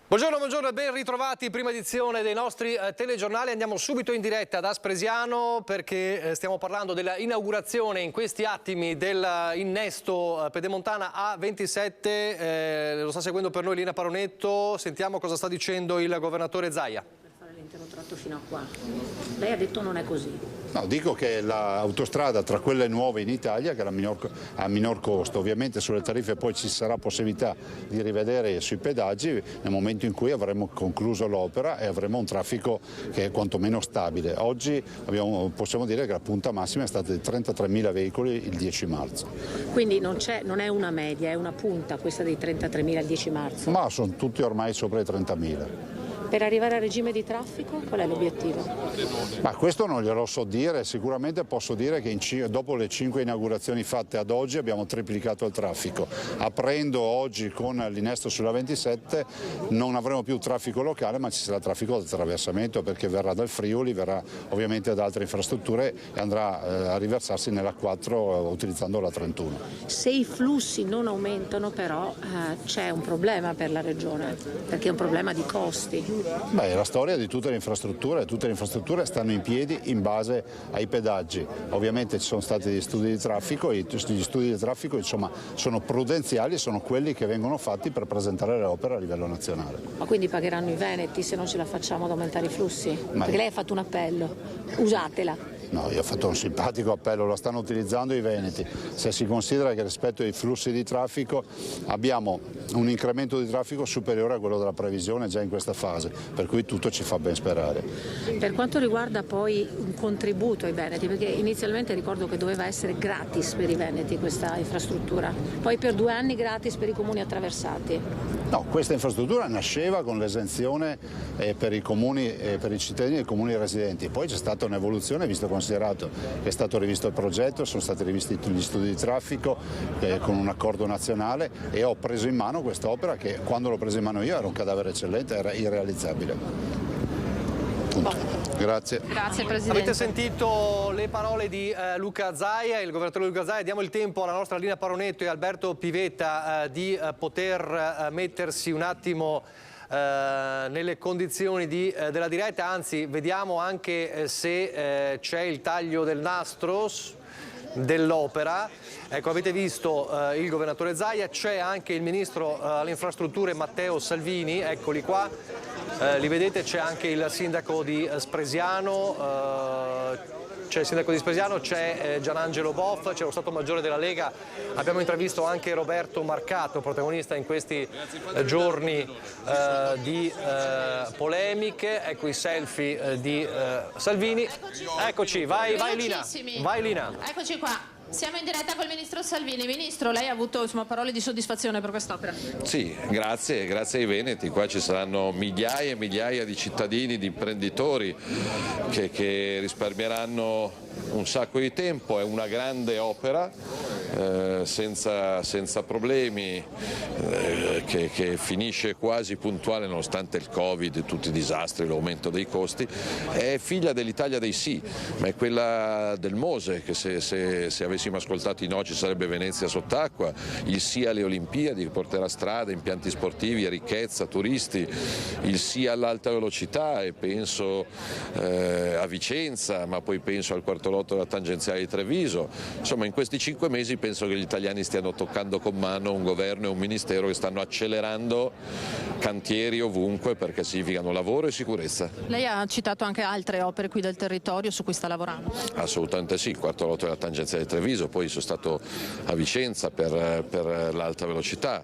Buongiorno, buongiorno e ben ritrovati, prima edizione dei nostri telegiornali. Andiamo subito in diretta da Aspresiano perché stiamo parlando della inaugurazione in questi attimi dell'innesto Pedemontana A27. Lo sta seguendo per noi Lina Paronetto, sentiamo cosa sta dicendo il governatore Zaia. Per fare l'intero tratto fino a qua. Lei ha detto non è così. No, dico che l'autostrada tra quelle nuove in Italia che ha minor costo, ovviamente sulle tariffe poi ci sarà possibilità di rivedere sui pedaggi nel momento in cui avremo concluso l'opera e avremo un traffico che è quantomeno stabile. Oggi possiamo dire che la punta massima è stata di 33.000 veicoli il 10 marzo. Quindi non è una media, è una punta questa dei 33.000 il 10 marzo? Ma sono tutti ormai sopra i 30.000. Per arrivare a regime di traffico qual è l'obiettivo? Ma questo non glielo so dire, sicuramente posso dire che dopo le 5 inaugurazioni fatte ad oggi abbiamo triplicato il traffico. Aprendo oggi con l'innesto sulla 27 non avremo più traffico locale, ma ci sarà traffico di attraversamento perché verrà dal Friuli, verrà ovviamente da altre infrastrutture e andrà a riversarsi nella 4 utilizzando la 31. Se i flussi non aumentano però c'è un problema per la Regione, perché è un problema di costi. Beh, è la storia di tutte le infrastrutture stanno in piedi in base ai pedaggi. Ovviamente ci sono stati degli studi di traffico e gli studi di traffico insomma, sono prudenziali, sono quelli che vengono fatti per presentare le opere a livello nazionale. Ma quindi pagheranno i veneti se non ce la facciamo ad aumentare i flussi? Perché lei ha fatto un appello, usatela. No, io ho fatto un simpatico appello, lo stanno utilizzando i veneti. Se si considera che rispetto ai flussi di traffico abbiamo un incremento di traffico superiore a quello della previsione già in questa fase, per cui tutto ci fa ben sperare. Per quanto riguarda poi un contributo ai veneti, perché inizialmente ricordo che doveva essere gratis per i veneti questa infrastruttura, poi per 2 anni gratis per i comuni attraversati. No, questa infrastruttura nasceva con l'esenzione per i comuni, per i cittadini dei comuni residenti, poi c'è stata un'evoluzione visto considerato che è stato rivisto il progetto, sono stati rivisti gli studi di traffico con un accordo nazionale e ho preso in mano quest'opera che quando l'ho presa in mano io era un cadavere eccellente, era irrealizzabile. Punto. Grazie. Grazie Presidente. Avete sentito le parole di Luca Zaia, il governatore Luca Zaia. Diamo il tempo alla nostra Lina Paronetto e Alberto Pivetta di poter mettersi un attimo nelle condizioni della diretta, anzi vediamo anche se c'è il taglio del nastro dell'opera. Ecco, avete visto il governatore Zaia, c'è anche il ministro alle infrastrutture Matteo Salvini, eccoli qua, li vedete, c'è anche il sindaco di Spresiano, c'è Gianangelo Boff, c'è lo Stato Maggiore della Lega, abbiamo intravisto anche Roberto Marcato, protagonista in questi giorni di polemiche, ecco i selfie di Salvini. Eccoci, vai Lina, vai Lina. Eccoci qua. Siamo in diretta col Ministro Salvini. Ministro, lei ha avuto parole di soddisfazione per quest'opera? Sì, grazie ai Veneti. Qua ci saranno migliaia e migliaia di cittadini, di imprenditori che risparmieranno un sacco di tempo. È una grande opera senza problemi, che finisce quasi puntuale nonostante il Covid e tutti i disastri, l'aumento dei costi. È figlia dell'Italia dei sì, ma è quella del Mose, che se avessimo ascoltato i no ci sarebbe Venezia sott'acqua, il sì alle Olimpiadi che porterà strade, impianti sportivi, ricchezza, turisti, il sì all'alta velocità e penso a Vicenza, ma poi penso al quarto lotto della tangenziale di Treviso. Insomma, in questi 5 mesi penso che gli italiani stiano toccando con mano un governo e un ministero che stanno accelerando cantieri ovunque perché significano lavoro e sicurezza. Lei ha citato anche altre opere qui del territorio su cui sta lavorando? Assolutamente sì, il quarto lotto della tangenziale di Treviso, poi sono stato a Vicenza per l'alta velocità.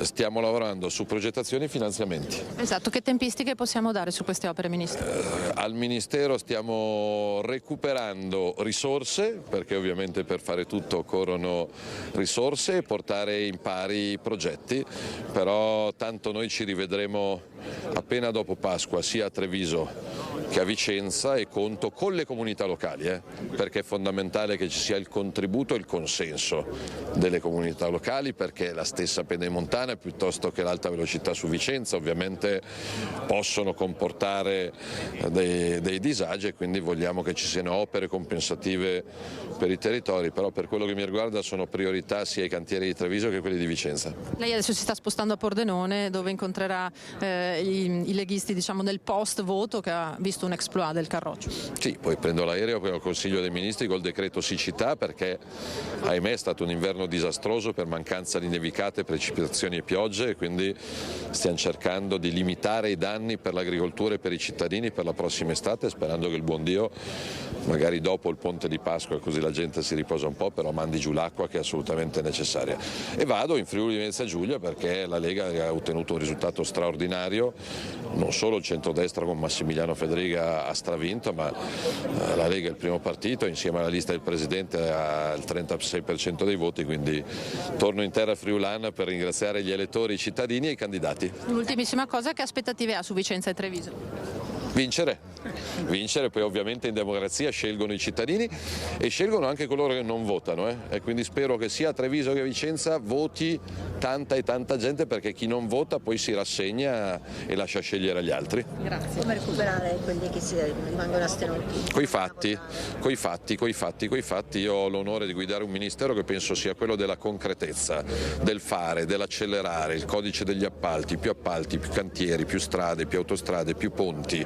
Stiamo lavorando su progettazioni e finanziamenti. Esatto, che tempistiche possiamo dare su queste opere, Ministro? Al Ministero stiamo recuperando risorse, perché ovviamente per fare tutto occorrono risorse e portare in pari i progetti, però tanto noi ci rivedremo appena dopo Pasqua sia a Treviso che a Vicenza e conto con le comunità locali, perché è fondamentale che ci sia il contributo e il consenso delle comunità locali, perché la stessa Pedemontana piuttosto che l'alta velocità su Vicenza ovviamente possono comportare dei disagi e quindi vogliamo che ci siano opere compensative per i territori, però per quello che mi riguarda strada sono priorità sia i cantieri di Treviso che quelli di Vicenza. Lei adesso si sta spostando a Pordenone, dove incontrerà i leghisti, diciamo, nel post voto, che ha visto un exploit del Carroccio. Sì, poi prendo l'aereo al Consiglio dei Ministri col decreto siccità, perché ahimè è stato un inverno disastroso per mancanza di nevicate, precipitazioni e piogge, e quindi stiamo cercando di limitare i danni per l'agricoltura e per i cittadini per la prossima estate, sperando che il buon Dio, magari dopo il ponte di Pasqua, così la gente si riposa un po', però mandi giù l'acqua che è assolutamente necessaria. E vado in Friuli Venezia Giulia perché la Lega ha ottenuto un risultato straordinario, non solo il centrodestra con Massimiliano Fedriga ha stravinto, ma la Lega è il primo partito, insieme alla lista del Presidente ha il 36% dei voti, quindi torno in terra friulana per ringraziare gli elettori, i cittadini e i candidati. Un'ultimissima cosa, che aspettative ha su Vicenza e Treviso? Vincere, poi ovviamente in democrazia scelgono i cittadini e scelgono anche coloro che non votano, e quindi spero che sia a Treviso che a Vicenza voti tanta e tanta gente, perché chi non vota poi si rassegna e lascia scegliere agli altri. Grazie. Come recuperare quelli che rimangono astenuti? Coi fatti. Io ho l'onore di guidare un ministero che penso sia quello della concretezza, del fare, dell'accelerare, il codice degli appalti, più cantieri, più strade, più autostrade, più ponti.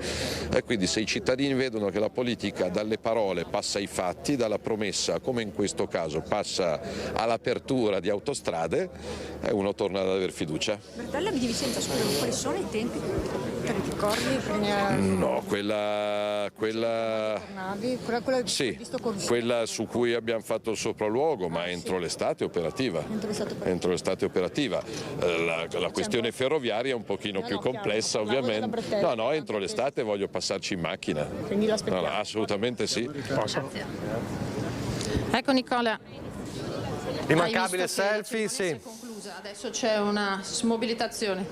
E quindi se i cittadini vedono che la politica dalle parole passa ai fatti, dalla promessa, come in questo caso, passa all'apertura di autostrade, uno torna ad aver fiducia. Bertella di Vicenza, scusa, quali sono i tempi? Te li ricordi? No, quella sì, quella su cui abbiamo fatto il sopralluogo, ma entro l'estate operativa. Entro l'estate operativa. La questione ferroviaria è un pochino più complessa, ovviamente. No, entro l'estate voglio passarci in macchina. Quindi l'aspettiamo? No, assolutamente sì. Ecco Nicola. Immancabile selfie, sì. Adesso c'è una smobilitazione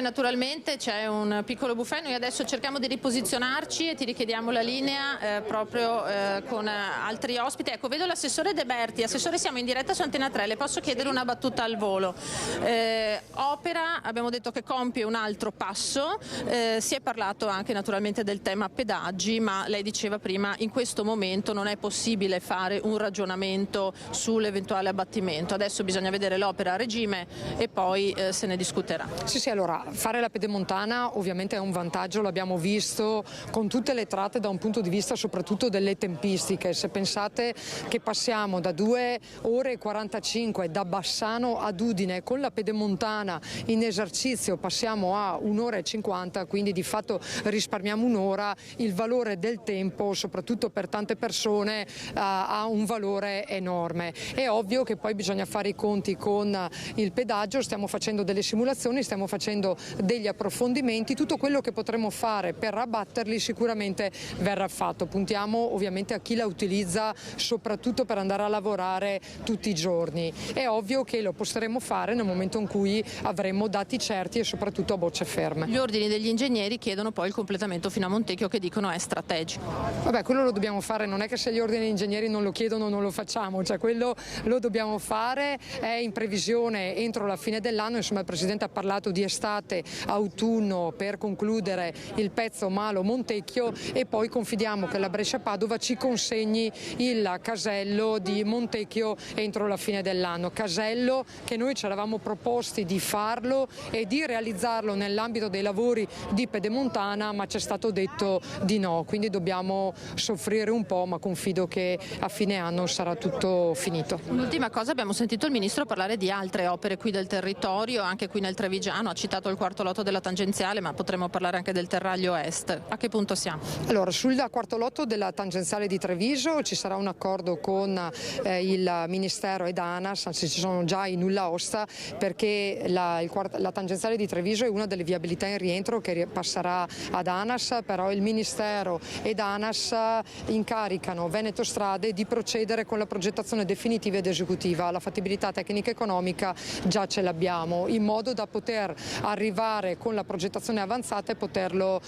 naturalmente, c'è un piccolo buffet, noi adesso cerchiamo di riposizionarci e ti richiediamo la linea proprio con altri ospiti. Ecco, vedo l'assessore De Berti. Assessore, siamo in diretta su Antena 3, le posso chiedere una battuta al volo? Opera, abbiamo detto che compie un altro passo, si è parlato anche naturalmente del tema pedaggi, ma lei diceva prima in questo momento non è possibile fare un ragionamento sull'eventuale abbattimento, adesso bisogna vedere l'opera a regime e poi se ne discuterà. Sì, allora fare la pedemontana ovviamente è un vantaggio, l'abbiamo visto con tutte le tratte da un punto di vista soprattutto delle tempistiche. Se pensate che passiamo da 2 ore e 45 da Bassano ad Udine, con la pedemontana in esercizio passiamo a 1 ora e 50, quindi di fatto risparmiamo un'ora, il valore del tempo soprattutto per tante persone ha un valore enorme. È ovvio che poi bisogna fare i conti con il pedaggio, stiamo facendo delle simulazioni, stiamo facendo degli approfondimenti, tutto quello che potremo fare per abbatterli sicuramente verrà fatto. Puntiamo ovviamente a chi la utilizza soprattutto per andare a lavorare tutti i giorni. È ovvio che lo potremo fare nel momento in cui avremo dati certi e soprattutto a bocce ferme. Gli ordini degli ingegneri chiedono poi il completamento fino a Montecchio, che dicono è strategico. Vabbè, quello lo dobbiamo fare, non è che se gli ordini degli ingegneri non lo chiedono non lo facciamo, cioè quello lo dobbiamo fare, è in previsione entro la fine dell'anno, insomma il Presidente ha parlato di estate, autunno per concludere il pezzo Malo-Montecchio e poi confidiamo che la Brescia-Padova ci consegni il casello di Montecchio entro la fine dell'anno. Casello che noi ci eravamo proposti di farlo e di realizzarlo nell'ambito dei lavori di pedemontana, ma ci è stato detto di no, quindi dobbiamo soffrire un po', ma confido che a fine anno sarà tutto finito. Un'ultima cosa, abbiamo sentito il Ministro parlare di altre opere qui del territorio, anche qui nel Trevigiano, ha citato il quarto lotto della tangenziale, ma potremmo parlare anche del Terraglio Est. A che punto siamo? Allora, sul quarto lotto della tangenziale di Treviso ci sarà un accordo con il Ministero ed ANAS, anzi ci sono già i nulla osta, perché la tangenziale di Treviso è una delle viabilità in rientro che passerà ad ANAS, però il Ministero ed ANAS incaricano Veneto Strade di procedere con la progettazione definitiva ed esecutiva. La fattibilità disponibilità tecnica economica già ce l'abbiamo, in modo da poter arrivare con la progettazione avanzata e poterlo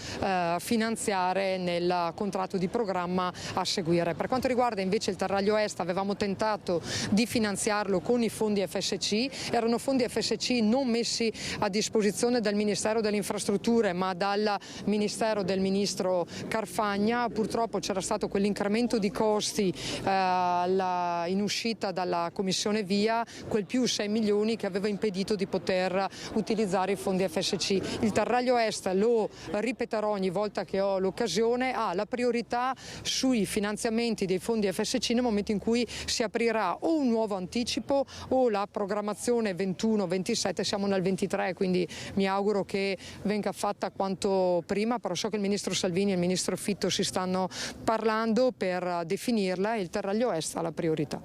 finanziare nel contratto di programma a seguire. Per quanto riguarda invece il Terraglio Est, avevamo tentato di finanziarlo con i fondi FSC, erano fondi FSC non messi a disposizione dal Ministero delle Infrastrutture ma dal Ministero del Ministro Carfagna. Purtroppo c'era stato quell'incremento di costi in uscita dalla Commissione VIA, quel più 6 milioni che aveva impedito di poter utilizzare i fondi FSC. Il Terraglio Est, lo ripeterò ogni volta che ho l'occasione, ha la priorità sui finanziamenti dei fondi FSC nel momento in cui si aprirà o un nuovo anticipo o la programmazione 21-27, siamo nel 23, quindi mi auguro che venga fatta quanto prima, però so che il Ministro Salvini e il Ministro Fitto si stanno parlando per definirla e il Terraglio Est ha la priorità.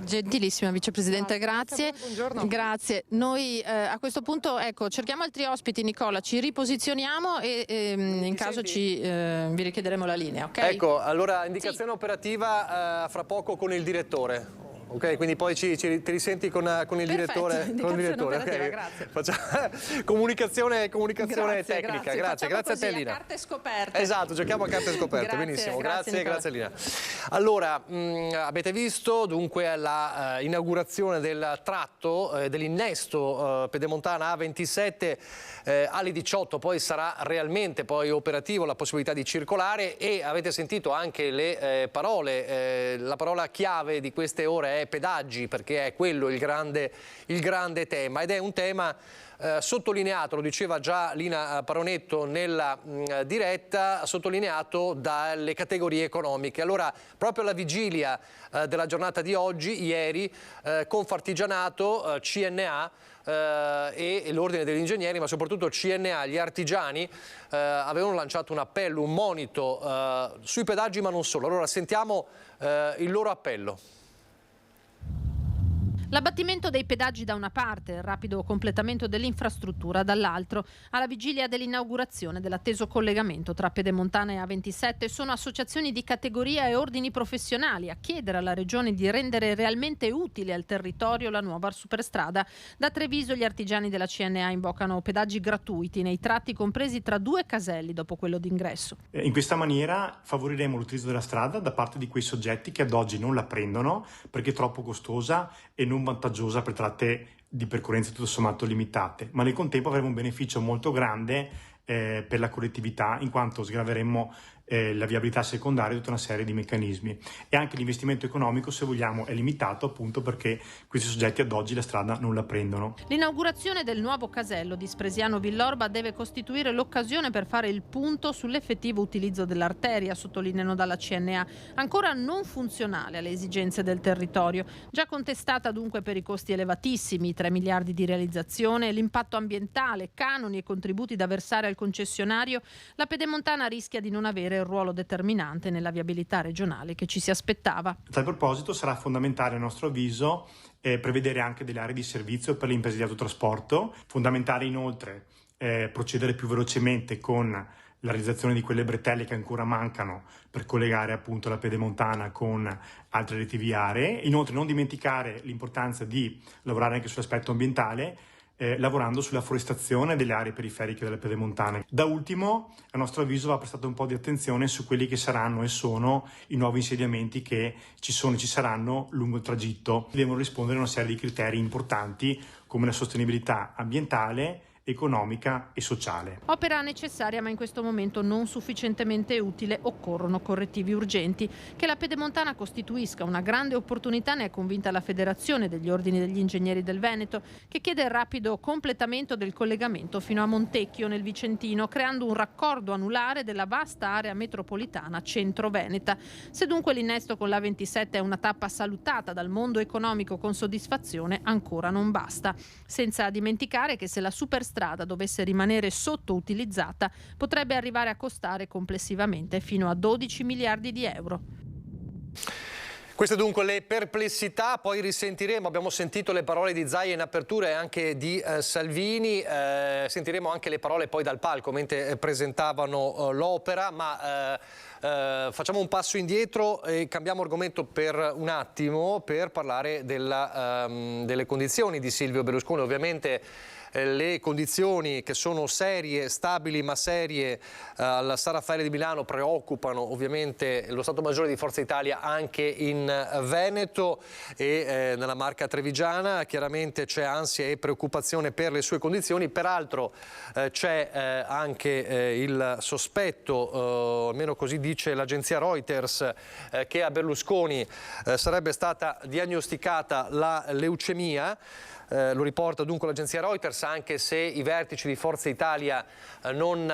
Gentilissima Vicepresidente, grazie. Buongiorno. Grazie. Noi a questo punto cerchiamo altri ospiti, Nicola, ci riposizioniamo e in caso vi richiederemo la linea, ok? Ecco, allora indicazione operativa fra poco con il direttore. Ok, quindi poi ti risenti con il direttore. Con il direttore, okay. Grazie. Comunicazione tecnica. Grazie a te, Lina. A carte scoperte. Esatto, giochiamo a carte scoperte. Grazie, benissimo. grazie Lina. Allora, avete visto dunque la inaugurazione del tratto dell'innesto Pedemontana A27 alle 18, poi sarà realmente operativo la possibilità di circolare e avete sentito anche le parole, la parola chiave di queste ore è pedaggi, perché è quello il grande tema, ed è un tema sottolineato, lo diceva già Lina Paronetto nella diretta, sottolineato dalle categorie economiche. Allora, proprio alla vigilia della giornata di oggi, ieri, Confartigianato, CNA e l'Ordine degli Ingegneri, ma soprattutto CNA, gli artigiani, avevano lanciato un appello, un monito sui pedaggi, ma non solo. Allora, sentiamo il loro appello. L'abbattimento dei pedaggi da una parte, il rapido completamento dell'infrastruttura dall'altro. Alla vigilia dell'inaugurazione dell'atteso collegamento tra Pedemontana e A27 sono associazioni di categoria e ordini professionali a chiedere alla Regione di rendere realmente utile al territorio la nuova superstrada. Da Treviso gli artigiani della CNA invocano pedaggi gratuiti nei tratti compresi tra due caselli dopo quello d'ingresso. In questa maniera favoriremo l'utilizzo della strada da parte di quei soggetti che ad oggi non la prendono perché è troppo costosa e non vantaggiosa per tratte di percorrenze tutto sommato limitate, ma nel contempo avremo un beneficio molto grande per la collettività, in quanto sgraveremmo la viabilità secondaria di tutta una serie di meccanismi, e anche l'investimento economico, se vogliamo, è limitato appunto perché questi soggetti ad oggi la strada non la prendono. L'inaugurazione del nuovo casello di Spresiano Villorba deve costituire l'occasione per fare il punto sull'effettivo utilizzo dell'arteria, sottolineano dalla CNA, ancora non funzionale alle esigenze del territorio, già contestata dunque per i costi elevatissimi, 3 miliardi di realizzazione, l'impatto ambientale, canoni e contributi da versare al concessionario. La Pedemontana rischia di non avere il ruolo determinante nella viabilità regionale che ci si aspettava. A tal proposito sarà fondamentale, a nostro avviso, prevedere anche delle aree di servizio per le imprese di autotrasporto, fondamentale inoltre procedere più velocemente con la realizzazione di quelle bretelle che ancora mancano per collegare appunto la Pedemontana con altre reti viarie. Inoltre non dimenticare l'importanza di lavorare anche sull'aspetto ambientale, lavorando sulla forestazione delle aree periferiche della Pedemontana. Da ultimo, a nostro avviso, va prestato un po' di attenzione su quelli che saranno e sono i nuovi insediamenti che ci saranno lungo il tragitto. Devono rispondere a una serie di criteri importanti come la sostenibilità ambientale, economica e sociale. Opera necessaria, ma in questo momento non sufficientemente utile, occorrono correttivi urgenti. Che la Pedemontana costituisca una grande opportunità ne è convinta la Federazione degli Ordini degli Ingegneri del Veneto, che chiede il rapido completamento del collegamento fino a Montecchio nel Vicentino, creando un raccordo anulare della vasta area metropolitana centro-veneta. Se dunque l'innesto con l'A27 è una tappa salutata dal mondo economico con soddisfazione, ancora non basta. Senza dimenticare che se la superstrada dovesse rimanere sottoutilizzata, potrebbe arrivare a costare complessivamente fino a 12 miliardi di euro. Queste dunque le perplessità, poi risentiremo, abbiamo sentito le parole di Zaia in apertura e anche di Salvini, sentiremo anche le parole poi dal palco mentre presentavano l'opera, ma facciamo un passo indietro e cambiamo argomento per un attimo per parlare delle condizioni di Silvio Berlusconi. Ovviamente le condizioni che sono serie, stabili ma serie al San Raffaele di Milano preoccupano ovviamente lo Stato Maggiore di Forza Italia anche in Veneto e nella Marca Trevigiana. Chiaramente c'è ansia e preoccupazione per le sue condizioni, peraltro c'è anche il sospetto, almeno così dice l'agenzia Reuters, che a Berlusconi sarebbe stata diagnosticata la leucemia. Lo riporta dunque l'agenzia Reuters, anche se i vertici di Forza Italia non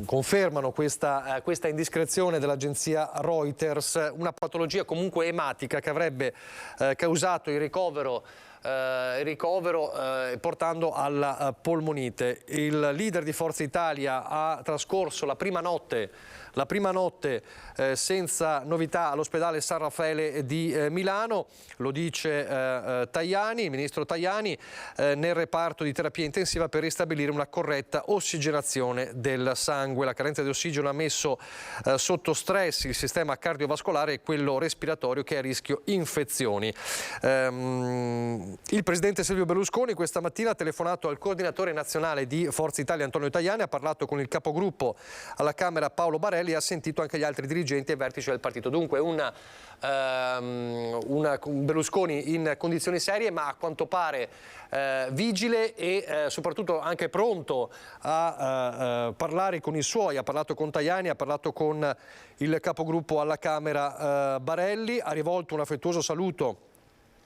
confermano questa indiscrezione dell'agenzia Reuters, una patologia comunque ematica che avrebbe causato il ricovero portando alla polmonite. Il leader di Forza Italia ha trascorso la prima notte senza novità all'ospedale San Raffaele di Milano, lo dice Tajani, il ministro Tajani, nel reparto di terapia intensiva per ristabilire una corretta ossigenazione del sangue. La carenza di ossigeno ha messo sotto stress il sistema cardiovascolare e quello respiratorio, che è a rischio infezioni. Il presidente Silvio Berlusconi questa mattina ha telefonato al coordinatore nazionale di Forza Italia Antonio Tajani, ha parlato con il capogruppo alla Camera Paolo Barelli e ha sentito anche gli altri dirigenti e vertici del partito. Dunque un Berlusconi in condizioni serie, ma a quanto pare vigile e soprattutto anche pronto a parlare con i suoi. Ha parlato con Tajani, ha parlato con il capogruppo alla Camera Barelli, ha rivolto un affettuoso saluto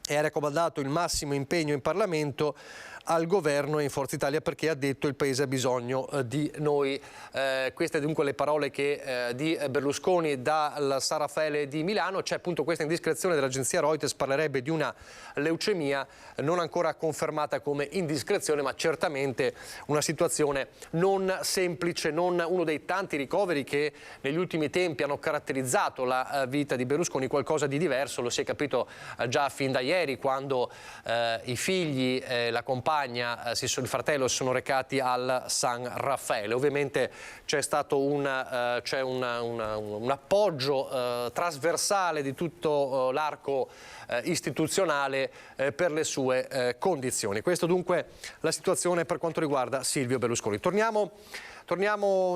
e ha raccomandato il massimo impegno in Parlamento al governo e in Forza Italia, perché ha detto il Paese ha bisogno di noi. Queste dunque le parole di Berlusconi dal San Raffaele di Milano. C'è appunto questa indiscrezione dell'agenzia Reuters, parlerebbe di una leucemia non ancora confermata come indiscrezione, ma certamente una situazione non semplice, non uno dei tanti ricoveri che negli ultimi tempi hanno caratterizzato la vita di Berlusconi, qualcosa di diverso. Lo si è capito già fin da ieri, quando i figli, la compagna, il fratello si sono recati al San Raffaele. Ovviamente c'è stato un appoggio trasversale di tutto l'arco istituzionale per le sue condizioni. Questo dunque la situazione per quanto riguarda Silvio Berlusconi. Torniamo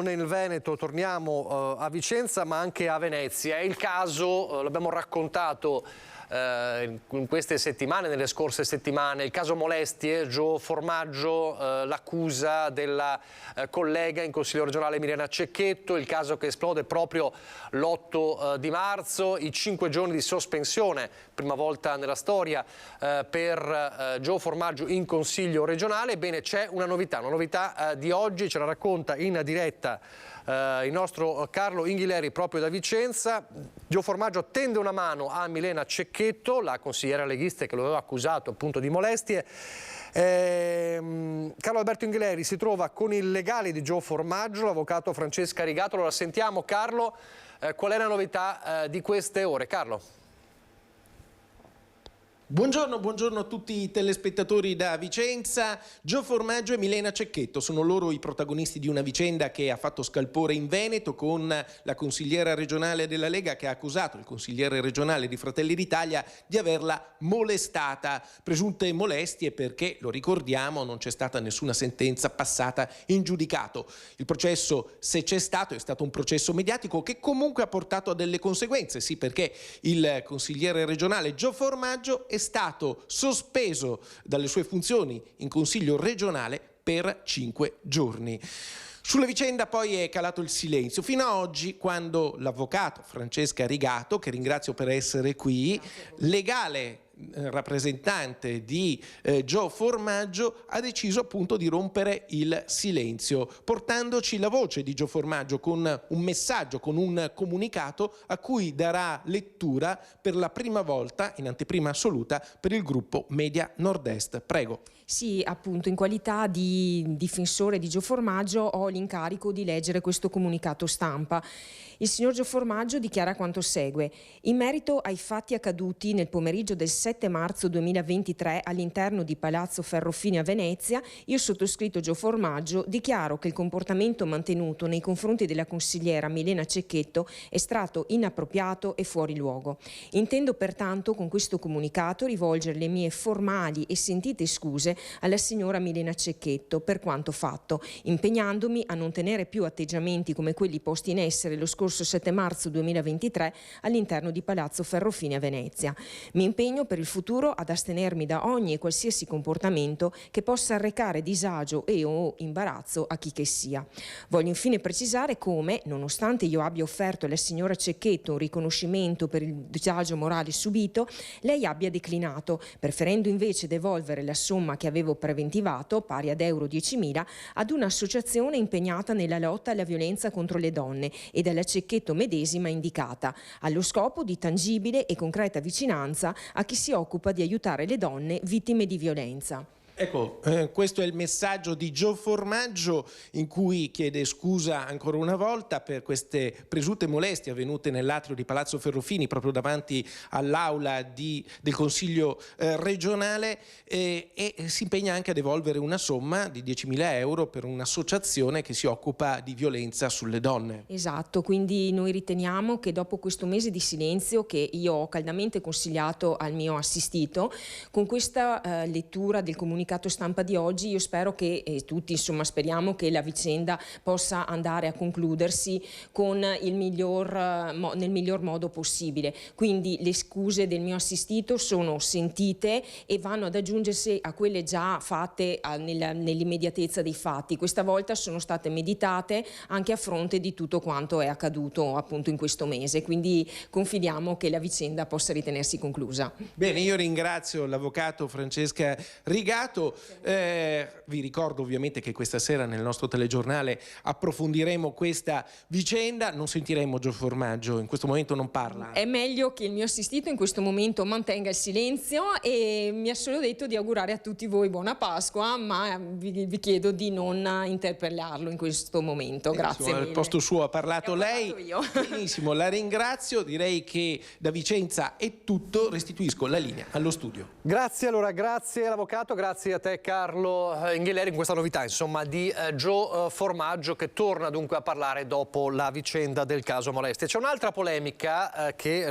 nel Veneto, torniamo a Vicenza, ma anche a Venezia. È il caso, l'abbiamo raccontato in queste settimane, nelle scorse settimane, il caso molestie, Gio Formaggio, l'accusa della collega in Consiglio regionale Milena Cecchetto, il caso che esplode proprio l'8 di marzo, i 5 giorni di sospensione, prima volta nella storia, per Gio Formaggio in Consiglio regionale. Ebbene, c'è una novità di oggi, ce la racconta in diretta il nostro Carlo Inghileri proprio da Vicenza. Gio Formaggio tende una mano a Milena Cecchetto, la consigliera leghista che lo aveva accusato appunto di molestie. Carlo Alberto Inghileri si trova con il legale di Gio Formaggio, l'avvocato Francesca Rigato. Allora sentiamo, Carlo, qual è la novità di queste ore. Carlo. Buongiorno a tutti i telespettatori da Vicenza. Gio Formaggio e Milena Cecchetto sono loro i protagonisti di una vicenda che ha fatto scalpore in Veneto, con la consigliera regionale della Lega che ha accusato il consigliere regionale di Fratelli d'Italia di averla molestata. Presunte molestie perché, lo ricordiamo, non c'è stata nessuna sentenza passata in giudicato. Il processo, se c'è stato, è stato un processo mediatico che comunque ha portato a delle conseguenze. Sì, perché il consigliere regionale Gio Formaggio è stato sospeso dalle sue funzioni in Consiglio regionale per 5 giorni. Sulla vicenda poi è calato il silenzio, fino a oggi, quando l'avvocato Francesca Rigato, che ringrazio per essere qui, legale rappresentante di Gio Formaggio, ha deciso appunto di rompere il silenzio, portandoci la voce di Gio Formaggio con un messaggio, con un comunicato a cui darà lettura per la prima volta, in anteprima assoluta, per il gruppo Media Nord-Est. Prego. Sì, appunto, in qualità di difensore di Gio Formaggio ho l'incarico di leggere questo comunicato stampa. Il signor Gio Formaggio dichiara quanto segue. In merito ai fatti accaduti nel pomeriggio del 7 marzo 2023 all'interno di Palazzo Ferrofini a Venezia, io sottoscritto Gio Formaggio dichiaro che il comportamento mantenuto nei confronti della consigliera Milena Cecchetto è stato inappropriato e fuori luogo. Intendo pertanto con questo comunicato rivolgere le mie formali e sentite scuse alla signora Milena Cecchetto per quanto fatto, impegnandomi a non tenere più atteggiamenti come quelli posti in essere lo scorso 7 marzo 2023 all'interno di Palazzo Ferrofini a Venezia. Mi impegno per il futuro ad astenermi da ogni e qualsiasi comportamento che possa arrecare disagio e o imbarazzo a chi che sia. Voglio infine precisare come, nonostante io abbia offerto alla signora Cecchetto un riconoscimento per il disagio morale subito, lei abbia declinato, preferendo invece devolvere la somma che avevo preventivato, pari ad euro 10.000, ad un'associazione impegnata nella lotta alla violenza contro le donne e dalla Cecchetto medesima indicata, allo scopo di tangibile e concreta vicinanza a chi si occupa di aiutare le donne vittime di violenza. Ecco, questo è il messaggio di Gio Formaggio, in cui chiede scusa ancora una volta per queste presunte molestie avvenute nell'atrio di Palazzo Ferrofini, proprio davanti all'aula del Consiglio regionale, e si impegna anche a devolvere una somma di 10.000 euro per un'associazione che si occupa di violenza sulle donne. Esatto, quindi noi riteniamo che dopo questo mese di silenzio che io ho caldamente consigliato al mio assistito, con questa lettura del comunicato stampa di oggi io spero che tutti insomma speriamo che la vicenda possa andare a concludersi con nel miglior modo possibile. Quindi le scuse del mio assistito sono sentite e vanno ad aggiungersi a quelle già fatte nell'immediatezza dei fatti. Questa volta sono state meditate anche a fronte di tutto quanto è accaduto appunto in questo mese, quindi confidiamo che la vicenda possa ritenersi conclusa. Bene, io ringrazio l'avvocato Francesca Rigato. Vi ricordo ovviamente che questa sera nel nostro telegiornale approfondiremo questa vicenda, non sentiremo Gio Formaggio, in questo momento non parla. È meglio che il mio assistito in questo momento mantenga il silenzio e mi ha solo detto di augurare a tutti voi buona Pasqua, ma vi chiedo di non interpellarlo in questo momento. Grazie mille. Al posto suo ha parlato lei. Io. Benissimo, la ringrazio, direi che da Vicenza è tutto, restituisco la linea allo studio. Grazie, allora grazie all'avvocato, grazie a te Carlo Inghileri in questa novità insomma di Gio Formaggio, che torna dunque a parlare dopo la vicenda del caso molestie. C'è un'altra polemica che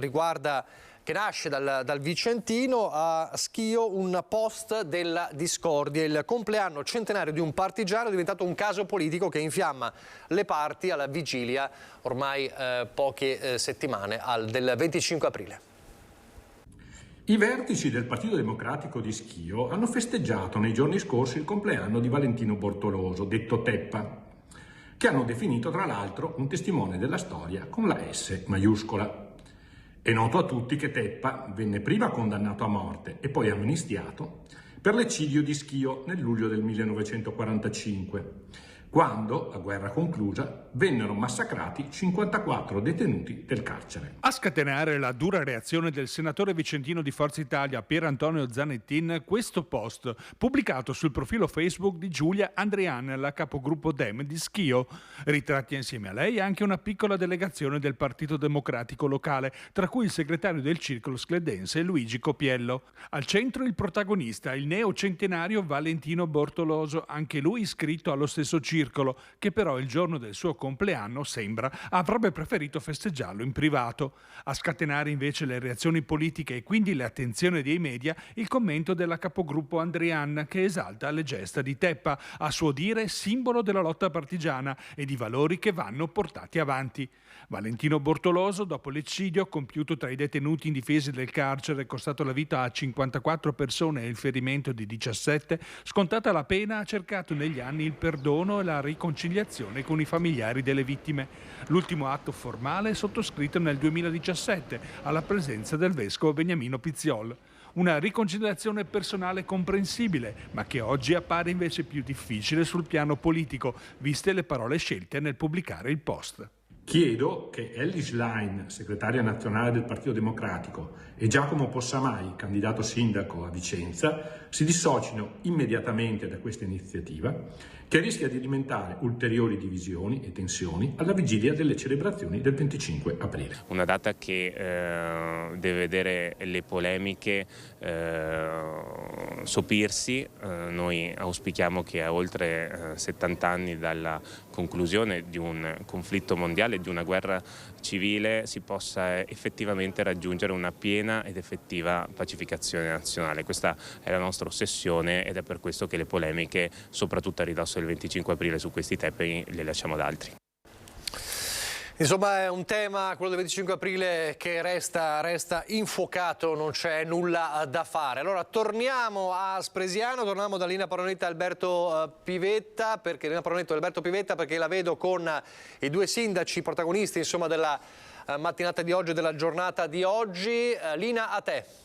nasce dal Vicentino. A Schio un post della discordia, il compleanno centenario di un partigiano è diventato un caso politico che infiamma le parti alla vigilia ormai poche settimane del 25 aprile. I vertici del Partito Democratico di Schio hanno festeggiato nei giorni scorsi il compleanno di Valentino Bortoloso, detto Teppa, che hanno definito tra l'altro un testimone della storia con la S maiuscola. È noto a tutti che Teppa venne prima condannato a morte e poi amnistiato per l'eccidio di Schio nel luglio del 1945, quando, a guerra conclusa, vennero massacrati 54 detenuti del carcere. A scatenare la dura reazione del senatore vicentino di Forza Italia Pier Antonio Zanettin, questo post pubblicato sul profilo Facebook di Giulia Andrian, la capogruppo Dem di Schio. Ritratti insieme a lei anche una piccola delegazione del Partito Democratico locale, tra cui il segretario del circolo scledense Luigi Copiello. Al centro il protagonista, il neocentenario Valentino Bortoloso, anche lui iscritto allo stesso circolo, che però il giorno del suo compleanno, sembra, avrebbe preferito festeggiarlo in privato. A scatenare invece le reazioni politiche e quindi le attenzioni dei media, il commento della capogruppo Andrian, che esalta le gesta di Teppa, a suo dire simbolo della lotta partigiana e di valori che vanno portati avanti. Valentino Bortoloso, dopo l'eccidio compiuto tra i detenuti indifesi del carcere, costato la vita a 54 persone e il ferimento di 17, scontata la pena, ha cercato negli anni il perdono e la riconciliazione con i familiari delle vittime. L'ultimo atto formale è sottoscritto nel 2017 alla presenza del vescovo Beniamino Pizziol. una riconciliazione personale comprensibile, ma che oggi appare invece più difficile sul piano politico, viste le parole scelte nel pubblicare il post. Chiedo che Elly Schlein, segretaria nazionale del Partito Democratico, e Giacomo Possamai, candidato sindaco a Vicenza, si dissocino immediatamente da questa iniziativa che rischia di alimentare ulteriori divisioni e tensioni alla vigilia delle celebrazioni del 25 aprile. Una data che deve vedere le polemiche sopirsi. Noi auspichiamo che a oltre 70 anni dalla conclusione di un conflitto mondiale, di una guerra civile, si possa effettivamente raggiungere una piena ed effettiva pacificazione nazionale. Questa è la nostra ossessione ed è per questo che le polemiche, soprattutto a ridosso del 25 aprile su questi temi, le lasciamo ad altri. Insomma, è un tema, quello del 25 aprile, che resta infuocato, non c'è nulla da fare. Allora torniamo a Spresiano, torniamo da Lina Paronetto e Alberto Pivetta, perché la vedo con i due sindaci protagonisti, insomma, della mattinata di oggi e della giornata di oggi. Lina, a te.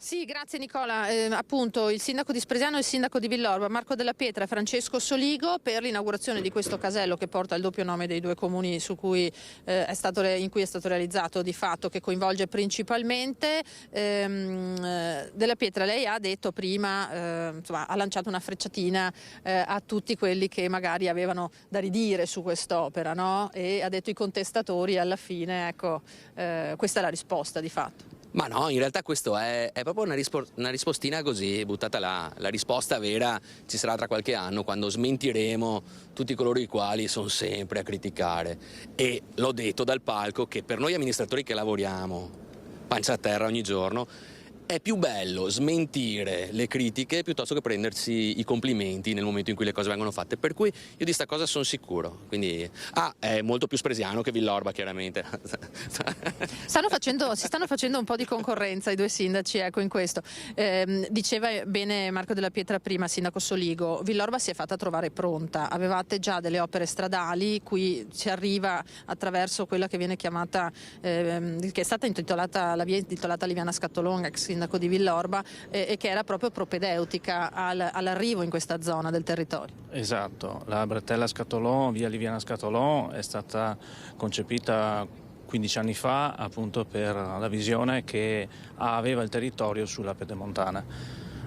Sì, grazie Nicola. Appunto il sindaco di Spresiano e il sindaco di Villorba, Marco Della Pietra e Francesco Soligo, per l'inaugurazione di questo casello che porta il doppio nome dei due comuni in cui è stato realizzato di fatto, che coinvolge principalmente Della Pietra. Lei ha detto prima, insomma, ha lanciato una frecciatina a tutti quelli che magari avevano da ridire su quest'opera, no? E ha detto i contestatori, alla fine, ecco, questa è la risposta di fatto. Ma no, in realtà questo è proprio una rispostina così, buttata là. La risposta vera ci sarà tra qualche anno, quando smentiremo tutti coloro i quali sono sempre a criticare. E l'ho detto dal palco che per noi amministratori che lavoriamo pancia a terra ogni giorno, è più bello smentire le critiche piuttosto che prendersi i complimenti nel momento in cui le cose vengono fatte. Per cui io di sta cosa sono sicuro. Quindi, è molto più spresiano che Villorba, chiaramente. Si stanno facendo un po' di concorrenza i due sindaci, ecco, in questo. Diceva bene Marco Della Pietra prima, sindaco Soligo, Villorba si è fatta trovare pronta. Avevate già delle opere stradali, qui si arriva attraverso quella che viene chiamata, che è stata intitolata, la via intitolata Liviana Scatolonga, ex sindaco di Villorba, e che era proprio propedeutica all'arrivo in questa zona del territorio. Esatto, la bretella Scatolon, via Liviana Scatolon, è stata concepita 15 anni fa appunto per la visione che aveva il territorio sulla pedemontana.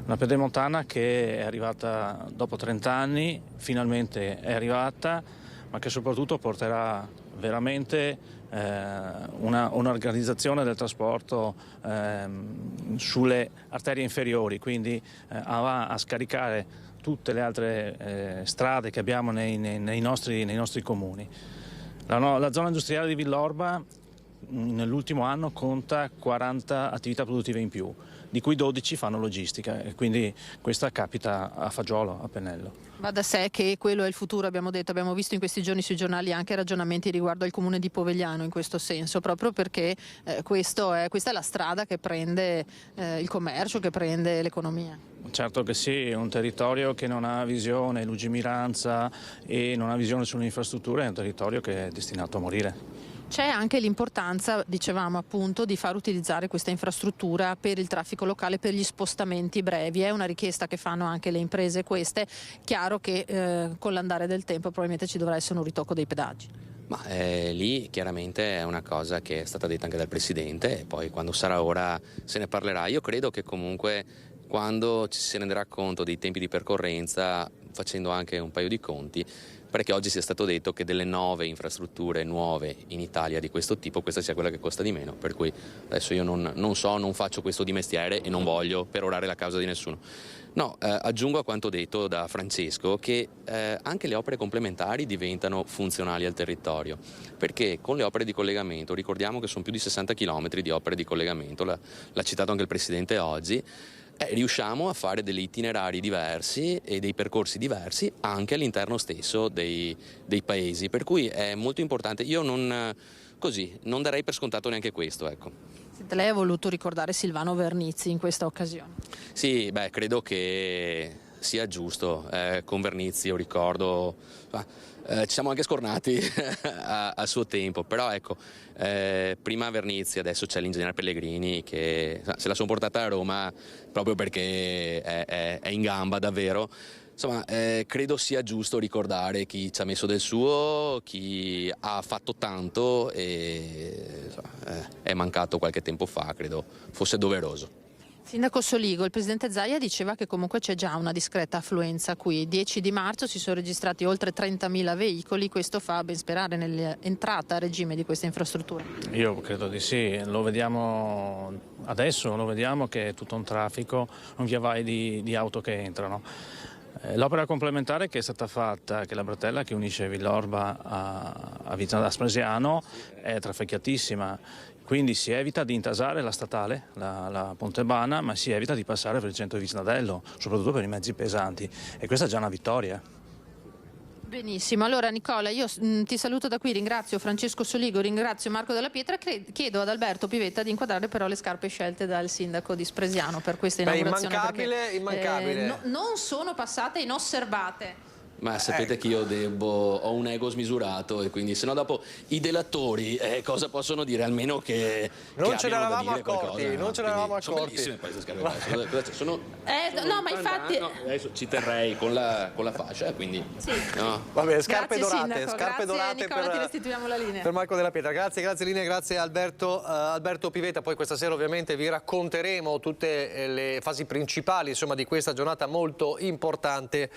Una pedemontana che è arrivata dopo 30 anni, finalmente è arrivata, ma che soprattutto porterà veramente un'organizzazione del trasporto sulle arterie inferiori, quindi va a scaricare tutte le altre strade che abbiamo nei nostri comuni. La zona industriale di Villorba nell'ultimo anno conta 40 attività produttive in più, di cui 12 fanno logistica, e quindi questa capita a fagiolo, a pennello. Va da sé che quello è il futuro, abbiamo visto in questi giorni sui giornali anche ragionamenti riguardo al comune di Povegliano in questo senso, proprio perché questa è la strada che prende il commercio, che prende l'economia. Certo che sì, un territorio che non ha visione, lungimiranza e non ha visione sulle infrastrutture è un territorio che è destinato a morire. C'è anche l'importanza, dicevamo appunto, di far utilizzare questa infrastruttura per il traffico locale, per gli spostamenti brevi. È una richiesta che fanno anche le imprese queste. Chiaro che con l'andare del tempo probabilmente ci dovrà essere un ritocco dei pedaggi. Ma lì chiaramente è una cosa che è stata detta anche dal Presidente, e poi quando sarà ora se ne parlerà. Io credo che comunque quando ci si renderà conto dei tempi di percorrenza, facendo anche un paio di conti, perché oggi sia stato detto che delle 9 infrastrutture nuove in Italia di questo tipo, questa sia quella che costa di meno, per cui adesso io non faccio questo di mestiere e non voglio perorare la causa di nessuno. No, aggiungo a quanto detto da Francesco che anche le opere complementari diventano funzionali al territorio, perché con le opere di collegamento, ricordiamo che sono più di 60 km di opere di collegamento, l'ha citato anche il Presidente oggi, riusciamo a fare degli itinerari diversi e dei percorsi diversi anche all'interno stesso dei paesi, per cui è molto importante. Io non darei per scontato neanche questo, ecco. Lei ha voluto ricordare Silvano Vernizzi in questa occasione. Sì, credo che sia giusto. Con Vernizio ricordo, ci siamo anche scornati a suo tempo, però ecco, prima Vernizio, adesso c'è l'ingegnere Pellegrini che se la sono portata a Roma proprio perché è in gamba davvero. Insomma, credo sia giusto ricordare chi ci ha messo del suo, chi ha fatto tanto e è mancato qualche tempo fa, credo fosse doveroso. Sindaco Soligo, il presidente Zaia diceva che comunque c'è già una discreta affluenza qui. 10 di marzo si sono registrati oltre 30.000 veicoli, questo fa ben sperare nell'entrata a regime di questa infrastruttura. Io credo di sì, lo vediamo adesso, lo vediamo che è tutto un traffico, un via vai di auto che entrano. L'opera complementare che è stata fatta, che è la bretella che unisce Villorba a Vicenza d'Aspresiano, è trafficatissima, quindi si evita di intasare la statale, la Pontebana, ma si evita di passare per il centro di Vicenarello, soprattutto per i mezzi pesanti, e questa è già una vittoria. Benissimo, allora Nicola, io ti saluto da qui, ringrazio Francesco Soligo, ringrazio Marco Della Pietra, chiedo ad Alberto Pivetta di inquadrare però le scarpe scelte dal sindaco di Spresiano per questa inaugurazione. Immancabile. Non sono passate inosservate. Ma sapete che io ho un ego smisurato e quindi se no dopo i delatori cosa possono dire? Almeno che non ce ne eravamo accorti, non ce ne eravamo accorti. Sono bellissime queste scarpe. No, ma infatti adesso ci terrei con la fascia, quindi sì. No. Vabbè, scarpe grazie, dorate, sindaco. scarpe Grazie, dorate Nicola, ti restituiamo la linea. Per Marco Della Pietra. Grazie linea, grazie Alberto Pivetta. Poi questa sera ovviamente vi racconteremo tutte le fasi principali, insomma, di questa giornata molto importante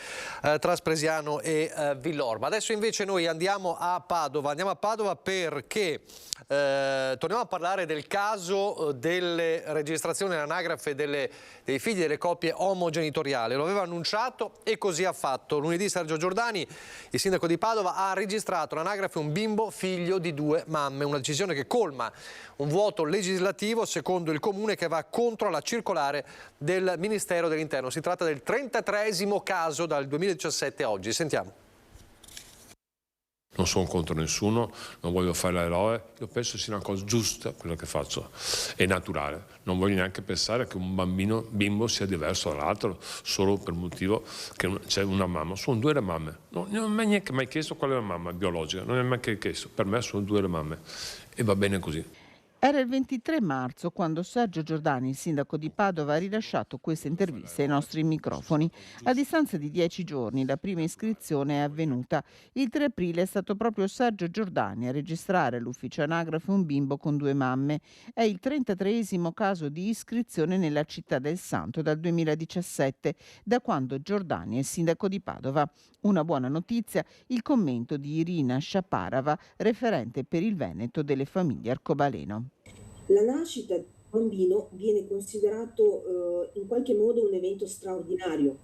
tra Spresiano e Villorba. Adesso invece noi andiamo a Padova perché torniamo a parlare del caso delle registrazioni all'anagrafe dei figli delle coppie omogenitoriali. Lo aveva annunciato e così ha fatto. Lunedì Sergio Giordani, il sindaco di Padova, ha registrato all'anagrafe un bimbo figlio di 2 mamme, una decisione che colma un vuoto legislativo secondo il comune che va contro la circolare del Ministero dell'Interno. Si tratta del 33esimo caso dal 2017 a oggi. Sentiamo. Non sono contro nessuno, non voglio fare l'eroe, io penso sia una cosa giusta quello che faccio, è naturale. Non voglio neanche pensare che un bimbo sia diverso dall'altro solo per il motivo che c'è una mamma. Sono 2 le mamme, non mi è neanche mai chiesto qual è la mamma biologica, non mi è mai chiesto, per me sono 2 le mamme e va bene così. Era il 23 marzo quando Sergio Giordani, il sindaco di Padova, ha rilasciato questa intervista ai nostri microfoni. A distanza di 10 giorni la prima iscrizione è avvenuta. Il 3 aprile è stato proprio Sergio Giordani a registrare all'ufficio anagrafe un bimbo con 2 mamme. È il 33esimo caso di iscrizione nella città del Santo dal 2017, da quando Giordani è sindaco di Padova. Una buona notizia, il commento di Irina Sciaparava, referente per il Veneto delle famiglie arcobaleno. La nascita di un bambino viene considerato in qualche modo un evento straordinario.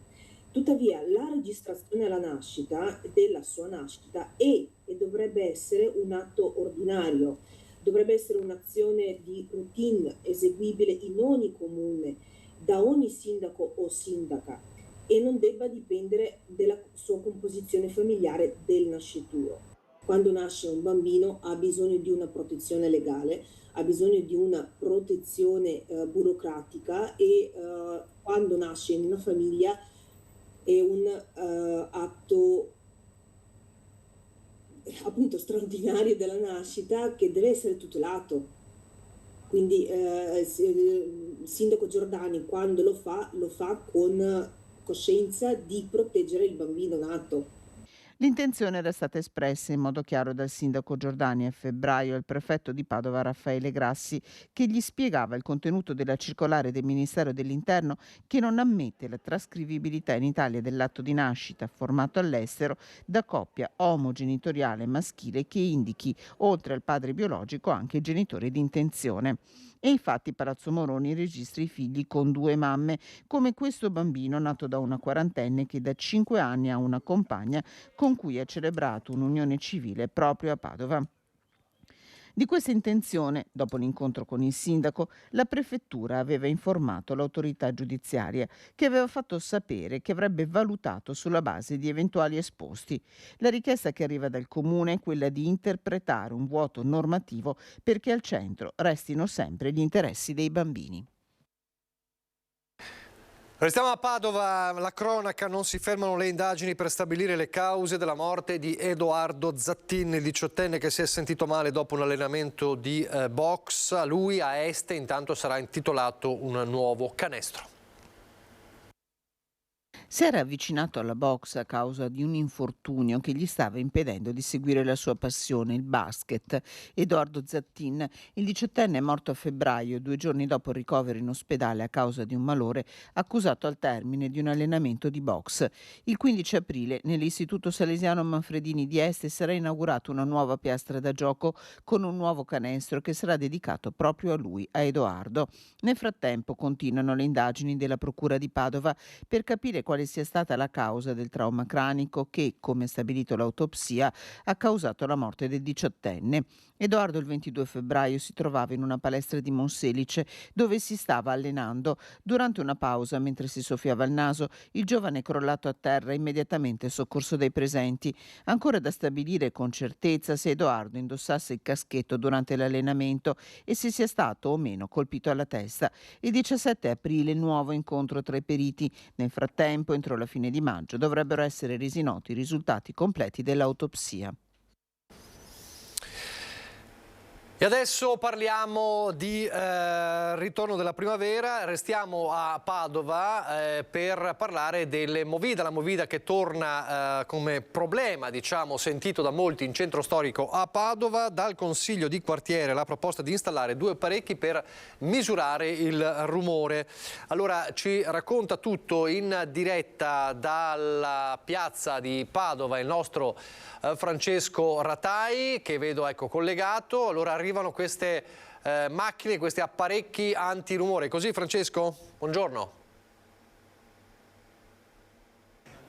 Tuttavia la registrazione alla nascita, della sua nascita, è e dovrebbe essere un atto ordinario, dovrebbe essere un'azione di routine eseguibile in ogni comune, da ogni sindaco o sindaca, e non debba dipendere dalla sua composizione familiare del nascituro. Quando nasce un bambino ha bisogno di una protezione legale, ha bisogno di una protezione burocratica e quando nasce in una famiglia è un atto appunto straordinario della nascita che deve essere tutelato. Quindi il sindaco Giordani quando lo fa con coscienza di proteggere il bambino nato. L'intenzione era stata espressa in modo chiaro dal sindaco Giordani a febbraio al prefetto di Padova Raffaele Grassi, che gli spiegava il contenuto della circolare del Ministero dell'Interno che non ammette la trascrivibilità in Italia dell'atto di nascita formato all'estero da coppia omogenitoriale maschile che indichi, oltre al padre biologico, anche il genitore di intenzione. E infatti Palazzo Moroni registra i figli con 2 mamme, come questo bambino nato da una quarantenne che da 5 anni ha una compagna con cui ha celebrato un'unione civile proprio a Padova. Di questa intenzione, dopo l'incontro con il sindaco, la prefettura aveva informato l'autorità giudiziaria, che aveva fatto sapere che avrebbe valutato sulla base di eventuali esposti. La richiesta che arriva dal comune è quella di interpretare un vuoto normativo perché al centro restino sempre gli interessi dei bambini. Restiamo a Padova, la cronaca, non si fermano le indagini per stabilire le cause della morte di Edoardo Zattin, il 18enne che si è sentito male dopo un allenamento di box. A lui, a Este, intanto sarà intitolato un nuovo canestro. Si era avvicinato alla box a causa di un infortunio che gli stava impedendo di seguire la sua passione, il basket. Edoardo Zattin, il 18enne, è morto a febbraio, 2 giorni dopo il ricovero in ospedale a causa di un malore accusato al termine di un allenamento di box. Il 15 aprile nell'Istituto Salesiano Manfredini di Este sarà inaugurata una nuova piastra da gioco con un nuovo canestro che sarà dedicato proprio a lui, a Edoardo. Nel frattempo continuano le indagini della Procura di Padova per capire quale sia stata la causa del trauma cranico che, come stabilito l'autopsia, ha causato la morte del 18enne. Edoardo il 22 febbraio si trovava in una palestra di Monselice dove si stava allenando. Durante una pausa, mentre si soffiava il naso, il giovane è crollato a terra immediatamente soccorso dai presenti. Ancora da stabilire con certezza se Edoardo indossasse il caschetto durante l'allenamento e se sia stato o meno colpito alla testa. Il 17 aprile nuovo incontro tra i periti. Nel frattempo, entro la fine di maggio, dovrebbero essere resi noti i risultati completi dell'autopsia. E adesso parliamo di ritorno della primavera, restiamo a Padova per parlare delle Movida, la Movida che torna come problema, diciamo, sentito da molti in centro storico a Padova. Dal Consiglio di quartiere la proposta di installare 2 apparecchi per misurare il rumore. Allora ci racconta tutto in diretta dalla piazza di Padova il nostro Francesco Ratai, che vedo collegato. Allora arrivano queste macchine, questi apparecchi antirumore. Così, Francesco? Buongiorno.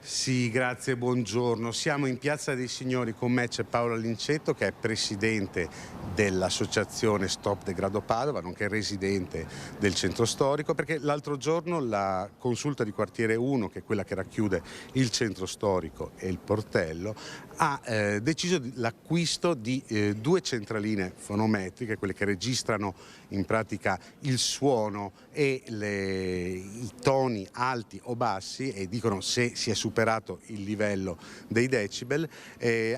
Sì, grazie, buongiorno. Siamo in Piazza dei Signori, con me c'è Paolo Lincetto che è presidente dell'associazione Stop Degrado Padova, nonché residente del centro storico, perché l'altro giorno la consulta di quartiere 1, che è quella che racchiude il centro storico e il portello, ha deciso l'acquisto di 2 centraline fonometriche, quelle che registrano in pratica il suono e i toni alti o bassi e dicono se si è superato il livello dei decibel.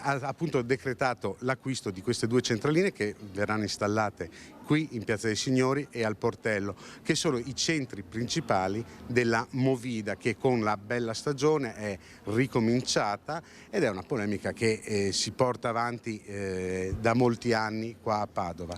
Ha appunto decretato l'acquisto di queste 2 centraline che verranno installate qui in Piazza dei Signori e al Portello, che sono i centri principali della Movida, che con la bella stagione è ricominciata ed è una polemica che si porta avanti da molti anni qua a Padova.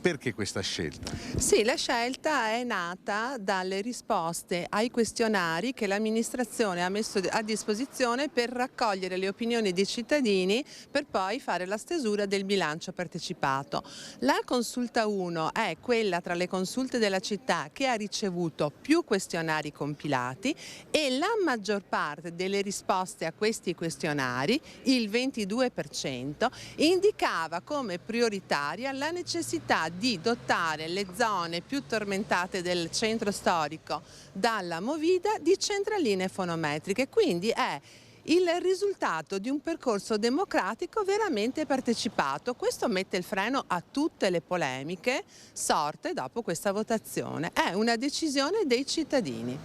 Perché questa scelta? Sì, la scelta è nata dalle risposte ai questionari che l'amministrazione ha messo a disposizione per raccogliere le opinioni dei cittadini per poi fare la stesura del bilancio partecipato. La consulta 1 è quella tra le consulte della città che ha ricevuto più questionari compilati e la maggior parte delle risposte a questi questionari, il 22%, indicava come prioritaria la necessità di dotare le zone più tormentate del centro storico dalla Movida di centraline fonometriche. Quindi è il risultato di un percorso democratico veramente partecipato. Questo mette il freno a tutte le polemiche sorte dopo questa votazione. È una decisione dei cittadini.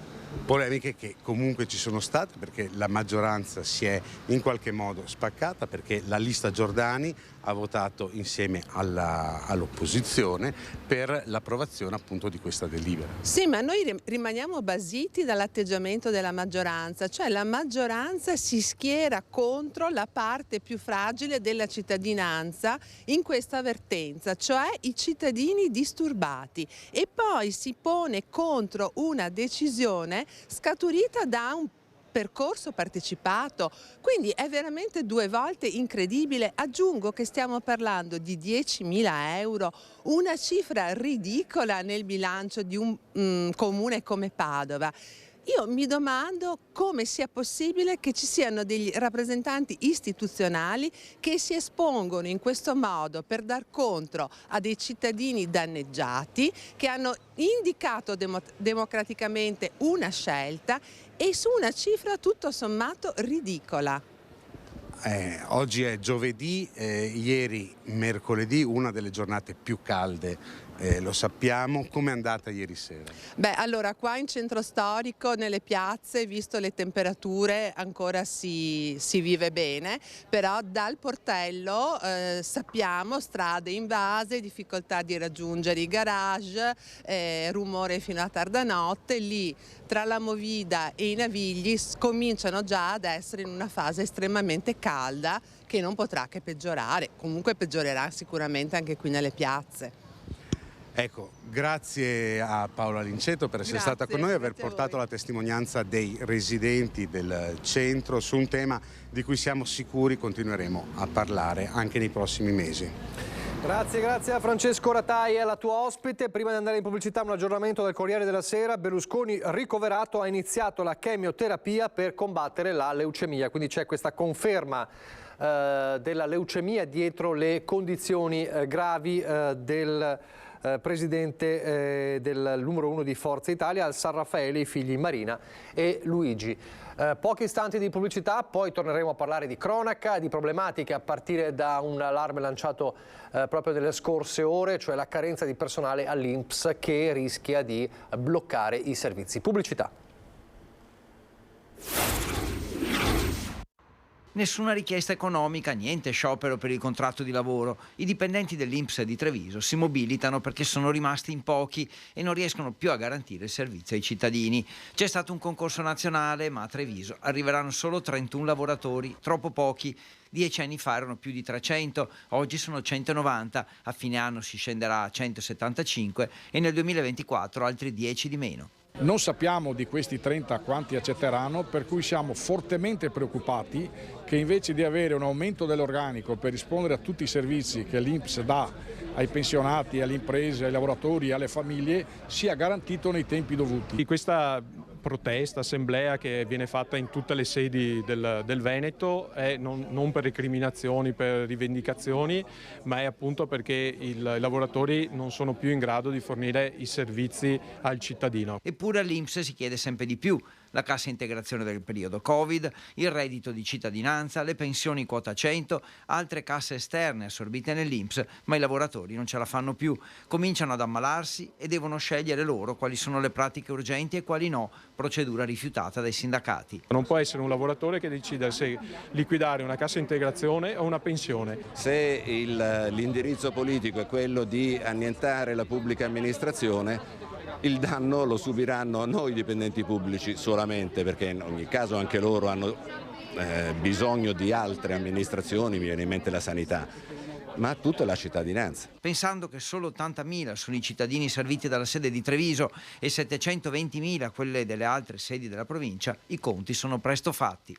Polemiche che comunque ci sono state perché la maggioranza si è in qualche modo spaccata, perché la lista Giordani ha votato insieme all'opposizione per l'approvazione appunto di questa delibera. Sì, ma noi rimaniamo basiti dall'atteggiamento della maggioranza, cioè la maggioranza si schiera contro la parte più fragile della cittadinanza in questa vertenza, cioè i cittadini disturbati, e poi si pone contro una decisione scaturita da un percorso partecipato, quindi è veramente 2 volte incredibile. Aggiungo che stiamo parlando di 10.000 euro, una cifra ridicola nel bilancio di un comune come Padova. Io mi domando come sia possibile che ci siano degli rappresentanti istituzionali che si espongono in questo modo per dar contro a dei cittadini danneggiati che hanno indicato democraticamente una scelta e su una cifra tutto sommato ridicola. oggi è giovedì, ieri mercoledì, una delle giornate più calde. Lo sappiamo. Com'è andata ieri sera? Beh, allora qua in centro storico, nelle piazze, visto le temperature, ancora si vive bene, però dal portello sappiamo strade invase, difficoltà di raggiungere i garage, rumore fino a tarda notte. Lì tra la Movida e i Navigli cominciano già ad essere in una fase estremamente calda che non potrà che peggiorare, comunque peggiorerà sicuramente anche qui nelle piazze. Ecco, grazie a Paola Lincetto per essere stata con noi e aver portato la testimonianza dei residenti del centro su un tema di cui siamo sicuri continueremo a parlare anche nei prossimi mesi. Grazie a Francesco Ratai e alla tua ospite. Prima di andare in pubblicità, un aggiornamento del Corriere della Sera. Berlusconi ricoverato, ha iniziato la chemioterapia per combattere la leucemia, quindi c'è questa conferma della leucemia dietro le condizioni gravi del presidente del numero 1 di Forza Italia, al San Raffaele, i figli Marina e Luigi. Pochi istanti di pubblicità, poi torneremo a parlare di cronaca, di problematiche a partire da un allarme lanciato proprio nelle scorse ore, cioè la carenza di personale all'INPS che rischia di bloccare i servizi. Pubblicità. Nessuna richiesta economica, niente sciopero per il contratto di lavoro. I dipendenti dell'INPS di Treviso si mobilitano perché sono rimasti in pochi e non riescono più a garantire il servizio ai cittadini. C'è stato un concorso nazionale, ma a Treviso arriveranno solo 31 lavoratori, troppo pochi. 10 anni fa erano più di 300, oggi sono 190, a fine anno si scenderà a 175 e nel 2024 altri 10 di meno. Non sappiamo di questi 30 quanti accetteranno, per cui siamo fortemente preoccupati che invece di avere un aumento dell'organico per rispondere a tutti i servizi che l'INPS dà ai pensionati, alle imprese, ai lavoratori e alle famiglie, sia garantito nei tempi dovuti. Questa protesta, assemblea che viene fatta in tutte le sedi del Veneto è non per recriminazioni, per rivendicazioni, ma è appunto perché i lavoratori non sono più in grado di fornire i servizi al cittadino. Eppure all'INPS si chiede sempre di più. La cassa integrazione del periodo Covid, il reddito di cittadinanza, le pensioni quota 100, altre casse esterne assorbite nell'INPS, ma i lavoratori non ce la fanno più. Cominciano ad ammalarsi e devono scegliere loro quali sono le pratiche urgenti e quali no, procedura rifiutata dai sindacati. Non può essere un lavoratore che decida se liquidare una cassa integrazione o una pensione. Se l'indirizzo politico è quello di annientare la pubblica amministrazione, il danno lo subiranno noi dipendenti pubblici solamente, perché in ogni caso anche loro hanno bisogno di altre amministrazioni, mi viene in mente la sanità, ma tutta la cittadinanza. Pensando che solo 80.000 sono i cittadini serviti dalla sede di Treviso e 720.000 quelle delle altre sedi della provincia, i conti sono presto fatti.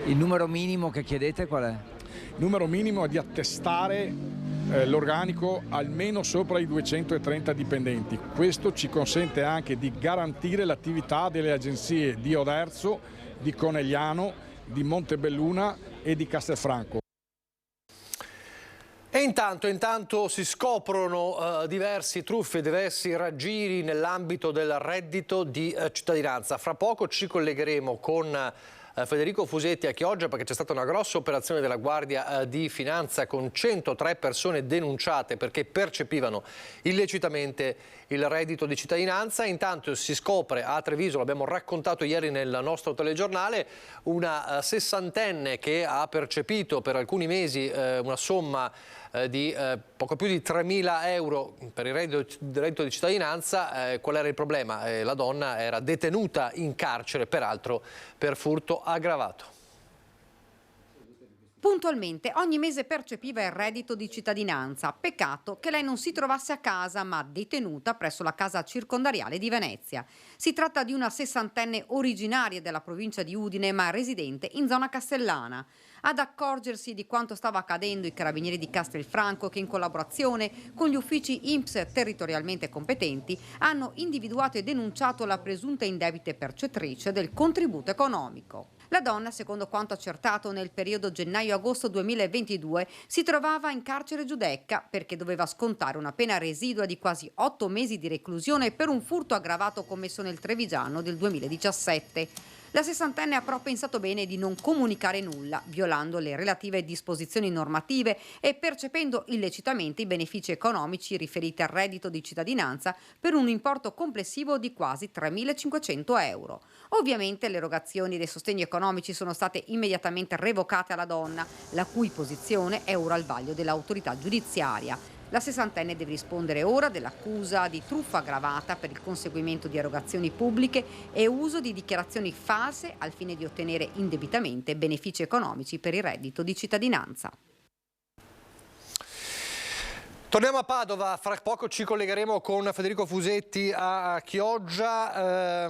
Il numero minimo che chiedete qual è? Il numero minimo è di attestare l'organico almeno sopra i 230 dipendenti. Questo ci consente anche di garantire l'attività delle agenzie di Oderzo, di Conegliano, di Montebelluna e di Castelfranco. E intanto si scoprono diversi truffe, diversi raggiri nell'ambito del reddito di cittadinanza. Fra poco ci collegheremo con Federico Fusetti a Chioggia, perché c'è stata una grossa operazione della Guardia di Finanza con 103 persone denunciate perché percepivano illecitamente il reddito di cittadinanza. Intanto si scopre a Treviso, l'abbiamo raccontato ieri nel nostro telegiornale, una sessantenne che ha percepito per alcuni mesi una somma di poco più di 3.000 euro per il reddito di cittadinanza. Qual era il problema? La donna era detenuta in carcere, peraltro per furto aggravato. Puntualmente ogni mese percepiva il reddito di cittadinanza. Peccato che lei non si trovasse a casa, ma detenuta presso la casa circondariale di Venezia. Si tratta di una sessantenne originaria della provincia di Udine, ma residente in zona castellana. Ad accorgersi di quanto stava accadendo, i carabinieri di Castelfranco, che in collaborazione con gli uffici INPS territorialmente competenti hanno individuato e denunciato la presunta indebita percettrice del contributo economico. La donna, secondo quanto accertato nel periodo gennaio-agosto 2022, si trovava in carcere Giudecca perché doveva scontare una pena residua di quasi 8 mesi di reclusione per un furto aggravato commesso nel Trevigiano del 2017. La sessantenne ha però pensato bene di non comunicare nulla, violando le relative disposizioni normative e percependo illecitamente i benefici economici riferiti al reddito di cittadinanza per un importo complessivo di quasi 3.500 euro. Ovviamente le erogazioni dei sostegni economici sono state immediatamente revocate alla donna, la cui posizione è ora al vaglio dell'autorità giudiziaria. La sessantenne deve rispondere ora dell'accusa di truffa aggravata per il conseguimento di erogazioni pubbliche e uso di dichiarazioni false al fine di ottenere indebitamente benefici economici per il reddito di cittadinanza. Torniamo a Padova, fra poco ci collegheremo con Federico Fusetti a Chioggia.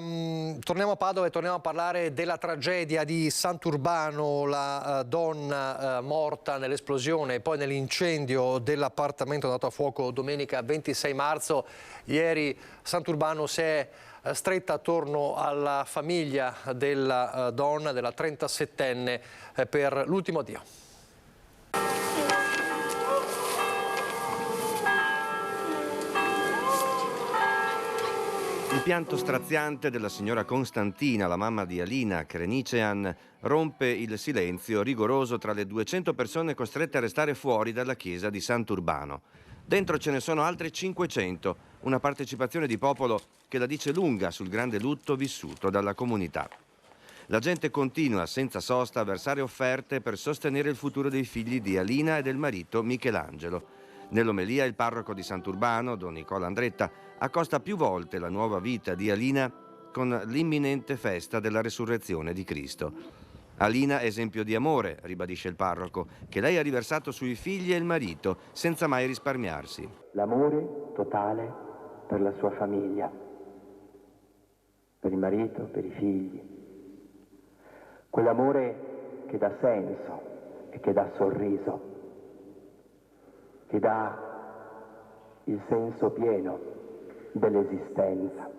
Torniamo a Padova e torniamo a parlare della tragedia di Sant'Urbano, la donna morta nell'esplosione e poi nell'incendio dell'appartamento dato a fuoco domenica 26 marzo. Ieri Sant'Urbano si è stretta attorno alla famiglia della donna, della 37enne, per l'ultimo addio. Il pianto straziante della signora Costantina, la mamma di Alina Krenicean, rompe il silenzio rigoroso tra le 200 persone costrette a restare fuori dalla chiesa di Sant'Urbano. Dentro ce ne sono altri 500, una partecipazione di popolo che la dice lunga sul grande lutto vissuto dalla comunità. La gente continua senza sosta a versare offerte per sostenere il futuro dei figli di Alina e del marito Michelangelo. Nell'omelia il parroco di Sant'Urbano, Don Nicola Andretta, accosta più volte la nuova vita di Alina con l'imminente festa della resurrezione di Cristo. Alina è esempio di amore, ribadisce il parroco, che lei ha riversato sui figli e il marito, senza mai risparmiarsi. L'amore totale per la sua famiglia, per il marito, per i figli. Quell'amore che dà senso e che dà sorriso, che dà il senso pieno dell'esistenza.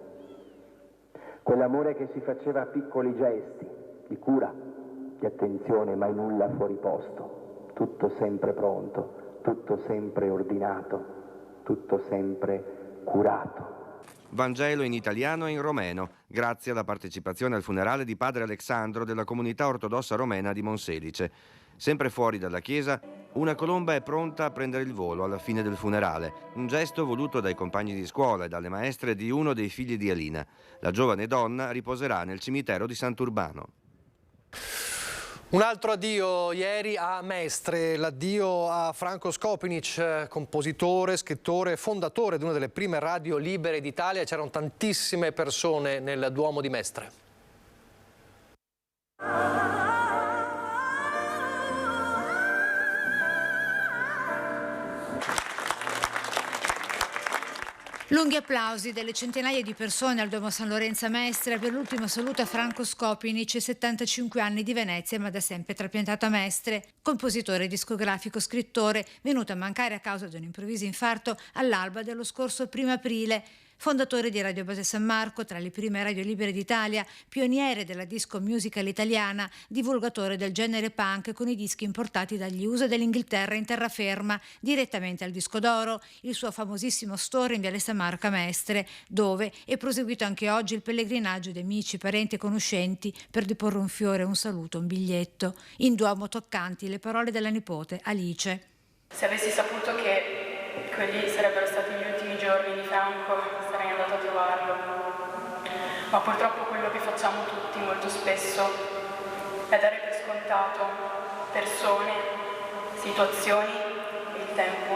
Quell'amore che si faceva a piccoli gesti, di cura, di attenzione, mai nulla fuori posto, tutto sempre pronto, tutto sempre ordinato, tutto sempre curato. Vangelo in italiano e in romeno, grazie alla partecipazione al funerale di padre Alessandro della comunità ortodossa romena di Monselice. Sempre fuori dalla chiesa, una colomba è pronta a prendere il volo alla fine del funerale, un gesto voluto dai compagni di scuola e dalle maestre di uno dei figli di Alina. La giovane donna riposerà nel cimitero di Sant'Urbano. Un altro addio ieri a Mestre, l'addio a Franco Skopinic, compositore, scrittore, fondatore di una delle prime radio libere d'Italia. C'erano tantissime persone nel Duomo di Mestre. Lunghi applausi delle centinaia di persone al Duomo San Lorenzo a Mestre per l'ultimo saluto a Franco Skopinic, 75 anni di Venezia ma da sempre trapiantato a Mestre, compositore discografico, scrittore, venuto a mancare a causa di un improvviso infarto all'alba dello scorso 1 aprile. Fondatore di Radio Base San Marco, tra le prime radio libere d'Italia, pioniere della disco musical italiana, divulgatore del genere punk con i dischi importati dagli USA dell'Inghilterra in terraferma direttamente al disco d'oro, il suo famosissimo store in Viale San Marco a Mestre, dove è proseguito anche oggi il pellegrinaggio di amici, parenti e conoscenti per deporre un fiore, un saluto, un biglietto. In Duomo toccanti le parole della nipote Alice. Se avessi saputo che quelli sarebbero stati gli ultimi giorni di Franco, sarei andato a trovarlo. Ma purtroppo quello che facciamo tutti molto spesso è dare per scontato persone, situazioni e il tempo.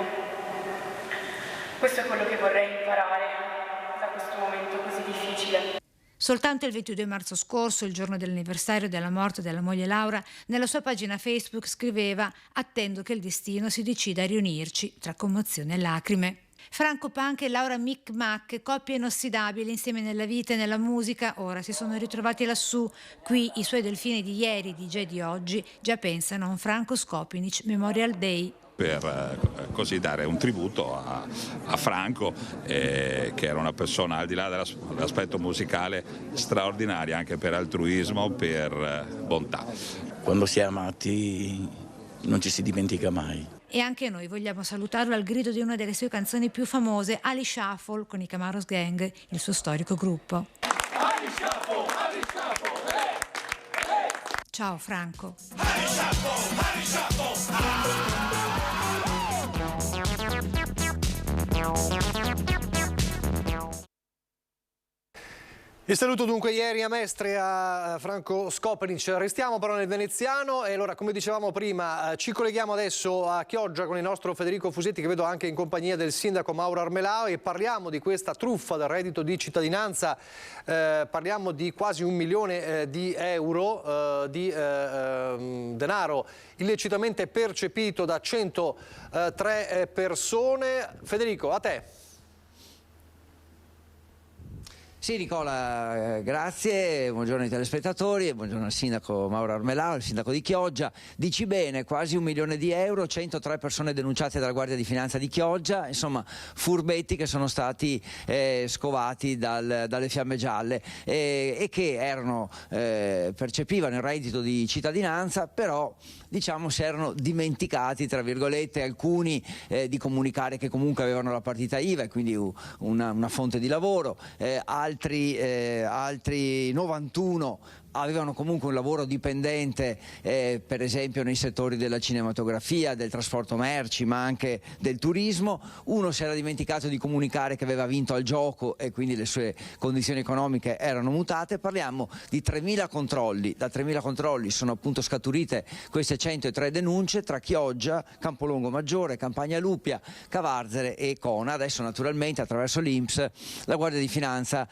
Questo è quello che vorrei imparare da questo momento così difficile. Soltanto il 22 marzo scorso, il giorno dell'anniversario della morte della moglie Laura, nella sua pagina Facebook scriveva: «Attendo che il destino si decida a riunirci», tra commozione e lacrime. Franco Punk e Laura Mic Mac, coppie inossidabili insieme nella vita e nella musica, ora si sono ritrovati lassù. Qui i suoi delfini di ieri, DJ di oggi, già pensano a un Franco Skopinic Memorial Day. Per così dare un tributo a Franco, che era una persona al di là dell'aspetto musicale straordinaria anche per altruismo, per bontà. Quando si è amati non ci si dimentica mai. E anche noi vogliamo salutarlo al grido di una delle sue canzoni più famose, Ali Shuffle, con i Camaros Gang, il suo storico gruppo. Ali Shuffle, Ali Shuffle, Ciao Franco. Il saluto dunque ieri a Mestre a Franco Skopenic. Restiamo però nel veneziano e allora, come dicevamo prima, ci colleghiamo adesso a Chioggia con il nostro Federico Fusetti, che vedo anche in compagnia del sindaco Mauro Armelao, e parliamo di questa truffa del reddito di cittadinanza. Parliamo di quasi 1 milione di euro di denaro illecitamente percepito da 103 persone. Federico, a te. Sì Nicola, grazie, buongiorno ai telespettatori e buongiorno al sindaco Mauro Armelao, il sindaco di Chioggia. Dici bene, quasi 1 milione di euro, 103 persone denunciate dalla Guardia di Finanza di Chioggia, insomma furbetti che sono stati scovati dalle fiamme gialle e che erano, percepivano il reddito di cittadinanza, però diciamo si erano dimenticati, tra virgolette, alcuni di comunicare che comunque avevano la partita IVA e quindi una fonte di lavoro, altri 91 avevano comunque un lavoro dipendente, per esempio nei settori della cinematografia, del trasporto merci, ma anche del turismo. Uno si era dimenticato di comunicare che aveva vinto al gioco e quindi le sue condizioni economiche erano mutate. Parliamo di 3.000 controlli, da 3.000 controlli sono appunto scaturite queste 103 denunce tra Chioggia, Campolongo Maggiore, Campagna Lupia, Cavarzere e Cona. Adesso naturalmente attraverso l'INPS la Guardia di Finanza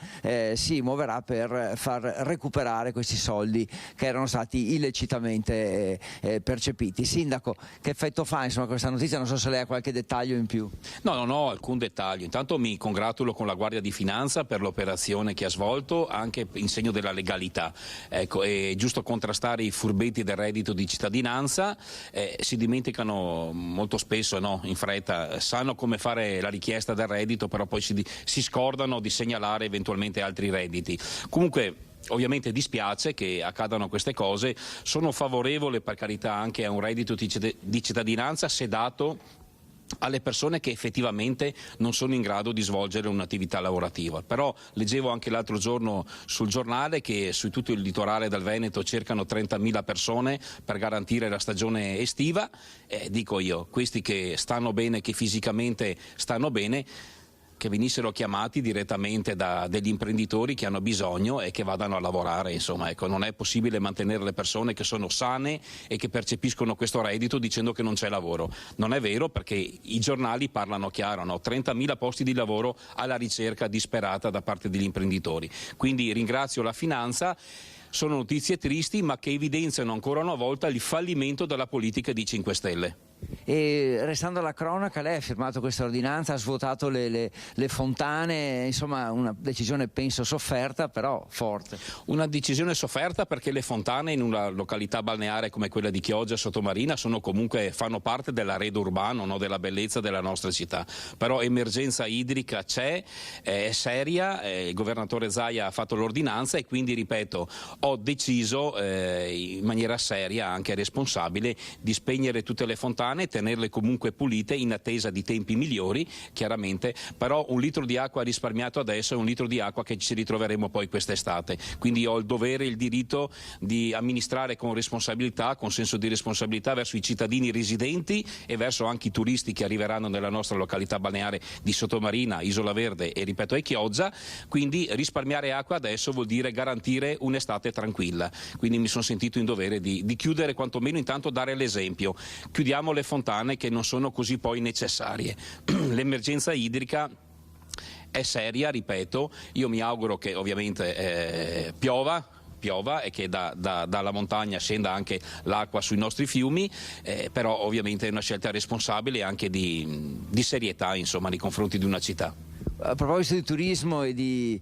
si muoverà per far recuperare questi soldi che erano stati illecitamente percepiti. Sindaco, che effetto fa insomma questa notizia? Non so se lei ha qualche dettaglio in più. No, non ho alcun dettaglio. Intanto mi congratulo con la Guardia di Finanza per l'operazione che ha svolto, anche in segno della legalità. Ecco, è giusto contrastare i furbetti del reddito di cittadinanza, si dimenticano molto spesso, no, in fretta, sanno come fare la richiesta del reddito, però poi si scordano di segnalare eventualmente altri redditi. Comunque ovviamente dispiace che accadano queste cose, sono favorevole per carità anche a un reddito di cittadinanza se dato alle persone che effettivamente non sono in grado di svolgere un'attività lavorativa. Però leggevo anche l'altro giorno sul giornale che su tutto il litorale del Veneto cercano 30.000 persone per garantire la stagione estiva, dico io, questi che stanno bene, che fisicamente stanno bene, che venissero chiamati direttamente da degli imprenditori che hanno bisogno e che vadano a lavorare. Insomma, ecco, non è possibile mantenere le persone che sono sane e che percepiscono questo reddito dicendo che non c'è lavoro. Non è vero, perché i giornali parlano chiaro, no? 30.000 posti di lavoro alla ricerca disperata da parte degli imprenditori. Quindi ringrazio la finanza. Sono notizie tristi ma che evidenziano ancora una volta il fallimento della politica di 5 Stelle. E restando alla cronaca, lei ha firmato questa ordinanza, ha svuotato le fontane, insomma una decisione penso sofferta però forte. Una decisione sofferta perché le fontane in una località balneare come quella di Chioggia Sottomarina fanno parte dell'arredo urbano, no, della bellezza della nostra città. Però emergenza idrica c'è, è seria, il governatore Zaia ha fatto l'ordinanza e quindi ripeto ho deciso in maniera seria, anche responsabile, di spegnere tutte le fontane, tenerle comunque pulite in attesa di tempi migliori, chiaramente, però 1 litro di acqua risparmiato adesso è 1 litro di acqua che ci ritroveremo poi quest'estate, quindi ho il dovere e il diritto di amministrare con responsabilità, con senso di responsabilità verso i cittadini residenti e verso anche i turisti che arriveranno nella nostra località balneare di Sottomarina, Isola Verde e ripeto Chioggia, quindi risparmiare acqua adesso vuol dire garantire un'estate tranquilla, quindi mi sono sentito in dovere di chiudere, quantomeno intanto dare l'esempio. Chiudiamo le fontane che non sono così poi necessarie. L'emergenza idrica è seria, ripeto, io mi auguro che ovviamente piova e che dalla montagna scenda anche l'acqua sui nostri fiumi, però ovviamente è una scelta responsabile e anche di serietà, insomma, nei confronti di una città. A proposito di turismo e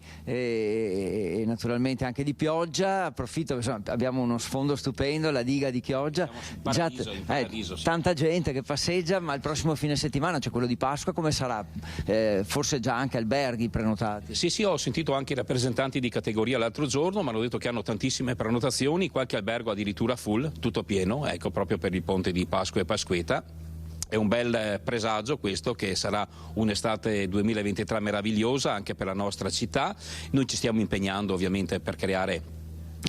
naturalmente anche di pioggia, approfitto, insomma, abbiamo uno sfondo stupendo, la diga di Chioggia, paradiso, sì. Tanta gente che passeggia, ma il prossimo fine settimana, cioè quello di Pasqua, come sarà? Forse già anche alberghi prenotati? Sì, ho sentito anche i rappresentanti di categoria l'altro giorno, mi hanno detto che hanno tantissime prenotazioni, qualche albergo addirittura full, tutto pieno, ecco, proprio per il ponte di Pasqua e Pasquetta. È un bel presagio questo, che sarà un'estate 2023 meravigliosa anche per la nostra città. Noi ci stiamo impegnando ovviamente per creare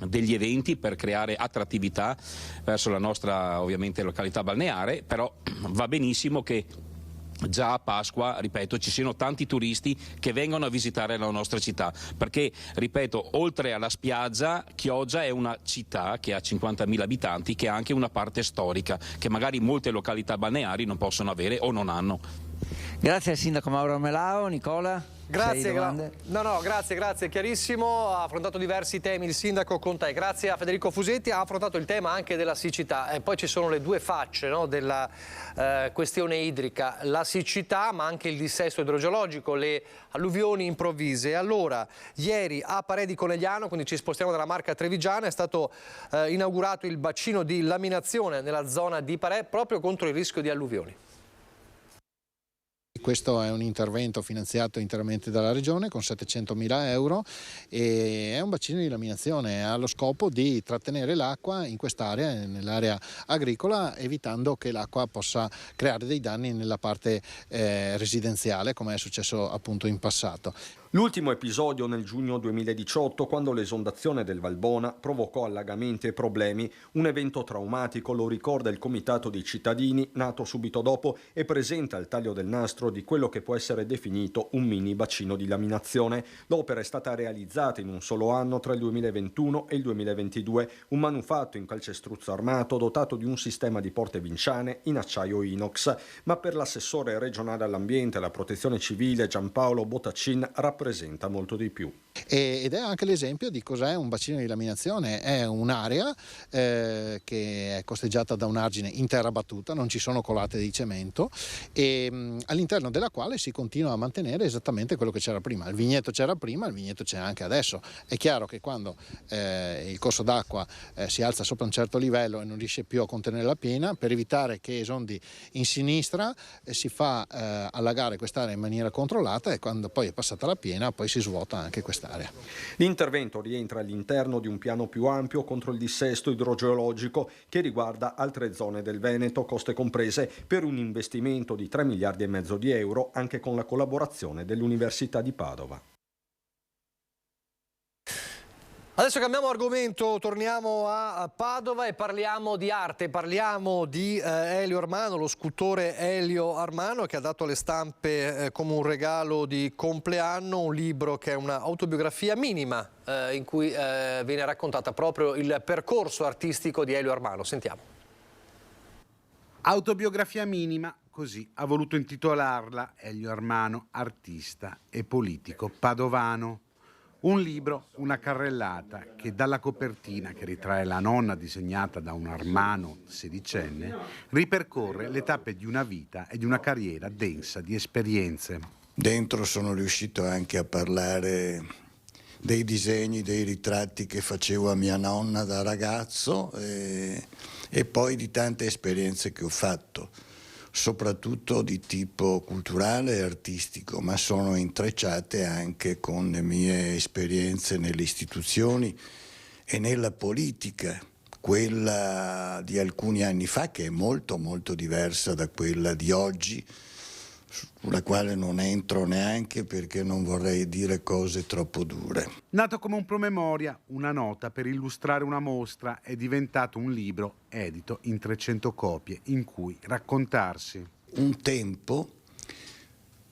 degli eventi per creare attrattività verso la nostra ovviamente località balneare, però va benissimo che già a Pasqua, ripeto, ci siano tanti turisti che vengono a visitare la nostra città, perché, ripeto, oltre alla spiaggia, Chioggia è una città che ha 50.000 abitanti, che ha anche una parte storica che magari molte località balneari non possono avere o non hanno. Grazie al sindaco Mauro Melao. Nicola? Grazie, grazie, chiarissimo, ha affrontato diversi temi il sindaco con te. Grazie a Federico Fusetti, ha affrontato il tema anche della siccità. E poi ci sono le due facce, no, della questione idrica, la siccità ma anche il dissesto idrogeologico, le alluvioni improvvise. Allora, ieri a Parè di Conegliano, quindi ci spostiamo dalla Marca trevigiana, è stato inaugurato il bacino di laminazione nella zona di Parè proprio contro il rischio di alluvioni. Questo è un intervento finanziato interamente dalla Regione con 700.000 euro e è un bacino di laminazione, ha lo scopo di trattenere l'acqua in quest'area, nell'area agricola, evitando che l'acqua possa creare dei danni nella parte residenziale, come è successo appunto in passato. L'ultimo episodio nel giugno 2018, quando l'esondazione del Valbona provocò allagamenti e problemi, un evento traumatico, lo ricorda il comitato dei cittadini, nato subito dopo e presente al taglio del nastro di quello che può essere definito un mini bacino di laminazione. L'opera è stata realizzata in un solo anno tra il 2021 e il 2022, un manufatto in calcestruzzo armato dotato di un sistema di porte vinciane in acciaio inox, ma per l'assessore regionale all'ambiente e alla protezione civile Giampaolo Botaccin rappresenta molto di più. Ed è anche l'esempio di cos'è un bacino di laminazione. È un'area che è costeggiata da un argine in terra battuta, non ci sono colate di cemento e all'interno della quale si continua a mantenere esattamente quello che c'era prima. Il vigneto c'era prima, il vigneto c'è anche adesso. È chiaro che quando il corso d'acqua si alza sopra un certo livello e non riesce più a contenere la piena, per evitare che esondi in sinistra si fa allagare quest'area in maniera controllata e quando poi è passata la piena poi si svuota anche quest'area. L'intervento rientra all'interno di un piano più ampio contro il dissesto idrogeologico che riguarda altre zone del Veneto, coste comprese, per un investimento di 3,5 miliardi di euro anche con la collaborazione dell'Università di Padova. Adesso cambiamo argomento, torniamo a Padova e parliamo di arte, parliamo di Elio Armano, lo scultore Elio Armano che ha dato alle stampe come un regalo di compleanno un libro che è un'autobiografia minima in cui viene raccontata proprio il percorso artistico di Elio Armano. Sentiamo. Autobiografia minima, così ha voluto intitolarla Elio Armano, artista e politico padovano. Un libro, una carrellata che dalla copertina, che ritrae la nonna disegnata da un Armano sedicenne, ripercorre le tappe di una vita e di una carriera densa di esperienze. Dentro sono riuscito anche a parlare dei disegni, dei ritratti che facevo a mia nonna da ragazzo e poi di tante esperienze che ho fatto, soprattutto di tipo culturale e artistico, ma sono intrecciate anche con le mie esperienze nelle istituzioni e nella politica, quella di alcuni anni fa che è molto molto diversa da quella di oggi, sulla quale non entro neanche perché non vorrei dire cose troppo dure. Nato come un promemoria, una nota per illustrare una mostra, è diventato un libro edito in 300 copie in cui raccontarsi. Un tempo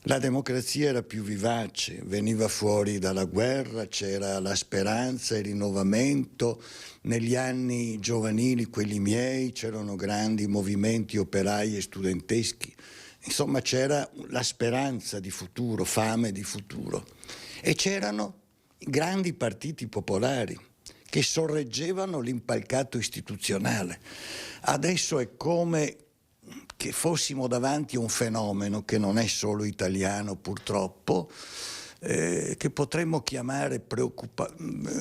la democrazia era più vivace, veniva fuori dalla guerra, c'era la speranza, il rinnovamento. Negli anni giovanili, quelli miei, c'erano grandi movimenti operai e studenteschi. Insomma, c'era la speranza di futuro, fame di futuro. E c'erano grandi partiti popolari che sorreggevano l'impalcato istituzionale. Adesso è come che fossimo davanti a un fenomeno che non è solo italiano, purtroppo, che potremmo chiamare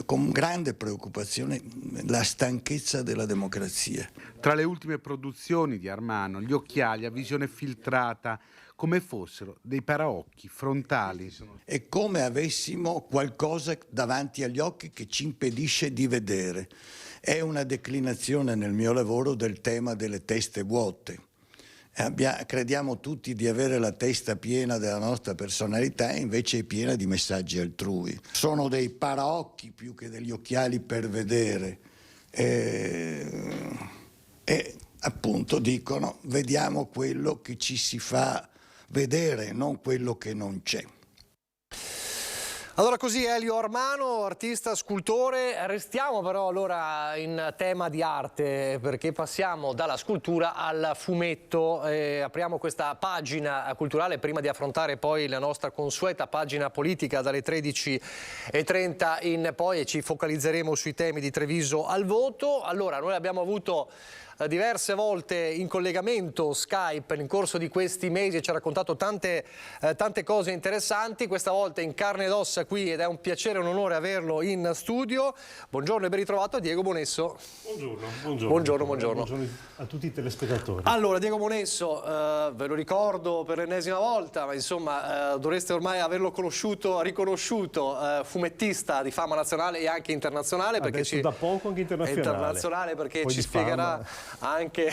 con grande preoccupazione la stanchezza della democrazia. Tra le ultime produzioni di Armano, gli occhiali a visione filtrata, come fossero dei paraocchi frontali. È come avessimo qualcosa davanti agli occhi che ci impedisce di vedere. È una declinazione nel mio lavoro del tema delle teste vuote. Crediamo tutti di avere la testa piena della nostra personalità e invece è piena di messaggi altrui. Sono dei paraocchi più che degli occhiali per vedere e appunto dicono vediamo quello che ci si fa vedere, non quello che non c'è. Allora così Elio Armano, artista, scultore. Restiamo però allora in tema di arte, perché passiamo dalla scultura al fumetto. Apriamo questa pagina culturale prima di affrontare poi la nostra consueta pagina politica dalle 13:30 in poi, e ci focalizzeremo sui temi di Treviso al voto. Allora, noi abbiamo avuto diverse volte in collegamento Skype nel corso di questi mesi e ci ha raccontato tante cose interessanti. Questa volta in carne ed ossa qui, ed è un piacere e un onore averlo in studio. Buongiorno e ben ritrovato a Diego Bonesso. Buongiorno a tutti i telespettatori. Allora, Diego Bonesso, ve lo ricordo per l'ennesima volta, ma insomma dovreste ormai averlo riconosciuto, fumettista di fama nazionale e anche internazionale, perché da poco anche internazionale. Perché poi ci spiegherà anche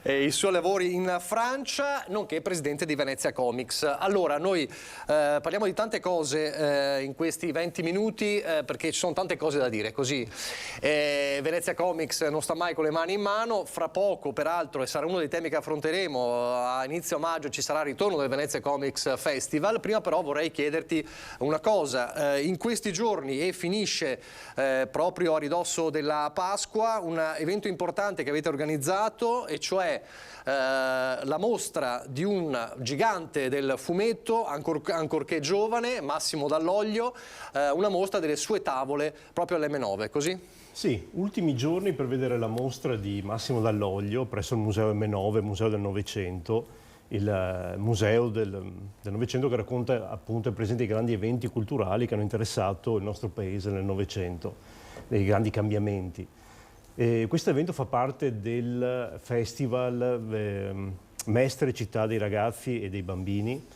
i suoi lavori in Francia, nonché presidente di Venezia Comics. Allora, noi parliamo di tante cose in questi 20 minuti, perché ci sono tante cose da dire, così. Venezia Comics non sta mai con le mani in mano. Fra poco, peraltro, e sarà uno dei temi che affronteremo, a inizio maggio ci sarà il ritorno del Venezia Comics Festival. Prima però vorrei chiederti una cosa. In questi giorni, e finisce proprio a ridosso della Pasqua, un evento importante che avete organizzato, e cioè la mostra di un gigante del fumetto, ancorché giovane, Massimo Dall'Oglio, una mostra delle sue tavole proprio all'M9, così? Sì, ultimi giorni per vedere la mostra di Massimo Dall'Oglio presso il Museo M9, Museo del Novecento, il museo del Novecento che racconta appunto e presenta i grandi eventi culturali che hanno interessato il nostro paese nel Novecento, dei grandi cambiamenti. Questo evento fa parte del festival Mestre Città dei Ragazzi e dei Bambini,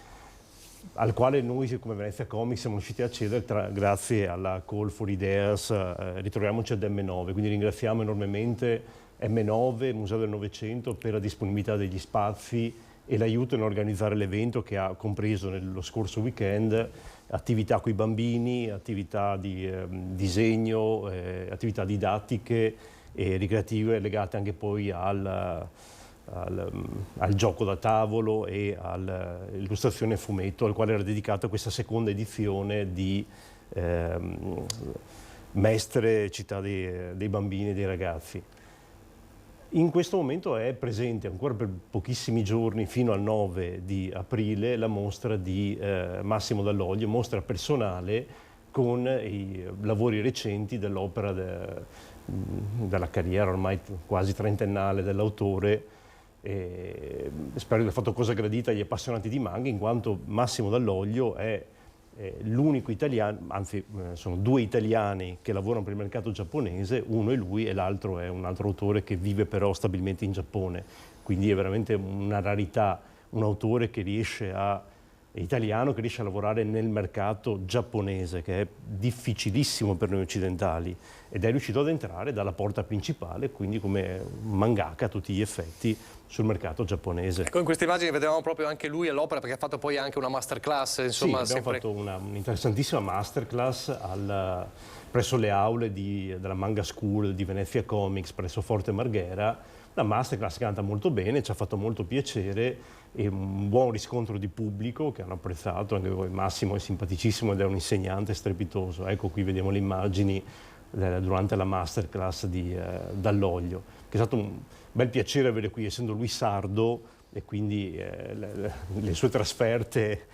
al quale noi come Venezia Comics siamo riusciti a accedere grazie alla Call for Ideas Ritroviamoci ad M9, quindi ringraziamo enormemente M9, Museo del Novecento, per la disponibilità degli spazi e l'aiuto in organizzare l'evento, che ha compreso nello scorso weekend attività con i bambini, attività di disegno, attività didattiche e ricreative legate anche poi al gioco da tavolo e all'illustrazione fumetto, al quale era dedicata questa seconda edizione di Mestre Città dei Bambini e dei Ragazzi. In questo momento è presente ancora per pochissimi giorni, fino al 9 di aprile, la mostra di Massimo Dall'Oglio, mostra personale con i lavori recenti dell'opera della carriera ormai quasi trentennale dell'autore. Spero di aver fatto cosa gradita agli appassionati di manga, in quanto Massimo Dall'Oglio è l'unico italiano, anzi sono due italiani che lavorano per il mercato giapponese, uno è lui e l'altro è un altro autore che vive però stabilmente in Giappone, quindi è veramente una rarità, un autore che italiano che riesce a lavorare nel mercato giapponese, che è difficilissimo per noi occidentali, ed è riuscito ad entrare dalla porta principale, quindi come mangaka a tutti gli effetti sul mercato giapponese. Ecco, in queste immagini vedevamo proprio anche lui all'opera, perché ha fatto poi anche una masterclass, insomma. Sì, abbiamo fatto un'interessantissima masterclass presso le aule della Manga School di Venezia Comics presso Forte Marghera. La masterclass canta molto bene, ci ha fatto molto piacere, e un buon riscontro di pubblico che hanno apprezzato. Anche Massimo è simpaticissimo ed è un insegnante strepitoso. Ecco, qui vediamo le immagini durante la masterclass di Dall'Oglio, che è stato un bel piacere avere qui, essendo lui sardo, e quindi le sue trasferte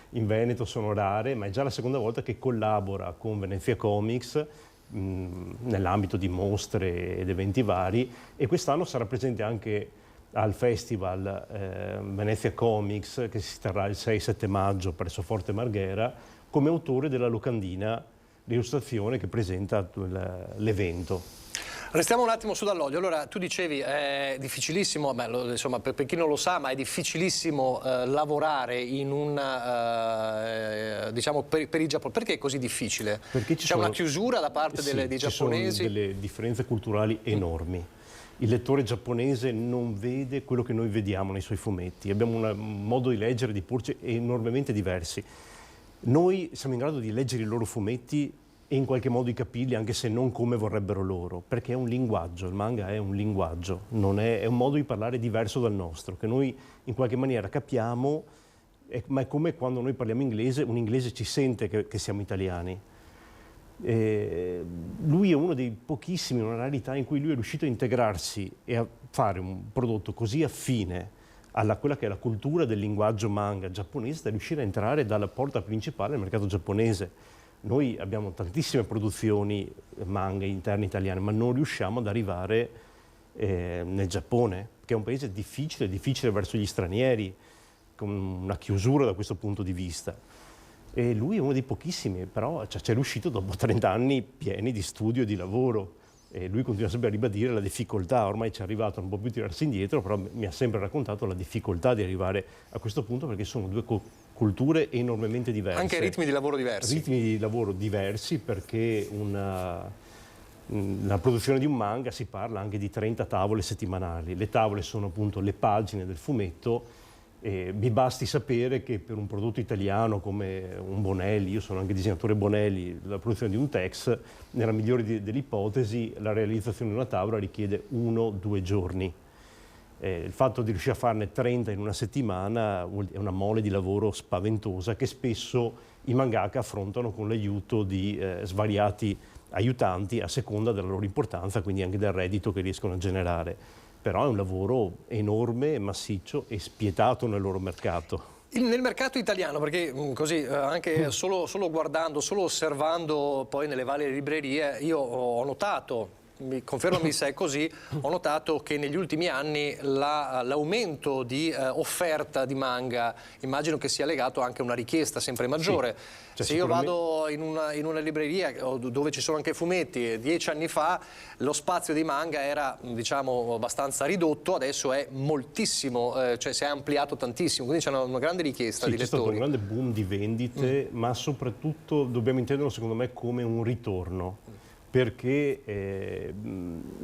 in Veneto sono rare, ma è già la seconda volta che collabora con Venezia Comics nell'ambito di mostre ed eventi vari, e quest'anno sarà presente anche al Festival Venezia Comics, che si terrà il 6-7 maggio presso Forte Marghera, come autore della locandina, l'illustrazione che presenta l'evento. Restiamo un attimo su Dall'Oglio. Allora, tu dicevi è difficilissimo, insomma, per chi non lo sa, ma è difficilissimo lavorare in diciamo per i giapponesi. Perché è così difficile? Perché c'è una chiusura da parte dei giapponesi? Ci sono delle differenze culturali enormi. il lettore giapponese non vede quello che noi vediamo nei suoi fumetti. Abbiamo un modo di leggere, di porci enormemente diversi. Noi siamo in grado di leggere i loro fumetti e in qualche modo di capirli, anche se non come vorrebbero loro, perché è un linguaggio, il manga è un linguaggio, è un modo di parlare diverso dal nostro, che noi in qualche maniera capiamo, ma è come quando noi parliamo inglese, un inglese ci sente che siamo italiani. Lui è uno dei pochissimi, una rarità in cui lui è riuscito a integrarsi e a fare un prodotto così affine alla quella che è la cultura del linguaggio manga giapponese, da riuscire a entrare dalla porta principale del mercato giapponese. Noi abbiamo tantissime produzioni manga interne italiane, ma non riusciamo ad arrivare nel Giappone, che è un paese difficile verso gli stranieri, con una chiusura da questo punto di vista. E lui è uno dei pochissimi, però ci è riuscito dopo 30 anni pieni di studio e di lavoro. E lui continua sempre a ribadire la difficoltà, ormai ci è arrivato, non può più tirarsi indietro, però mi ha sempre raccontato la difficoltà di arrivare a questo punto, perché sono due culture enormemente diverse. Anche ritmi di lavoro diversi. Ritmi di lavoro diversi, perché la produzione di un manga si parla anche di 30 tavole settimanali. Le tavole sono appunto le pagine del fumetto. Vi basti sapere che per un prodotto italiano come un Bonelli, io sono anche disegnatore Bonelli, la produzione di un text, nella migliore delle ipotesi, la realizzazione di una tavola richiede 1-2 giorni. Il fatto di riuscire a farne 30 in una settimana è una mole di lavoro spaventosa che spesso i mangaka affrontano con l'aiuto di svariati aiutanti a seconda della loro importanza, quindi anche del reddito che riescono a generare. Però è un lavoro enorme, massiccio e spietato nel loro mercato. Nel mercato italiano, perché così anche solo guardando, solo osservando poi nelle varie librerie, io ho notato, confermami se è così, ho notato che negli ultimi anni l'aumento di offerta di manga, immagino che sia legato anche a una richiesta sempre maggiore. Sì. Cioè, se io vado in una libreria dove ci sono anche fumetti, 10 anni fa lo spazio di manga era, diciamo, abbastanza ridotto, adesso è moltissimo, cioè si è ampliato tantissimo, quindi c'è una grande richiesta di lettori. C'è stato un grande boom di vendite, ma soprattutto dobbiamo intenderlo secondo me come un ritorno, perché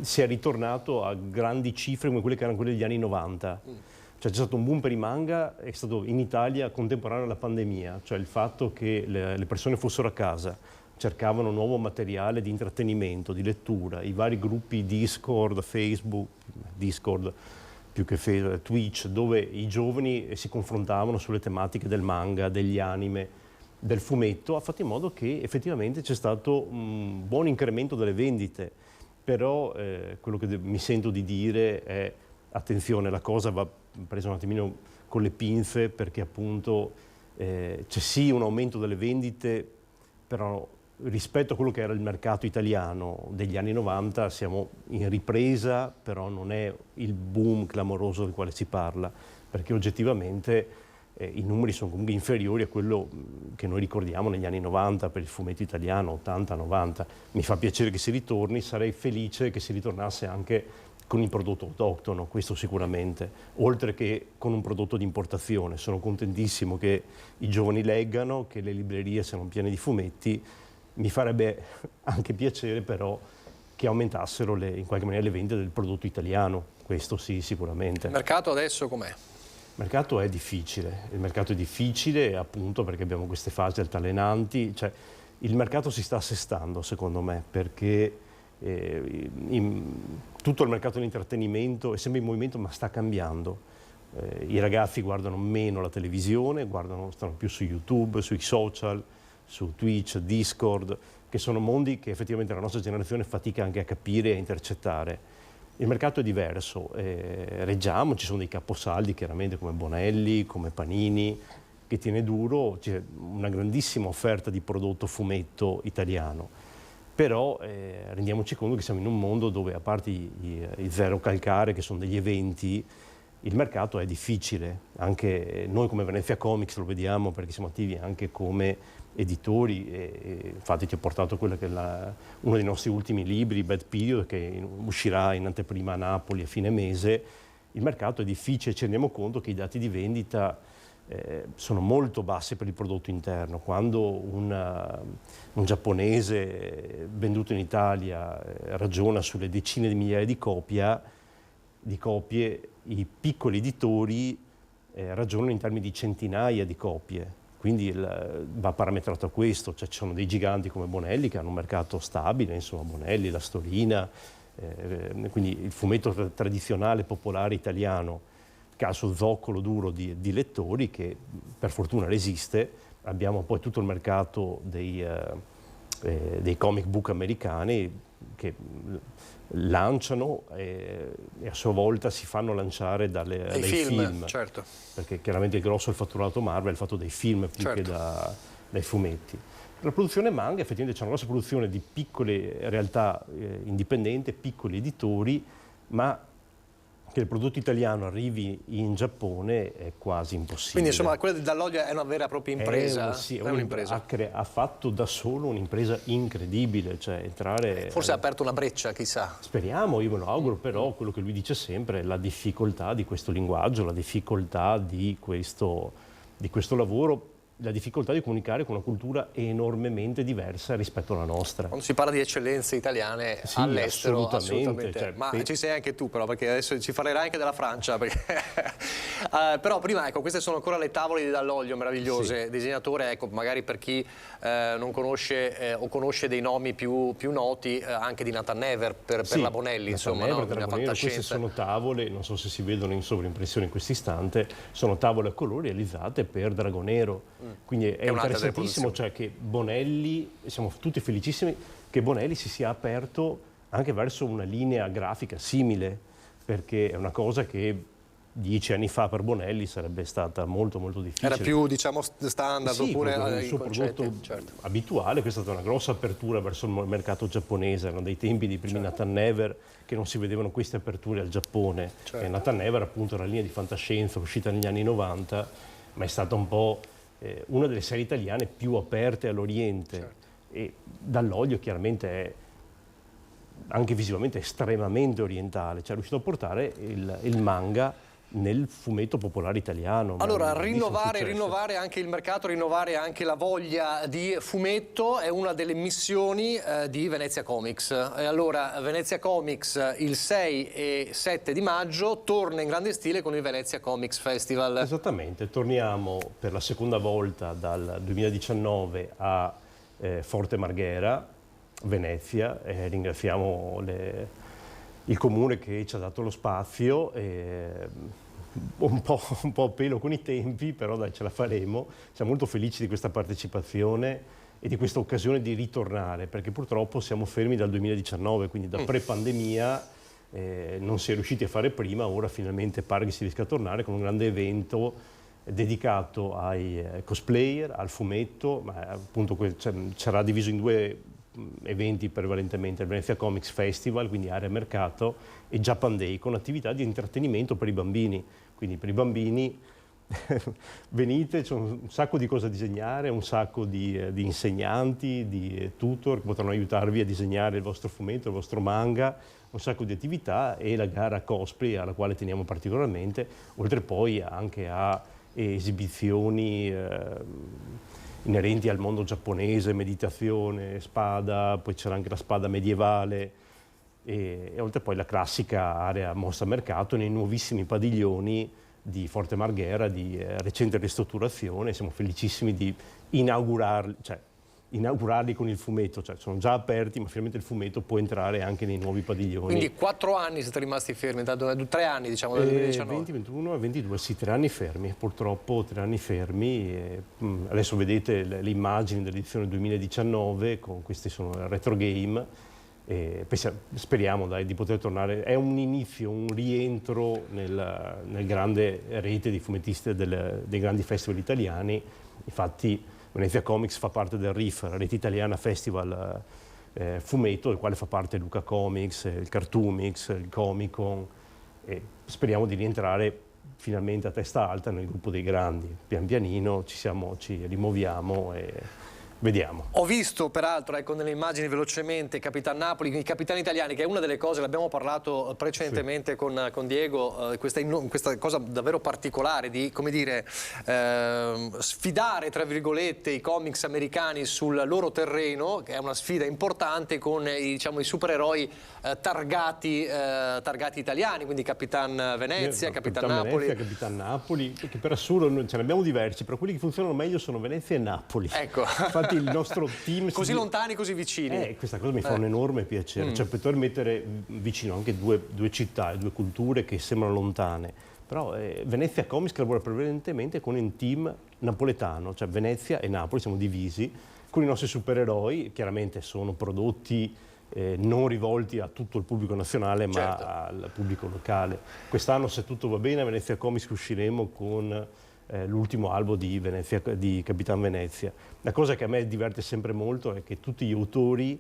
si è ritornato a grandi cifre come quelle che erano quelle degli anni 90. Cioè c'è stato un boom per i manga, è stato in Italia contemporaneo alla pandemia, cioè il fatto che le persone fossero a casa, cercavano nuovo materiale di intrattenimento, di lettura, i vari gruppi Discord, Facebook, Discord più che Facebook, Twitch, dove i giovani si confrontavano sulle tematiche del manga, degli anime, del fumetto, ha fatto in modo che effettivamente c'è stato un buon incremento delle vendite. Però quello che mi sento di dire è: attenzione, la cosa va presa un attimino con le pinze, perché appunto c'è sì un aumento delle vendite, però rispetto a quello che era il mercato italiano degli anni 90 siamo in ripresa, però non è il boom clamoroso del quale si parla, perché oggettivamente i numeri sono comunque inferiori a quello che noi ricordiamo negli anni 90 per il fumetto italiano, 80-90. Mi fa piacere che si ritorni, sarei felice che si ritornasse anche con il prodotto autoctono, questo sicuramente, oltre che con un prodotto di importazione. Sono contentissimo che i giovani leggano, che le librerie siano piene di fumetti. Mi farebbe anche piacere però che aumentassero in qualche maniera le vendite del prodotto italiano, questo sì, sicuramente. Il mercato adesso com'è? Il mercato è difficile appunto perché abbiamo queste fasi altalenanti, cioè il mercato si sta assestando secondo me, perché tutto il mercato dell'intrattenimento è sempre in movimento, ma sta cambiando. I ragazzi guardano meno la televisione, stanno più su YouTube, sui social, su Twitch, Discord, che sono mondi che effettivamente la nostra generazione fatica anche a capire e a intercettare. Il mercato è diverso, reggiamo, ci sono dei caposaldi chiaramente come Bonelli, come Panini, che tiene duro, c'è una grandissima offerta di prodotto fumetto italiano, però rendiamoci conto che siamo in un mondo dove, a parte i zero calcare, che sono degli eventi, il mercato è difficile. Anche noi come Venezia Comics lo vediamo, perché siamo attivi anche come editori, e infatti ti ho portato quello che è uno dei nostri ultimi libri, Bad Period, che uscirà in anteprima a Napoli a fine mese. Il mercato è difficile, ci rendiamo conto che i dati di vendita sono molto bassi per il prodotto interno. Quando un giapponese venduto in Italia ragiona sulle decine di migliaia di copie, di copie, i piccoli editori ragionano in termini di centinaia di copie. Quindi va parametrato a questo, cioè ci sono dei giganti come Bonelli che hanno un mercato stabile, insomma Bonelli, La Storina, quindi il fumetto tradizionale popolare italiano che ha il suo zoccolo duro di lettori che per fortuna resiste. Abbiamo poi tutto il mercato dei comic book americani che lanciano e a sua volta si fanno lanciare dai film. Certo. Perché chiaramente il grosso del fatturato Marvel è il fatto dei film più che dai fumetti. La produzione manga effettivamente c'è una grossa produzione di piccole realtà indipendenti, piccoli editori, ma che il prodotto italiano arrivi in Giappone è quasi impossibile. Quindi insomma quella di Dall'Oglio è una vera e propria impresa. È un'impresa. Ha fatto da solo un'impresa incredibile, cioè entrare... Forse ha aperto una breccia, chissà. Speriamo, io me lo auguro, però quello che lui dice sempre è la difficoltà di questo linguaggio, la difficoltà di questo lavoro, la difficoltà di comunicare con una cultura enormemente diversa rispetto alla nostra. Quando si parla di eccellenze italiane all'estero, assolutamente. Cioè, ma ci sei anche tu però, perché adesso ci parlerai anche della Francia. Perché però prima, ecco, queste sono ancora le tavole di Dall'Oglio meravigliose. Disegnatore, ecco, magari per chi non conosce o conosce dei nomi più noti, anche di Nathan Never per la Bonelli, insomma, no? Queste sono tavole, non so se si vedono in sovrimpressione in questo istante, sono tavole a colori realizzate per Dragonero. Quindi è interessantissimo, cioè che Bonelli, siamo tutti felicissimi che Bonelli si sia aperto anche verso una linea grafica simile, perché è una cosa che 10 anni fa per Bonelli sarebbe stata molto molto difficile. Era più, diciamo, standard, oppure il suo prodotto abituale. Questa è stata una grossa apertura verso il mercato giapponese. Erano dei tempi dei primi Nathan Never che non si vedevano queste aperture al Giappone. E Nathan Never appunto era una linea di fantascienza uscita negli anni 90, ma è stata un po' una delle serie italiane più aperte all'Oriente. E Dall'Oglio chiaramente è anche visivamente estremamente orientale, cioè è riuscito a portare il manga nel fumetto popolare italiano. Allora, rinnovare anche il mercato, rinnovare anche la voglia di fumetto è una delle missioni di Venezia Comics. E allora Venezia Comics il 6 e 7 di maggio torna in grande stile con il Venezia Comics Festival. Esattamente, torniamo per la seconda volta dal 2019 a Forte Marghera, Venezia, ringraziamo il comune che ci ha dato lo spazio, un po' a pelo con i tempi, però dai, ce la faremo. Siamo molto felici di questa partecipazione e di questa occasione di ritornare, perché purtroppo siamo fermi dal 2019, quindi da pre-pandemia non si è riusciti a fare prima, ora finalmente pare che si riesca a tornare con un grande evento dedicato ai cosplayer, al fumetto, ma appunto sarà diviso in due eventi prevalentemente, il Venezia Comics Festival, quindi area mercato, e Japan Day, con attività di intrattenimento per i bambini. Quindi per i bambini venite, c'è un sacco di cose da disegnare, un sacco di insegnanti, di tutor che potranno aiutarvi a disegnare il vostro fumetto, il vostro manga, un sacco di attività e la gara cosplay alla quale teniamo particolarmente, oltre poi anche a esibizioni inerenti al mondo giapponese, meditazione, spada, poi c'era anche la spada medievale e oltre poi la classica area mostra mercato nei nuovissimi padiglioni di Forte Marghera di recente ristrutturazione. Siamo felicissimi di inaugurarli con il fumetto, cioè sono già aperti, ma finalmente il fumetto può entrare anche nei nuovi padiglioni. Quindi 4 anni siete rimasti fermi, 3 anni diciamo nel 2019. 20, 21 e 22, sì, 3 anni fermi, purtroppo 3 anni fermi. Adesso vedete le immagini dell'edizione 2019, con questi sono il retro game. Speriamo di poter tornare. È un inizio, un rientro nel grande rete di fumettisti dei grandi festival italiani. Infatti Venezia Comics fa parte del RIF, la rete italiana festival fumetto, del quale fa parte Luca Comics, il Cartoomix, il Comic Con, e speriamo di rientrare finalmente a testa alta nel gruppo dei grandi. Pian pianino ci rimuoviamo e Vediamo. Ho visto peraltro, ecco, nelle immagini velocemente Capitan Napoli, i capitani italiani, che è una delle cose, l'abbiamo parlato precedentemente con Diego, questa cosa davvero particolare di, come dire, sfidare tra virgolette i comics americani sul loro terreno, che è una sfida importante con i supereroi targati italiani, quindi Capitan Venezia, Capitan Napoli. Venezia, Capitan Napoli, che per assurdo ce ne abbiamo diversi, però quelli che funzionano meglio sono Venezia e Napoli. Ecco. Infatti il nostro team... Così lontani, così vicini. Questa cosa mi fa un enorme piacere, cioè poter mettere vicino anche due città e due culture che sembrano lontane. Però Venezia Comics lavora prevalentemente con un team napoletano, cioè Venezia e Napoli siamo divisi, con i nostri supereroi, chiaramente sono prodotti non rivolti a tutto il pubblico nazionale, ma al pubblico locale. Quest'anno, se tutto va bene, a Venezia Comics usciremo con l'ultimo albo di Capitan Venezia. La cosa che a me diverte sempre molto è che tutti gli autori,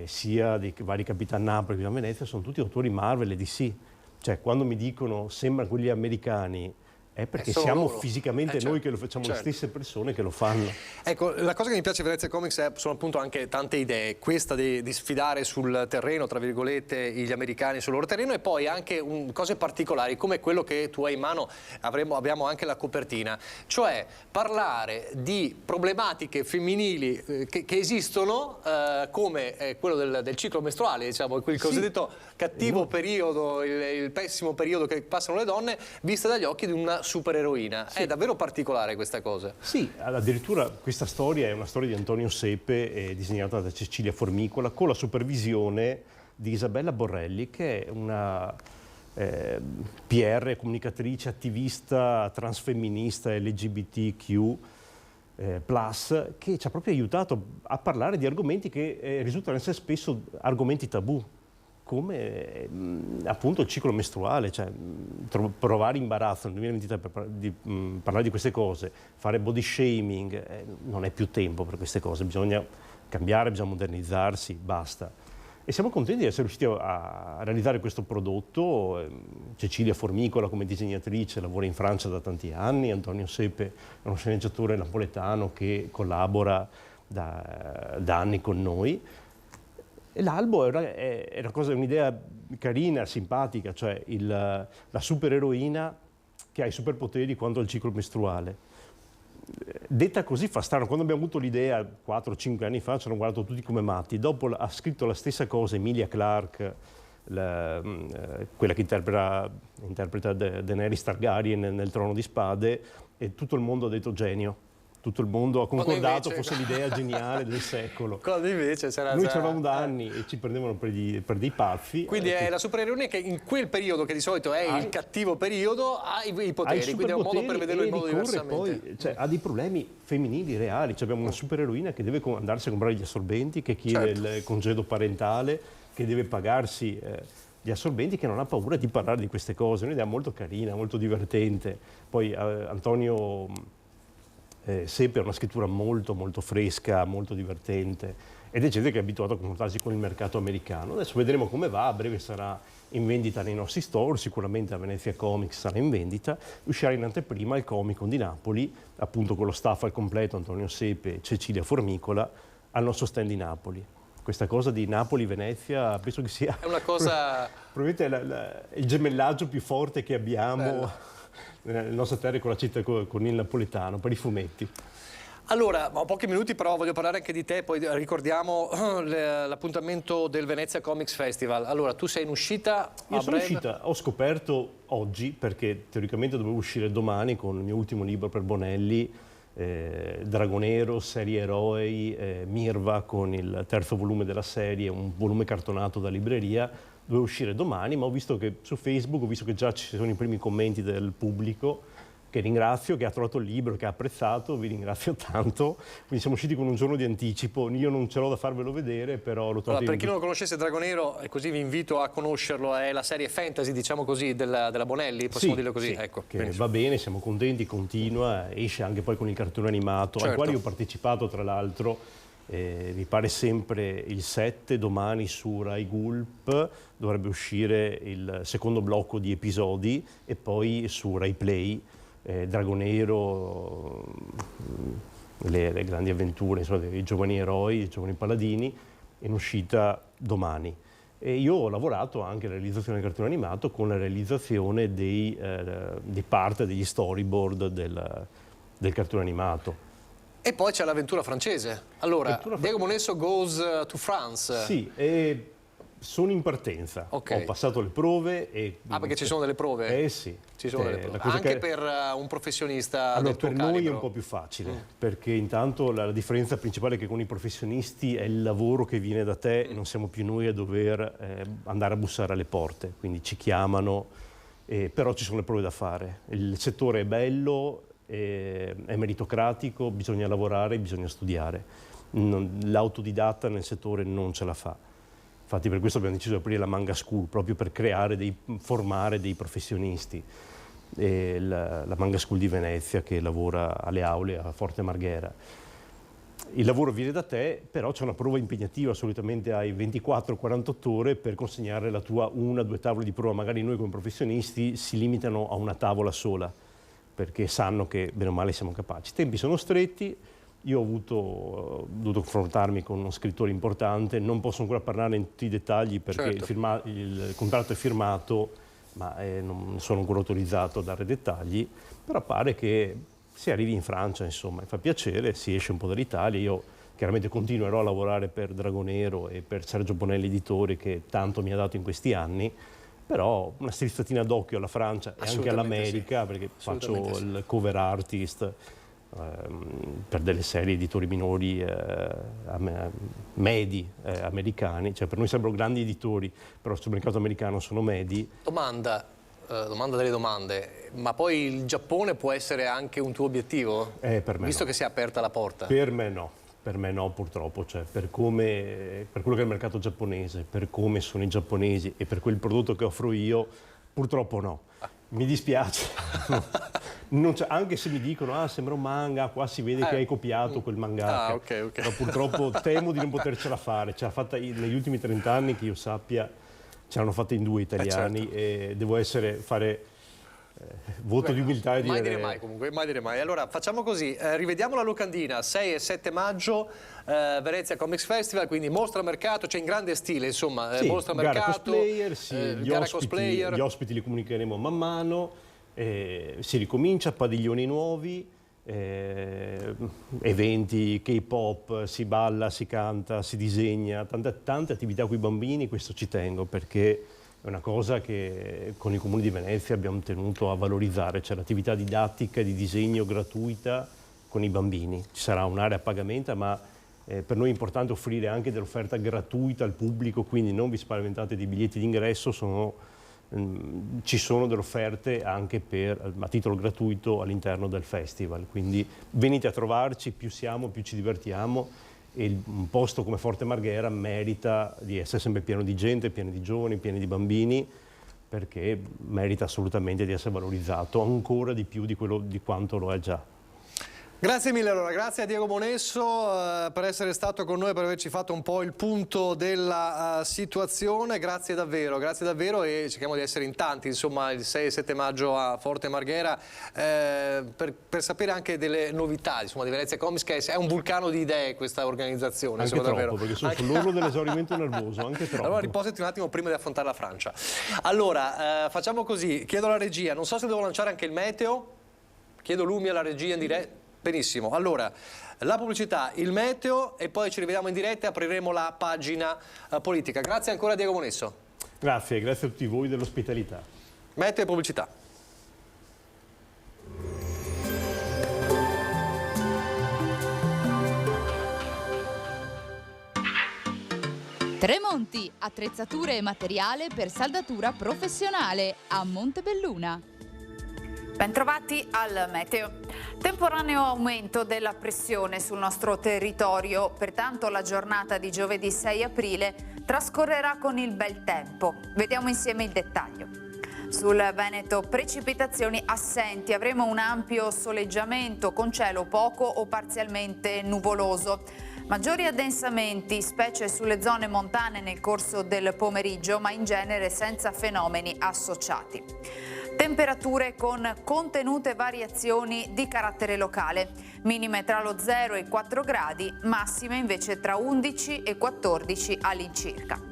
sia dei vari Capitan Napoli che Capitan Venezia, sono tutti autori Marvel e DC. Cioè, quando mi dicono sembrano quelli americani, è perché siamo loro. Fisicamente noi che lo facciamo, le stesse persone che lo fanno. Ecco, la cosa che mi piace di Venezia Comics sono appunto anche tante idee, questa di sfidare sul terreno, tra virgolette, gli americani sul loro terreno, e poi anche cose particolari come quello che tu hai in mano, abbiamo anche la copertina, cioè parlare di problematiche femminili che esistono, come quello del ciclo mestruale, diciamo, il cosiddetto cattivo periodo, il pessimo periodo che passano le donne, vista dagli occhi di una supereroina. È davvero particolare questa cosa. Sì, addirittura questa storia è una storia di Antonio Sepe, disegnata da Cecilia Formicola, con la supervisione di Isabella Borrelli, che è una PR, comunicatrice, attivista, transfemminista, LGBTQ+, che ci ha proprio aiutato a parlare di argomenti che risultano essere spesso argomenti tabù, come appunto il ciclo mestruale, cioè provare imbarazzo nel 2023 per parlare di queste cose, fare body shaming, non è più tempo per queste cose, bisogna cambiare, bisogna modernizzarsi, basta. E siamo contenti di essere riusciti a realizzare questo prodotto. Cecilia Formicola come disegnatrice lavora in Francia da tanti anni, Antonio Sepe è uno sceneggiatore napoletano che collabora da anni con noi. L'albo è un'idea carina, simpatica, cioè la supereroina che ha i superpoteri quanto al ciclo mestruale. Detta così fa strano, quando abbiamo avuto l'idea 4-5 anni fa ci hanno guardato tutti come matti, dopo ha scritto la stessa cosa Emilia Clarke, quella che interpreta Daenerys Targaryen nel Trono di Spade, e tutto il mondo ha detto genio. Tutto il mondo ha concordato fosse l'idea geniale del secolo. Quando invece c'era Noi c'eravamo da anni e ci prendevano per dei pazzi. Quindi è la supereroina che in quel periodo, che di solito è il cattivo periodo, ha i poteri, quindi è un modo per vederlo in modo diversamente. Poi, cioè, ha dei problemi femminili reali. Cioè, abbiamo una supereroina che deve andarsi a comprare gli assorbenti, che chiede il congedo parentale, che deve pagarsi gli assorbenti, che non ha paura di parlare di queste cose. È un'idea molto carina, molto divertente. Poi Antonio Sepe ha una scrittura molto molto fresca, molto divertente, ed è gente che è abituato a confrontarsi con il mercato americano. Adesso vedremo come va, a breve sarà in vendita nei nostri store, sicuramente a Venezia Comics sarà in vendita, uscirà in anteprima il Comic Con di Napoli, appunto con lo staff al completo, Antonio Sepe e Cecilia Formicola, al nostro stand di Napoli. Questa cosa di Napoli-Venezia penso che sia... È una cosa... Probabilmente il gemellaggio più forte che abbiamo... nella nostra terra con la città, con il napoletano, per i fumetti. Allora, ho pochi minuti, però voglio parlare anche di te, poi ricordiamo l'appuntamento del Venezia Comics Festival. Allora, tu sei in uscita Io sono in uscita, ho scoperto oggi, perché teoricamente dovevo uscire domani con il mio ultimo libro per Bonelli, Dragonero, serie eroi, Mirva con il terzo volume della serie, un volume cartonato da libreria. Dovevo uscire domani, ma ho visto che su Facebook, ho visto che già ci sono i primi commenti del pubblico, che ringrazio, che ha trovato il libro, che ha apprezzato, vi ringrazio tanto. Quindi siamo usciti con un giorno di anticipo, io non ce l'ho da farvelo vedere, però l'ho trovato. Allora, per chi non lo conoscesse, Dragonero, e così vi invito a conoscerlo, è la serie fantasy, diciamo così, della Bonelli, possiamo dirlo così? Sì, ecco, che va bene, siamo contenti, continua, esce anche poi con il cartone animato, al quale io ho partecipato tra l'altro. Mi pare sempre il 7, domani su Rai Gulp dovrebbe uscire il secondo blocco di episodi, e poi su Rai Play Dragonero le grandi avventure, insomma, dei giovani eroi, dei giovani paladini, in uscita domani. E io ho lavorato anche alla realizzazione del cartone animato con la realizzazione di parte degli storyboard del cartone animato. E poi c'è l'avventura francese. Allora, Diego Monesso goes to France. Sì, e sono in partenza. Okay. Ho passato le prove. Perché ci sono delle prove? Sì. Ci sono delle prove. Anche per un professionista del tuo per calibro. noi è un po' più facile, perché intanto la differenza principale è che con i professionisti è il lavoro che viene da te e non siamo più noi a dover andare a bussare alle porte, quindi ci chiamano, però ci sono le prove da fare. Il settore è bello, è meritocratico, bisogna lavorare, bisogna studiare. L'autodidatta nel settore non ce la fa. Infatti per questo abbiamo deciso di aprire la Manga School, proprio per formare dei professionisti. E la Manga School di Venezia, che lavora alle aule a Forte Marghera. Il lavoro viene da te, però c'è una prova impegnativa, solitamente hai 24-48 ore per consegnare la tua 1-2 tavole di prova. Magari noi come professionisti si limitano a una tavola sola, perché sanno che bene o male siamo capaci. I tempi sono stretti. Io ho dovuto confrontarmi con uno scrittore importante, non posso ancora parlare in tutti i dettagli perché il contratto è firmato, ma non sono ancora autorizzato a dare dettagli, però pare che si arrivi in Francia, insomma, mi fa piacere, si esce un po' dall'Italia. Io chiaramente continuerò a lavorare per Dragonero e per Sergio Bonelli Editori, che tanto mi ha dato in questi anni, però una strizzatina d'occhio alla Francia e anche all'America, perché faccio il cover artist per delle serie editori minori medi americani, cioè per noi sembrano grandi editori, però sul mercato americano sono medi. Domanda delle domande, ma poi il Giappone può essere anche un tuo obiettivo? Per me visto no. che si è aperta la porta? Per me no purtroppo, cioè per quello che è il mercato giapponese, per come sono i giapponesi e per quel prodotto che offro io, purtroppo no. Mi dispiace, anche se mi dicono sembra un manga, qua si vede che hai copiato quel mangaka. Okay. Però purtroppo temo di non potercela fare. Ce l'ha fatta negli ultimi 30 anni che io sappia, ce l'hanno fatta in 2 italiani, e devo fare voto di umiltà e dire... Mai dire mai, comunque, mai dire mai. Allora, facciamo così, rivediamo la locandina, 6 e 7 maggio, Venezia Comics Festival, quindi mostra mercato, c'è in grande stile, insomma, mostra mercato, gli ospiti li comunicheremo man mano, si ricomincia, padiglioni nuovi, eventi, K-pop, si balla, si canta, si disegna, tante attività con i bambini. Questo ci tengo perché è una cosa che con il Comune di Venezia abbiamo tenuto a valorizzare, cioè l'attività didattica di disegno gratuita con i bambini. Ci sarà un'area a pagamento, ma per noi è importante offrire anche dell'offerta gratuita al pubblico, quindi non vi spaventate dei biglietti d'ingresso, ci sono delle offerte anche a titolo gratuito all'interno del festival, quindi venite a trovarci, più siamo, più ci divertiamo. E un posto come Forte Marghera merita di essere sempre pieno di gente, pieno di giovani, pieno di bambini, perché merita assolutamente di essere valorizzato ancora di più di quanto lo è già. Grazie mille, allora, grazie a Diego Monesso per essere stato con noi, per averci fatto un po' il punto della situazione. Grazie davvero, e cerchiamo di essere in tanti, insomma, il 6 e 7 maggio a Forte Marghera, per sapere anche delle novità, insomma, di Venezia Comics, che è un vulcano di idee questa organizzazione. Anche troppo, davvero. Perché sono sull'orlo dell'esaurimento nervoso, anche troppo. Allora riposati un attimo prima di affrontare la Francia. Allora, facciamo così, chiedo alla regia, non so se devo lanciare anche il meteo, chiedo Lumi alla regia in diretta. Benissimo, allora la pubblicità, il meteo e poi ci rivediamo in diretta e apriremo la pagina politica. Grazie ancora a Diego Monesso. Grazie a tutti voi dell'ospitalità. Meteo e pubblicità. Tremonti, attrezzature e materiale per saldatura professionale a Montebelluna. Bentrovati al meteo. Temporaneo aumento della pressione sul nostro territorio, pertanto la giornata di giovedì 6 aprile trascorrerà con il bel tempo. Vediamo insieme il dettaglio. Sul Veneto precipitazioni assenti, avremo un ampio soleggiamento con cielo poco o parzialmente nuvoloso. Maggiori addensamenti, specie sulle zone montane nel corso del pomeriggio, ma in genere senza fenomeni associati. Temperature con contenute variazioni di carattere locale, minime tra lo 0 e i 4 gradi, massime invece tra 11 e 14 all'incirca.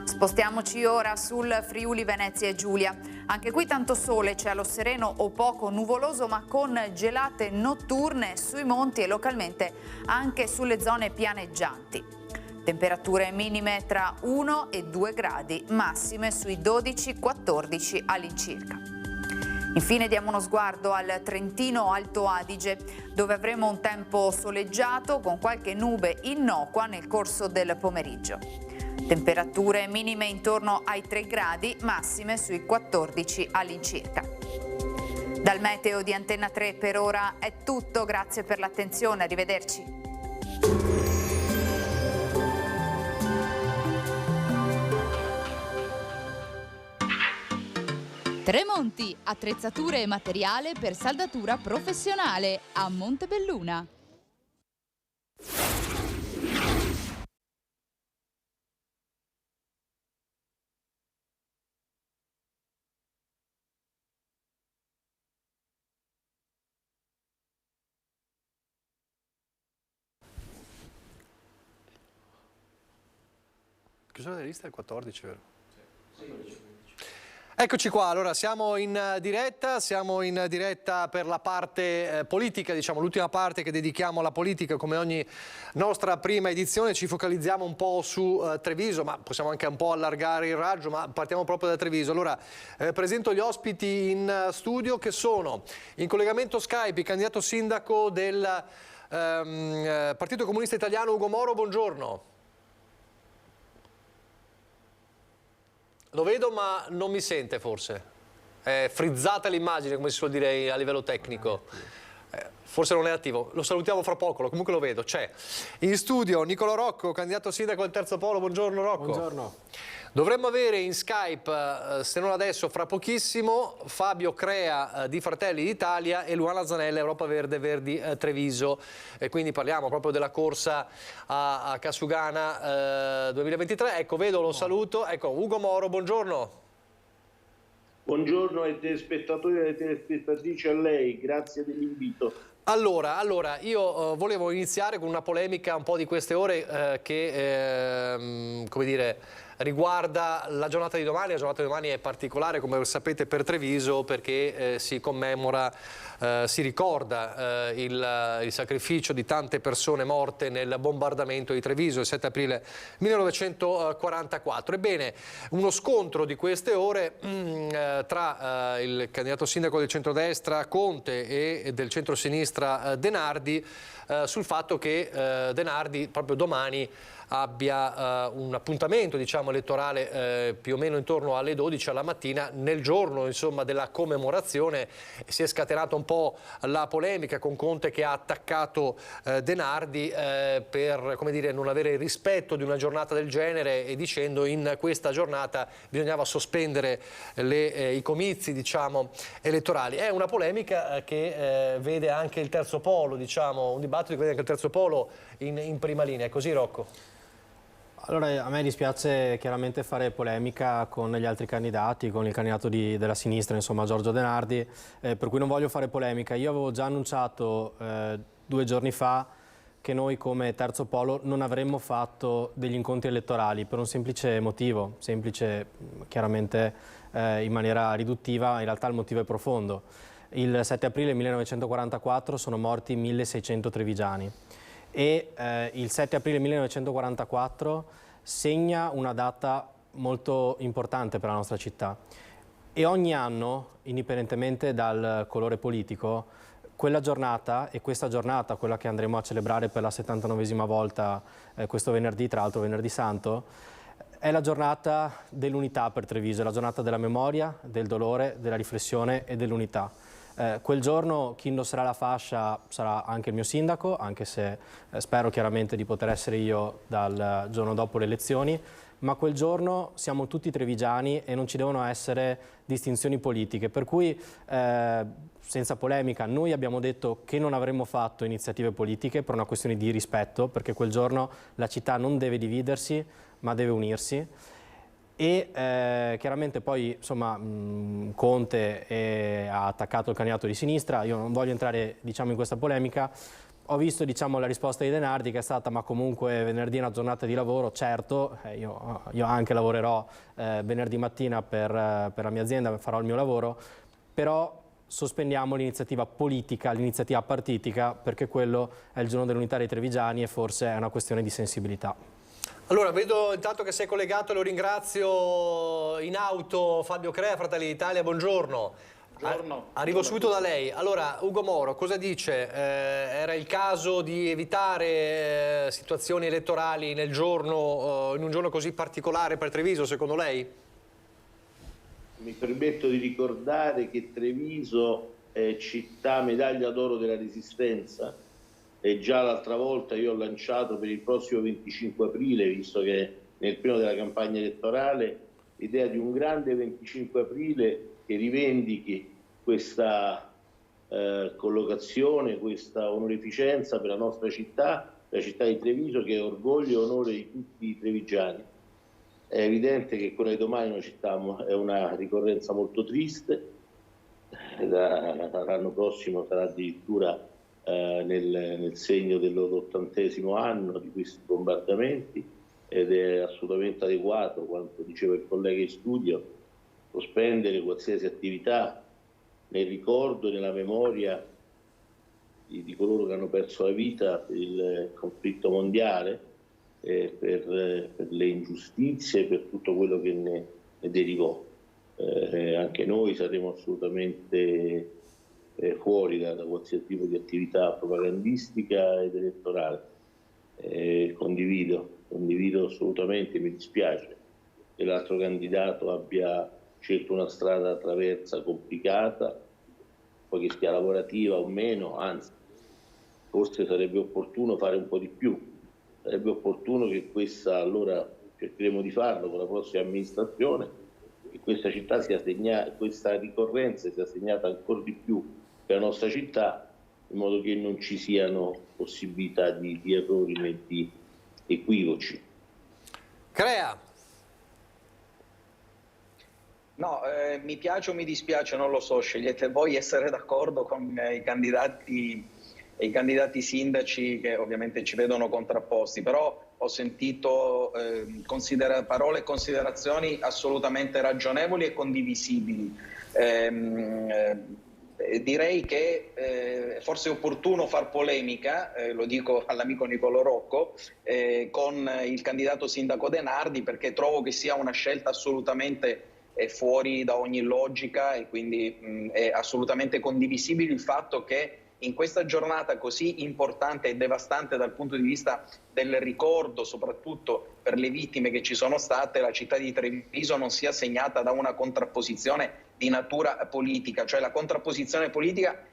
Spostiamoci ora sul Friuli Venezia Giulia. Anche qui tanto sole, cielo sereno o poco nuvoloso, ma con gelate notturne sui monti e localmente anche sulle zone pianeggianti. Temperature minime tra 1 e 2 gradi, massime sui 12-14 all'incirca. Infine diamo uno sguardo al Trentino Alto Adige, dove avremo un tempo soleggiato con qualche nube innocua nel corso del pomeriggio. Temperature minime intorno ai 3 gradi, massime sui 14 all'incirca. Dal meteo di Antenna 3 per ora è tutto, grazie per l'attenzione, arrivederci. Tremonti, attrezzature e materiale per saldatura professionale a Montebelluna. Chiusura della lista è il 14, vero? Eccoci qua, allora siamo in diretta per la parte politica, diciamo l'ultima parte che dedichiamo alla politica. Come ogni nostra prima edizione ci focalizziamo un po' su Treviso, ma possiamo anche un po' allargare il raggio, ma partiamo proprio da Treviso. Allora presento gli ospiti in studio, che sono in collegamento Skype il candidato sindaco del Partito Comunista Italiano Ugo Moro. Buongiorno. Lo vedo ma non mi sente forse, è frizzata l'immagine come si suol dire a livello tecnico, forse non è attivo, lo salutiamo fra poco, comunque lo vedo, c'è. In studio Nicolò Rocco, candidato sindaco del Terzo Polo. Buongiorno Rocco. Buongiorno. Dovremmo avere in Skype, se non adesso, fra pochissimo, Fabio Crea di Fratelli d'Italia e Luana Zanella, Europa Verde Verdi Treviso. E quindi parliamo proprio della corsa a Casugana 2023. Ecco, vedo, lo saluto. Ecco, Ugo Moro, buongiorno. Buongiorno ai telespettatori e alle telespettatrici, a lei, grazie dell'invito. Allora, io volevo iniziare con una polemica un po' di queste ore che, come dire, riguarda la giornata di domani. La giornata di domani è particolare, come sapete, per Treviso, perché si commemora, si ricorda il sacrificio di tante persone morte nel bombardamento di Treviso il 7 aprile 1944. Ebbene, uno scontro di queste ore tra il candidato sindaco del centrodestra Conte e del centrosinistra Denardi sul fatto che Denardi proprio domani abbia un appuntamento, diciamo, elettorale più o meno intorno alle 12 alla mattina, nel giorno, insomma, della commemorazione. Si è scatenata un po' la polemica con Conte che ha attaccato Denardi per, come dire, non avere il rispetto di una giornata del genere e dicendo in questa giornata bisognava sospendere i comizi, diciamo, elettorali. È una polemica che vede anche il Terzo Polo, diciamo, un dibattito che vede anche il Terzo Polo in prima linea. È così, Rocco? Allora, a me dispiace chiaramente fare polemica con gli altri candidati, con il candidato della sinistra, insomma Giorgio Denardi, per cui non voglio fare polemica. Io avevo già annunciato 2 giorni fa che noi come Terzo Polo non avremmo fatto degli incontri elettorali per un semplice motivo, chiaramente in maniera riduttiva, in realtà il motivo è profondo. Il 7 aprile 1944 sono morti 1600 trevigiani. E il 7 aprile 1944 segna una data molto importante per la nostra città e ogni anno, indipendentemente dal colore politico, quella giornata e questa giornata, quella che andremo a celebrare per la 79esima volta questo venerdì, tra l'altro venerdì santo, è la giornata dell'unità per Treviso, è la giornata della memoria, del dolore, della riflessione e dell'unità. Quel giorno chi indosserà la fascia sarà anche il mio sindaco, anche se spero chiaramente di poter essere io dal giorno dopo le elezioni, ma quel giorno siamo tutti trevigiani e non ci devono essere distinzioni politiche, per cui senza polemica noi abbiamo detto che non avremmo fatto iniziative politiche per una questione di rispetto, perché quel giorno la città non deve dividersi ma deve unirsi. E chiaramente poi insomma Conte ha attaccato il candidato di sinistra. Io non voglio entrare in questa polemica. Ho visto la risposta di De Nardi, che è stata: ma comunque venerdì è una giornata di lavoro. Certo, io anche lavorerò venerdì mattina per la mia azienda, farò il mio lavoro, però sospendiamo l'iniziativa politica, l'iniziativa partitica, perché quello è il giorno dell'unità dei trevigiani e forse è una questione di sensibilità. Allora, vedo intanto che sei collegato, lo ringrazio, in auto Fabio Crea, Fratelli d'Italia, buongiorno. Buongiorno. Arrivo subito da lei. Allora, Ugo Moro, cosa dice? Era il caso di evitare situazioni elettorali nel giorno, in un giorno così particolare per Treviso, secondo lei? Mi permetto di ricordare che Treviso è città medaglia d'oro della Resistenza. E già l'altra volta io ho lanciato per il prossimo 25 aprile, visto che nel pieno della campagna elettorale, l'idea di un grande 25 aprile che rivendichi questa collocazione, questa onorificenza per la nostra città, la città di Treviso, che è orgoglio e onore di tutti i trevigiani. È evidente che quella di domani è una ricorrenza molto triste, l'anno prossimo sarà addirittura nel segno dell'80° anno di questi bombardamenti, ed è assolutamente adeguato, quanto diceva il collega in studio, sospendere qualsiasi attività nel ricordo e nella memoria di coloro che hanno perso la vita per il conflitto mondiale, per le ingiustizie, per tutto quello che ne derivò. Anche noi saremo assolutamente fuori da qualsiasi tipo di attività propagandistica ed elettorale. Condivido assolutamente, mi dispiace che l'altro candidato abbia scelto una strada traversa complicata, poi che sia lavorativa o meno, anzi forse sarebbe opportuno fare un po' di più, sarebbe opportuno che allora cercheremo di farlo con la prossima amministrazione, che questa città questa ricorrenza sia segnata ancora di più per la nostra città, in modo che non ci siano possibilità di errori né di equivoci. Crea. No, mi piace o mi dispiace, non lo so, scegliete voi, essere d'accordo con i candidati sindaci, che ovviamente ci vedono contrapposti, però ho sentito parole e considerazioni assolutamente ragionevoli e condivisibili. Direi che forse è opportuno far polemica, lo dico all'amico Niccolò Rocco, con il candidato sindaco De Nardi, perché trovo che sia una scelta assolutamente fuori da ogni logica, e quindi è assolutamente condivisibile il fatto che in questa giornata così importante e devastante dal punto di vista del ricordo, soprattutto per le vittime che ci sono state, la città di Treviso non sia segnata da una contrapposizione di natura politica. Cioè la contrapposizione politica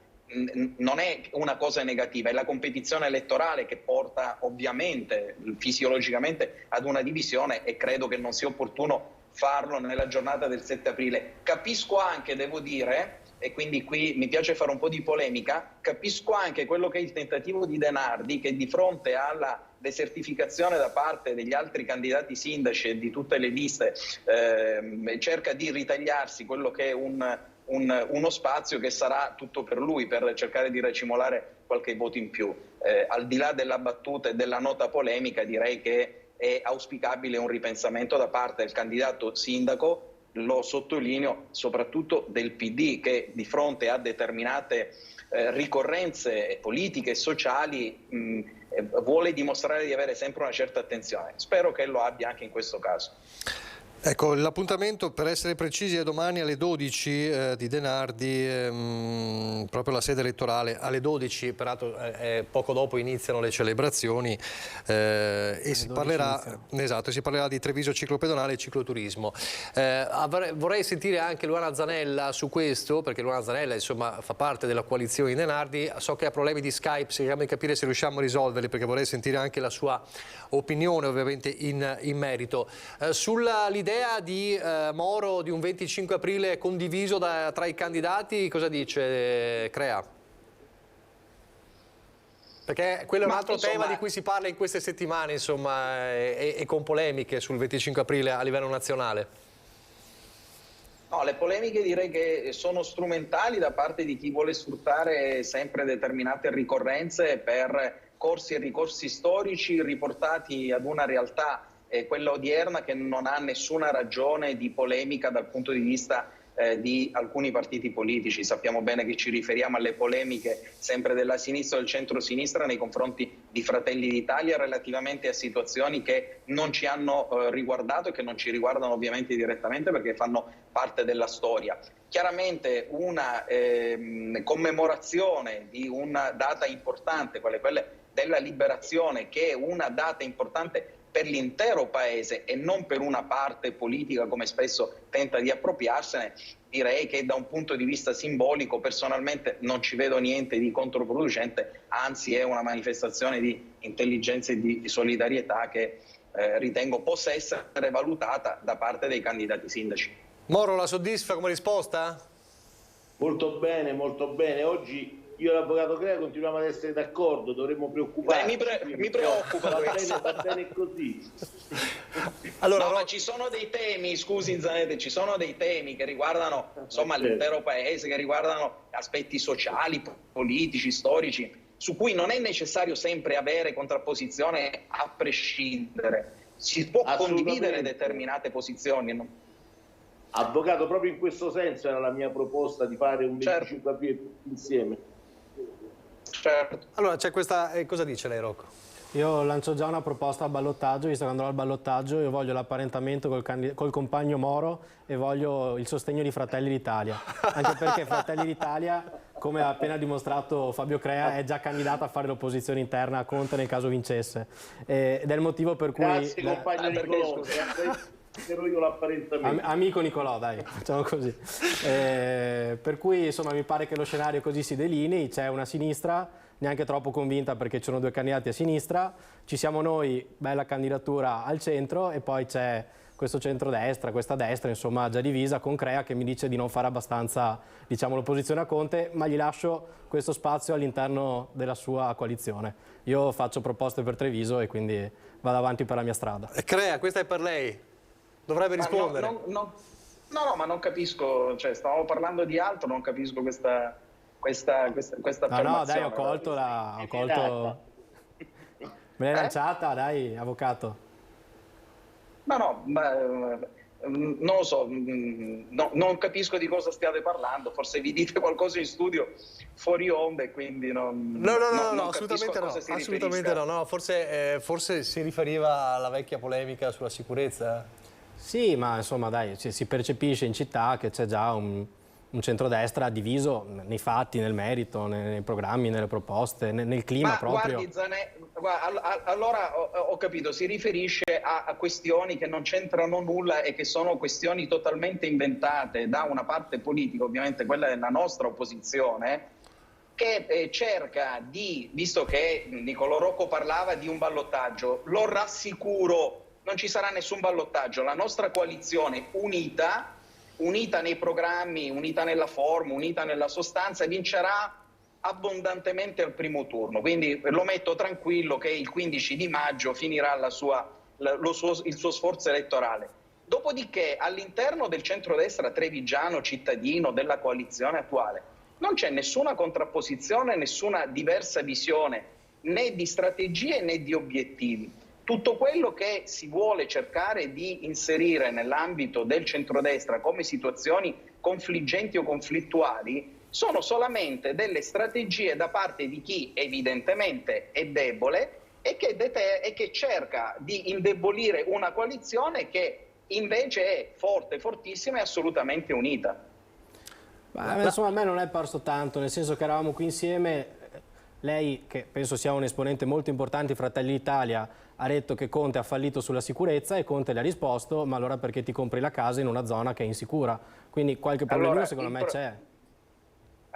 non è una cosa negativa, è la competizione elettorale che porta ovviamente fisiologicamente ad una divisione, e credo che non sia opportuno farlo nella giornata del 7 aprile. Capisco anche, devo dire, e quindi qui mi piace fare un po' di polemica, capisco anche quello che è il tentativo di De Nardi, che di fronte alla desertificazione da parte degli altri candidati sindaci e di tutte le liste cerca di ritagliarsi quello che è uno spazio che sarà tutto per lui, per cercare di racimolare qualche voto in più. Al di là della battuta e della nota polemica, direi che è auspicabile un ripensamento da parte del candidato sindaco, lo sottolineo, soprattutto del PD, che di fronte a determinate ricorrenze politiche e sociali vuole dimostrare di avere sempre una certa attenzione. Spero che lo abbia anche in questo caso. Ecco, l'appuntamento, per essere precisi, è domani alle 12 di De Nardi, proprio la sede elettorale alle 12, peraltro poco dopo iniziano le celebrazioni e si parlerà di Treviso ciclopedonale e cicloturismo. Vorrei sentire anche Luana Zanella su questo, perché Luana Zanella insomma fa parte della coalizione di De Nardi. So che ha problemi di Skype, cerchiamo di capire se riusciamo a risolverli, perché vorrei sentire anche la sua opinione ovviamente in merito. L'idea di Moro di un 25 aprile condiviso tra i candidati, cosa dice Crea? Perché quello è un altro insomma, tema di cui si parla in queste settimane, insomma, e con polemiche sul 25 aprile a livello nazionale. No, le polemiche direi che sono strumentali da parte di chi vuole sfruttare sempre determinate ricorrenze per corsi e ricorsi storici riportati ad una realtà, quella odierna, che non ha nessuna ragione di polemica dal punto di vista di alcuni partiti politici. Sappiamo bene che ci riferiamo alle polemiche sempre della sinistra o del centro-sinistra nei confronti di Fratelli d'Italia relativamente a situazioni che non ci hanno riguardato e che non ci riguardano ovviamente direttamente perché fanno parte della storia. Chiaramente una commemorazione di una data importante, quale quella della liberazione, che è una data importante per l'intero paese e non per una parte politica come spesso tenta di appropriarsene, direi che da un punto di vista simbolico personalmente non ci vedo niente di controproducente, anzi è una manifestazione di intelligenza e di solidarietà che ritengo possa essere valutata da parte dei candidati sindaci. Moro, la soddisfa come risposta? Molto bene, molto bene. Oggi io e l'avvocato Crea continuiamo ad essere d'accordo, dovremmo preoccuparci. Mi preoccupa va bene così. Allora, no, ma ci sono dei temi, scusi Zanete, ci sono dei temi che riguardano insomma l'intero paese, che riguardano aspetti sociali, politici, storici, su cui non è necessario sempre avere contrapposizione a prescindere. Si può condividere determinate posizioni. No? Avvocato, proprio in questo senso era la mia proposta di fare un 25 aprile tutti insieme. Certo. Allora c'è questa, cosa dice lei, Rocco? Io lancio già una proposta a ballottaggio, visto che andrò al ballottaggio, io voglio l'apparentamento col compagno Moro e voglio il sostegno di Fratelli d'Italia, anche perché Fratelli d'Italia, come ha appena dimostrato Fabio Crea, è già candidato a fare l'opposizione interna a Conte nel caso vincesse, ed è il motivo per cui... Grazie compagno Nicolò, ero io l'apparentamento. Amico Nicolò, dai, facciamo così. Per cui insomma mi pare che lo scenario così si delinei, c'è una sinistra neanche troppo convinta perché ci sono due candidati a sinistra, ci siamo noi, bella candidatura al centro, e poi c'è questo centrodestra, questa destra, insomma già divisa, con Crea che mi dice di non fare abbastanza, diciamo, l'opposizione a Conte, ma gli lascio questo spazio all'interno della sua coalizione. Io faccio proposte per Treviso e quindi vado avanti per la mia strada. Crea, questa è per lei. Dovrebbe rispondere. No, ma non capisco, cioè stavamo parlando di altro, non capisco questa affermazione. No, dai, ho colto. Me l'hai lanciata, dai, avvocato. No, non lo so, non capisco di cosa stiate parlando, forse vi dite qualcosa in studio fuori onda e quindi non assolutamente no, forse si riferiva alla vecchia polemica sulla sicurezza. Sì, ma insomma dai, si percepisce in città che c'è già un centrodestra diviso nei fatti, nel merito, nei programmi, nelle proposte, nel clima proprio. Guardi, allora ho capito, si riferisce a questioni che non c'entrano nulla e che sono questioni totalmente inventate da una parte politica, ovviamente quella della nostra opposizione, che cerca di, visto che Nicolò Rocco parlava di un ballottaggio, lo rassicuro, non ci sarà nessun ballottaggio, la nostra coalizione unita nei programmi, unita nella forma, unita nella sostanza, vincerà abbondantemente al primo turno. Quindi lo metto tranquillo che il 15 di maggio finirà il suo sforzo elettorale. Dopodiché all'interno del centrodestra trevigiano cittadino della coalizione attuale non c'è nessuna contrapposizione, nessuna diversa visione né di strategie né di obiettivi. Tutto quello che si vuole cercare di inserire nell'ambito del centrodestra come situazioni confliggenti o conflittuali sono solamente delle strategie da parte di chi evidentemente è debole e che cerca di indebolire una coalizione che invece è forte, fortissima e assolutamente unita. Insomma, a me non è parso tanto, nel senso che eravamo qui insieme. Lei, che penso sia un esponente molto importante di Fratelli d'Italia, ha detto che Conte ha fallito sulla sicurezza e Conte le ha risposto: ma allora perché ti compri la casa in una zona che è insicura? Quindi qualche problemino secondo me c'è.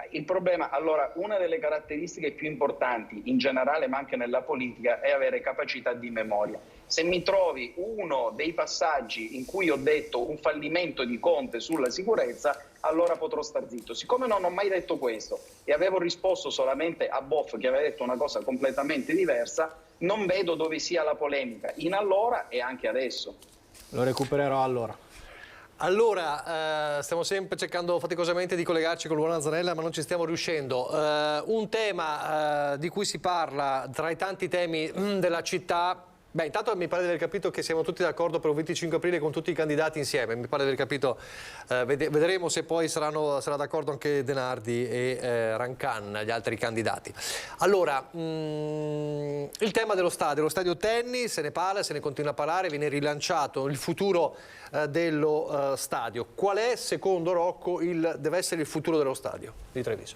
Il problema, allora, una delle caratteristiche più importanti in generale ma anche nella politica è avere capacità di memoria. Se mi trovi uno dei passaggi in cui ho detto un fallimento di Conte sulla sicurezza, allora potrò star zitto. Siccome non ho mai detto questo e avevo risposto solamente a Boff che aveva detto una cosa completamente diversa, non vedo dove sia la polemica in allora e anche adesso. Lo recupererò allora. Allora, stiamo sempre cercando faticosamente di collegarci con Luana Zanella, ma non ci stiamo riuscendo. Un tema di cui si parla tra i tanti temi della città. Beh, intanto mi pare di aver capito che siamo tutti d'accordo per il 25 aprile con tutti i candidati insieme. Mi pare di aver capito, vedremo se poi sarà d'accordo anche Denardi e Rancan, gli altri candidati. Allora, il tema dello stadio tennis, se ne parla, se ne continua a parlare, viene rilanciato il futuro dello stadio. Qual è, secondo Rocco, deve essere il futuro dello stadio di Treviso?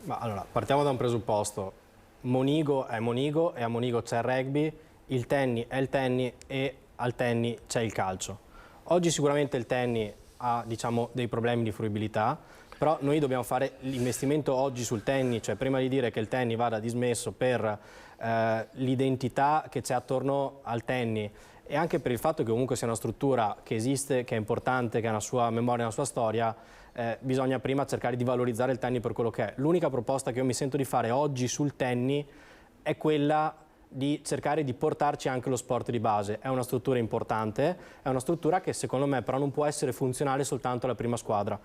Ma allora, partiamo da un presupposto. Monigo è Monigo e a Monigo c'è il rugby. Il tennis è il tennis e al tennis c'è il calcio. Oggi sicuramente il tennis ha, diciamo, dei problemi di fruibilità, però noi dobbiamo fare l'investimento oggi sul tennis, cioè prima di dire che il tennis vada dismesso per l'identità che c'è attorno al tennis e anche per il fatto che comunque sia una struttura che esiste, che è importante, che ha una sua memoria, una sua storia, bisogna prima cercare di valorizzare il tennis per quello che è. L'unica proposta che io mi sento di fare oggi sul tennis è quella di cercare di portarci anche lo sport di base. È una struttura importante, è una struttura che secondo me però non può essere funzionale soltanto alla prima squadra.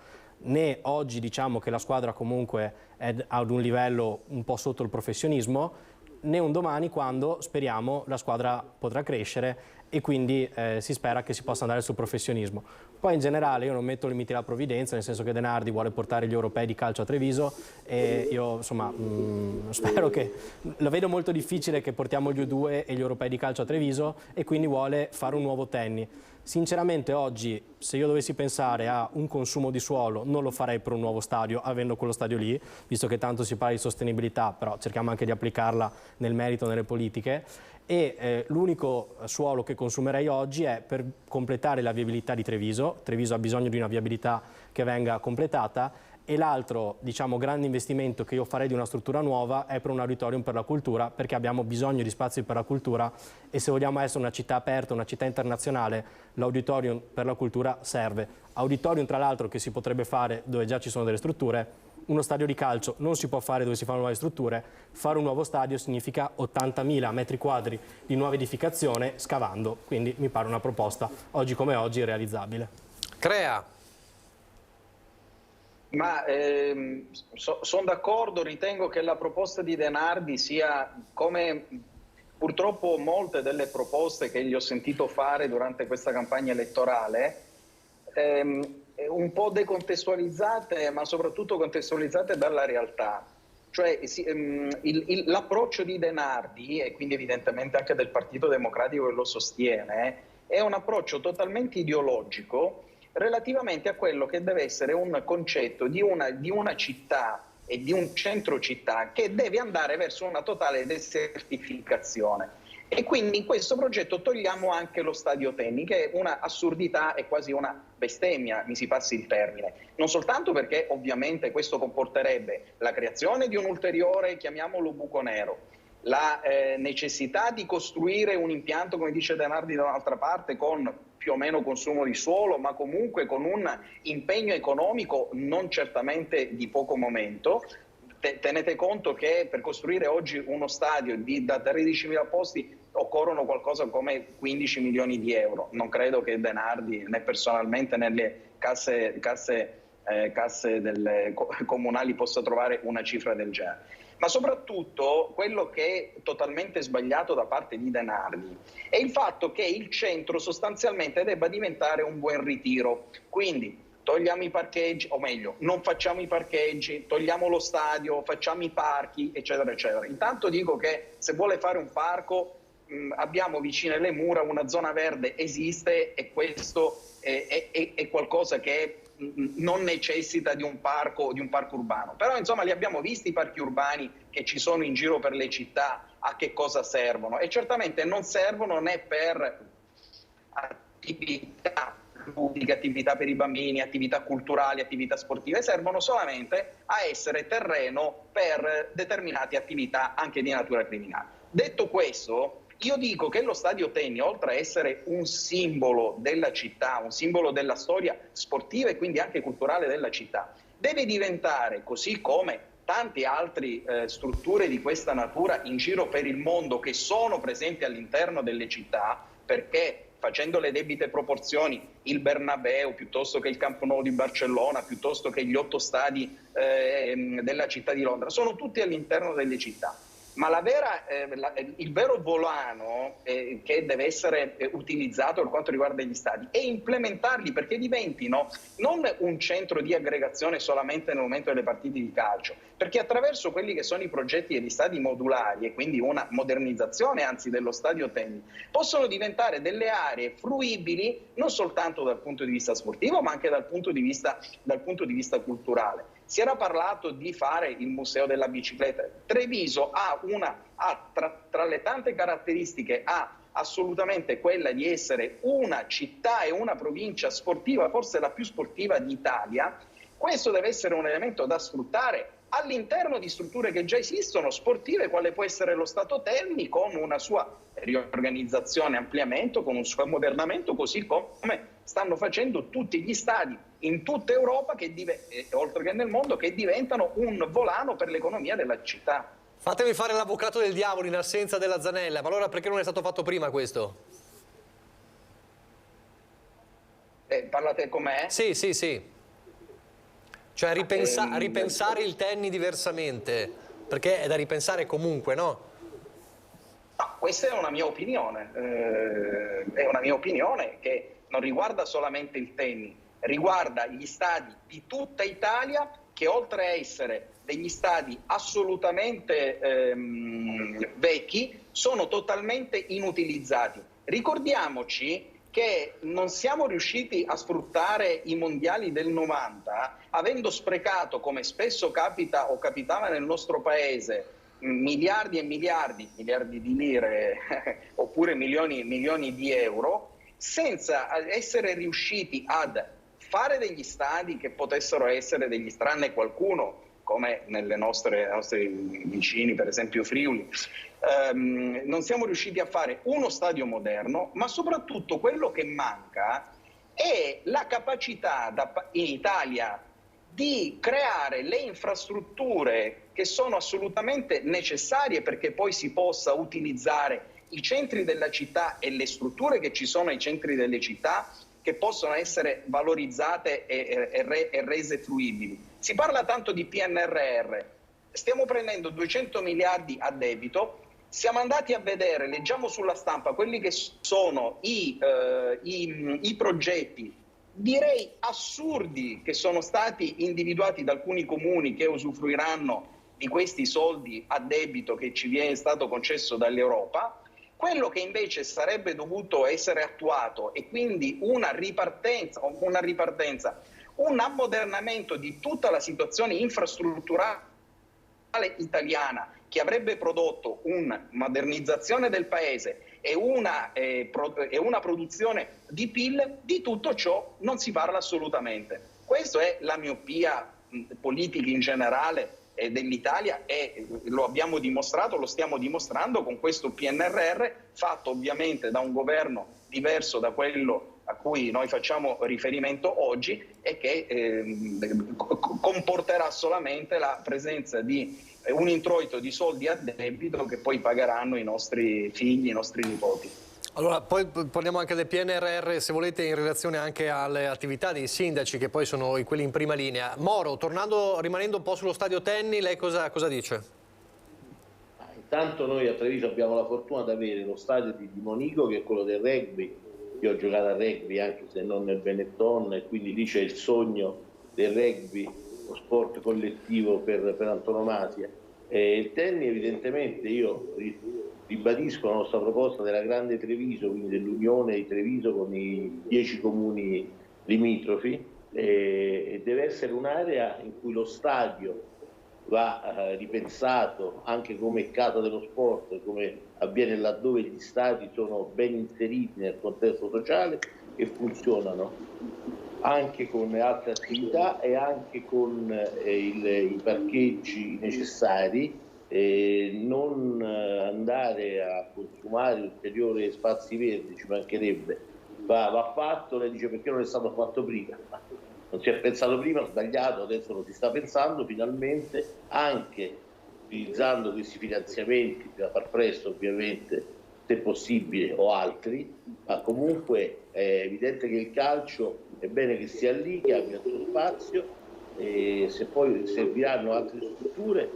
Né oggi diciamo che la squadra comunque è ad un livello un po' sotto il professionismo, né un domani quando speriamo la squadra potrà crescere e quindi si spera che si possa andare sul professionismo. Poi in generale io non metto limiti alla provvidenza, nel senso che Denardi vuole portare gli europei di calcio a Treviso e io insomma spero che, lo vedo molto difficile che portiamo gli U2 e gli europei di calcio a Treviso e quindi vuole fare un nuovo tennis. Sinceramente oggi se io dovessi pensare a un consumo di suolo non lo farei per un nuovo stadio avendo quello stadio lì, visto che tanto si parla di sostenibilità, però cerchiamo anche di applicarla nel merito, nelle politiche. E l'unico suolo che consumerei oggi è per completare la viabilità di Treviso. Treviso ha bisogno di una viabilità che venga completata e l'altro diciamo grande investimento che io farei di una struttura nuova è per un auditorium per la cultura, perché abbiamo bisogno di spazi per la cultura e se vogliamo essere una città aperta, una città internazionale, l'auditorium per la cultura serve. Auditorium tra l'altro che si potrebbe fare dove già ci sono delle strutture. Uno stadio di calcio non si può fare dove si fanno nuove strutture, fare un nuovo stadio significa 80.000 metri quadri di nuova edificazione scavando, quindi mi pare una proposta oggi come oggi realizzabile. Crea. Ma sono d'accordo, ritengo che la proposta di Denardi sia, come purtroppo molte delle proposte che gli ho sentito fare durante questa campagna elettorale, un po' decontestualizzate, ma soprattutto contestualizzate dalla realtà. Cioè l'approccio di Denardi, e quindi evidentemente anche del Partito Democratico che lo sostiene, è un approccio totalmente ideologico relativamente a quello che deve essere un concetto di una città e di un centro città che deve andare verso una totale desertificazione. E quindi in questo progetto togliamo anche lo stadio tennis, che è una assurdità e quasi una bestemmia, mi si passi il termine. Non soltanto perché ovviamente questo comporterebbe la creazione di un ulteriore, chiamiamolo buco nero, la necessità di costruire un impianto, come dice Denardi da un'altra parte, con più o meno consumo di suolo, ma comunque con un impegno economico non certamente di poco momento. Tenete conto che per costruire oggi uno stadio da 13.000 posti occorrono qualcosa come 15 milioni di euro. Non credo che Denardi, né personalmente, nelle casse delle comunali possa trovare una cifra del genere. Ma soprattutto quello che è totalmente sbagliato da parte di Denardi è il fatto che il centro sostanzialmente debba diventare un buon ritiro. Quindi togliamo i parcheggi, o meglio, non facciamo i parcheggi, togliamo lo stadio, facciamo i parchi, eccetera, eccetera. Intanto dico che se vuole fare un parco, abbiamo vicino alle mura una zona verde, esiste, e questo è qualcosa che non necessita di un parco urbano. Però insomma li abbiamo visti i parchi urbani che ci sono in giro per le città, a che cosa servono? E certamente non servono né per attività ludiche, attività per i bambini, attività culturali, attività sportive, servono solamente a essere terreno per determinate attività anche di natura criminale. Detto questo, Io dico che lo stadio tennis, oltre a essere un simbolo della città, un simbolo della storia sportiva e quindi anche culturale della città, deve diventare, così come tante altre strutture di questa natura in giro per il mondo che sono presenti all'interno delle città, perché facendo le debite proporzioni il Bernabeu piuttosto che il Camp Nou di Barcellona, piuttosto che gli 8 stadi della città di Londra, sono tutti all'interno delle città. Ma il vero volano che deve essere utilizzato per quanto riguarda gli stadi è implementarli perché diventino non un centro di aggregazione solamente nel momento delle partite di calcio, perché attraverso quelli che sono i progetti degli stadi modulari e quindi una modernizzazione anzi dello stadio tennis possono diventare delle aree fruibili non soltanto dal punto di vista sportivo ma anche dal punto di vista culturale. Si era parlato di fare il museo della bicicletta. Treviso ha tra le tante caratteristiche ha assolutamente quella di essere una città e una provincia sportiva, forse la più sportiva d'Italia. Questo deve essere un elemento da sfruttare all'interno di strutture che già esistono, sportive, quale può essere lo Stato Terni, con una sua riorganizzazione, ampliamento, con un suo ammodernamento, così come stanno facendo tutti gli stadi in tutta Europa, oltre che nel mondo, che diventano un volano per l'economia della città. Fatemi fare l'avvocato del diavolo in assenza della Zanella, ma allora perché non è stato fatto prima questo? Parlate con me? Sì. Cioè ripensare il tennis diversamente, perché è da ripensare comunque, no? Questa è una mia opinione, che non riguarda solamente il tennis, riguarda gli stadi di tutta Italia che oltre a essere degli stadi assolutamente vecchi sono totalmente inutilizzati. Ricordiamoci che non siamo riusciti a sfruttare i mondiali del 90 avendo sprecato, come spesso capita o capitava nel nostro paese, miliardi e miliardi di lire oppure milioni di euro, senza essere riusciti ad fare degli stadi che potessero essere tranne qualcuno, come nelle nostri vicini, per esempio Friuli, non siamo riusciti a fare uno stadio moderno, ma soprattutto quello che manca è la capacità in Italia di creare le infrastrutture che sono assolutamente necessarie perché poi si possa utilizzare i centri della città e le strutture che ci sono ai centri delle città che possono essere valorizzate e rese fruibili. Si parla tanto di PNRR, stiamo prendendo 200 miliardi a debito, siamo andati a vedere, leggiamo sulla stampa quelli che sono i progetti, direi assurdi, che sono stati individuati da alcuni comuni che usufruiranno di questi soldi a debito che ci viene stato concesso dall'Europa. Quello che invece sarebbe dovuto essere attuato e quindi un ammodernamento di tutta la situazione infrastrutturale italiana che avrebbe prodotto una modernizzazione del paese e una produzione di PIL, di tutto ciò non si parla assolutamente. Questa è la miopia politica in generale dell'Italia e lo abbiamo dimostrato, lo stiamo dimostrando con questo PNRR fatto ovviamente da un governo diverso da quello a cui noi facciamo riferimento oggi e che comporterà solamente la presenza di un introito di soldi a debito che poi pagheranno i nostri figli, i nostri nipoti. Allora, poi parliamo anche del PNRR, se volete, in relazione anche alle attività dei sindaci, che poi sono quelli in prima linea. Moro, rimanendo un po' sullo stadio tennis, lei cosa dice? Intanto noi a Treviso abbiamo la fortuna di avere lo stadio di Monico, che è quello del rugby. Io ho giocato a rugby, anche se non nel Benetton, e quindi lì c'è il sogno del rugby, lo sport collettivo per antonomasia. Il tennis, evidentemente, io ribadisco la nostra proposta della Grande Treviso, quindi dell'unione di Treviso con i 10 comuni limitrofi, e deve essere un'area in cui lo stadio va ripensato anche come casa dello sport, come avviene laddove gli stadi sono ben inseriti nel contesto sociale e funzionano anche con altre attività e anche con i parcheggi necessari non andare a consumare ulteriori spazi verdi, ci mancherebbe, va fatto. Lei dice perché non è stato fatto prima? Non si è pensato prima, sbagliato, adesso lo si sta pensando finalmente, anche utilizzando questi finanziamenti, da far presto ovviamente, se possibile, o altri, ma comunque è evidente che il calcio è bene che sia lì, che abbia il suo spazio, e se poi serviranno altre strutture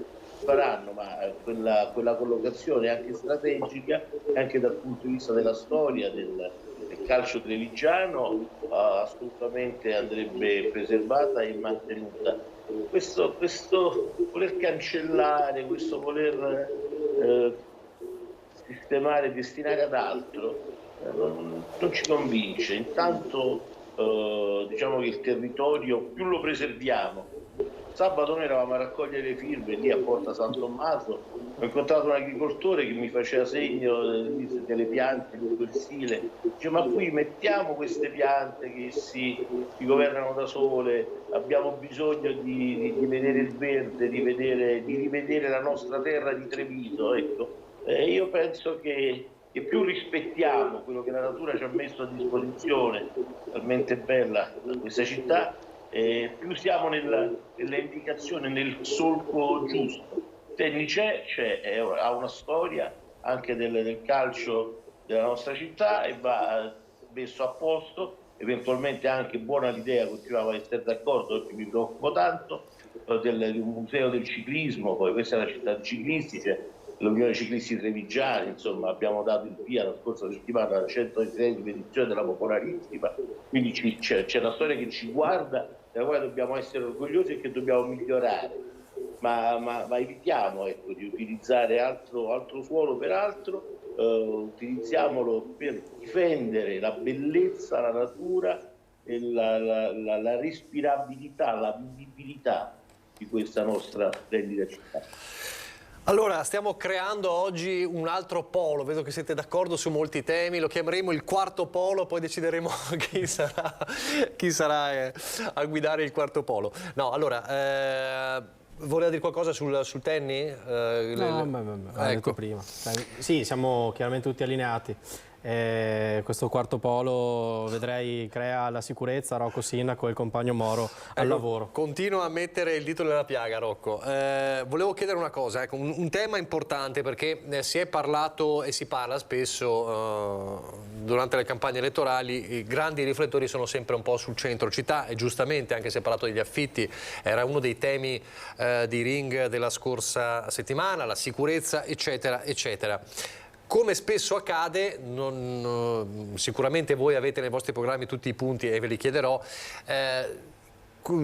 faranno, ma quella collocazione anche strategica, anche dal punto di vista della storia del calcio trevigiano, assolutamente andrebbe preservata e mantenuta. Questo voler cancellare, questo voler sistemare, destinare ad altro, non ci convince. Intanto diciamo che il territorio più lo preserviamo. Sabato noi eravamo a raccogliere le firme lì a Porta San Tommaso, ho incontrato un agricoltore che mi faceva segno delle piante lungo il Sile, dice ma qui mettiamo queste piante che si governano da sole, abbiamo bisogno di vedere il verde, di rivedere la nostra terra di Treviso, ecco. Io penso che più rispettiamo quello che la natura ci ha messo a disposizione, talmente bella questa città, più siamo nelle indicazioni, nel solco giusto. Tenni ha una storia anche del calcio della nostra città e va messo a posto, eventualmente anche buona l'idea, continuiamo a essere d'accordo perché mi preoccupo tanto, del museo del ciclismo, poi questa è una città di ciclisti, c'è l'Unione Ciclisti Trevigiani, insomma abbiamo dato il via la scorsa settimana alla 130ª edizione della Popolarissima, quindi c'è una storia che ci guarda, della quale dobbiamo essere orgogliosi e che dobbiamo migliorare, ma evitiamo, ecco, di utilizzare altro suolo per altro, utilizziamolo per difendere la bellezza, la natura e la respirabilità, la vivibilità di questa nostra splendida città. Allora, stiamo creando oggi un altro polo, vedo che siete d'accordo su molti temi, lo chiameremo il quarto polo, poi decideremo chi sarà a guidare il quarto polo. No, allora, voleva dire qualcosa sul tennis? No, l'ho detto prima. Sì, siamo chiaramente tutti allineati. Questo quarto polo vedrei crea la sicurezza, Rocco Sindaco e il compagno Moro al lavoro. Continua a mettere il dito nella piaga, Rocco. Volevo chiedere una cosa, ecco, un tema importante, perché si è parlato e si parla spesso durante le campagne elettorali, i grandi riflettori sono sempre un po' sul centro città e giustamente, anche se ha parlato degli affitti, era uno dei temi di Ring della scorsa settimana, la sicurezza eccetera eccetera. Come spesso accade, sicuramente voi avete nei vostri programmi tutti i punti e ve li chiederò,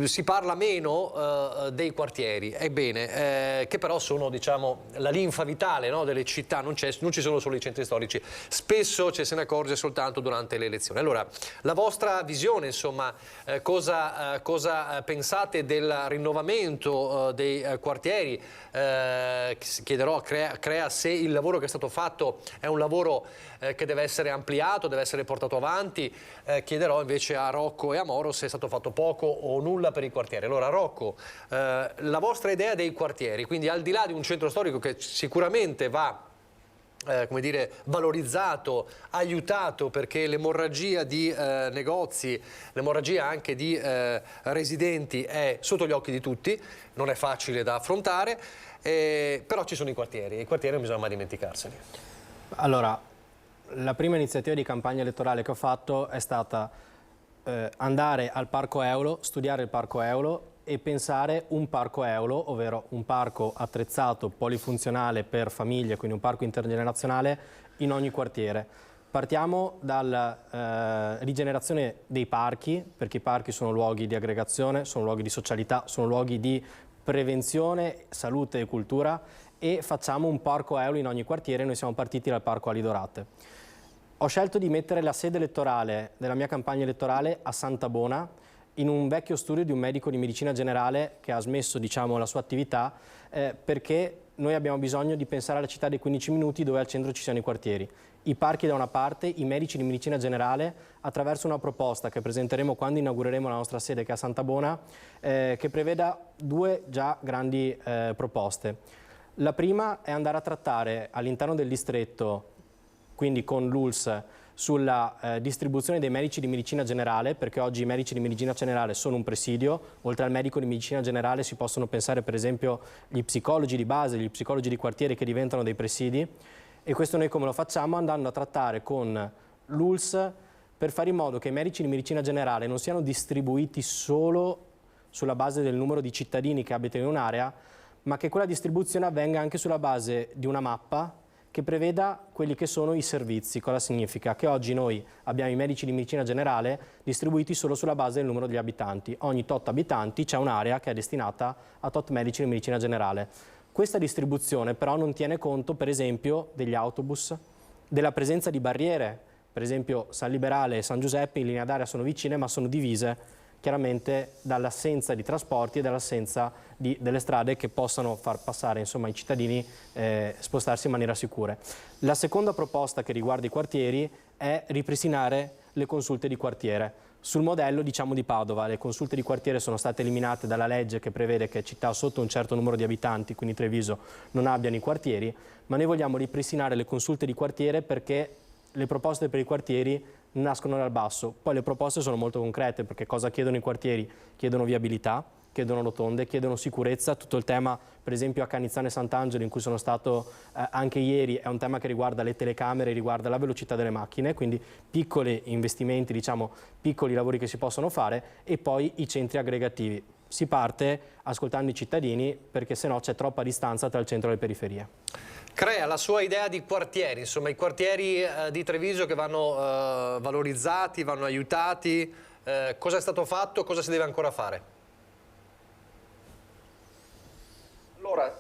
si parla meno dei quartieri, ebbene, che però sono, diciamo, la linfa vitale, no, delle città, non ci sono solo i centri storici, spesso ci se ne accorge soltanto durante le elezioni. Allora, la vostra visione, insomma, cosa pensate del rinnovamento dei quartieri? Chiederò a Crea se il lavoro che è stato fatto è un lavoro che deve essere ampliato, deve essere portato avanti. Chiederò invece a Rocco e a Moro se è stato fatto poco o nulla per i quartieri. Allora, Rocco, la vostra idea dei quartieri, quindi al di là di un centro storico che sicuramente va come dire, valorizzato, aiutato, perché l'emorragia di negozi, l'emorragia anche di residenti è sotto gli occhi di tutti, non è facile da affrontare, però ci sono i quartieri non bisogna mai dimenticarseli. Allora, la prima iniziativa di campagna elettorale che ho fatto è stata andare al Parco Eolo, studiare il Parco Eolo e pensare un parco Eolo, ovvero un parco attrezzato, polifunzionale per famiglie, quindi un parco intergenerazionale in ogni quartiere. Partiamo dalla rigenerazione dei parchi, perché i parchi sono luoghi di aggregazione, sono luoghi di socialità, sono luoghi di prevenzione, salute e cultura, e facciamo un parco Eolo in ogni quartiere. Noi siamo partiti dal parco Alidorate. Ho scelto di mettere la sede elettorale della mia campagna elettorale a Santa Bona, in un vecchio studio di un medico di medicina generale che ha smesso, diciamo, la sua attività, perché noi abbiamo bisogno di pensare alla città dei 15 minuti dove al centro ci siano i quartieri. I parchi da una parte, i medici di medicina generale, attraverso una proposta che presenteremo quando inaugureremo la nostra sede, che è a Santa Bona, che preveda due già grandi proposte. La prima è andare a trattare all'interno del distretto, quindi con l'ULSS, sulla distribuzione dei medici di medicina generale, perché oggi i medici di medicina generale sono un presidio. Oltre al medico di medicina generale si possono pensare per esempio gli psicologi di base, gli psicologi di quartiere che diventano dei presidi, e questo noi come lo facciamo? Andando a trattare con l'ULSS per fare in modo che i medici di medicina generale non siano distribuiti solo sulla base del numero di cittadini che abitano in un'area, ma che quella distribuzione avvenga anche sulla base di una mappa che preveda quelli che sono i servizi. Cosa significa? Che oggi noi abbiamo i medici di medicina generale distribuiti solo sulla base del numero degli abitanti. Ogni tot abitanti c'è un'area che è destinata a tot medici di medicina generale. Questa distribuzione però non tiene conto, per esempio, degli autobus, della presenza di barriere. Per esempio San Liberale e San Giuseppe in linea d'aria sono vicine, ma sono divise chiaramente dall'assenza di trasporti e dall'assenza delle strade che possano far passare insomma, i cittadini spostarsi in maniera sicura. La seconda proposta che riguarda i quartieri è ripristinare le consulte di quartiere. Sul modello diciamo di Padova, le consulte di quartiere sono state eliminate dalla legge che prevede che città sotto un certo numero di abitanti, quindi Treviso, non abbiano i quartieri, ma noi vogliamo ripristinare le consulte di quartiere perché le proposte per i quartieri nascono dal basso. Poi le proposte sono molto concrete, perché cosa chiedono i quartieri? Chiedono viabilità, chiedono rotonde, chiedono sicurezza. Tutto il tema, per esempio a Canizzano e Sant'Angelo, in cui sono stato anche ieri, è un tema che riguarda le telecamere, riguarda la velocità delle macchine, quindi piccoli investimenti, diciamo piccoli lavori che si possono fare, e poi i centri aggregativi. Si parte ascoltando i cittadini, perché sennò c'è troppa distanza tra il centro e le periferie. Crea la sua idea di quartieri, insomma i quartieri di Treviso che vanno valorizzati, vanno aiutati. Cosa è stato fatto, cosa si deve ancora fare? Allora,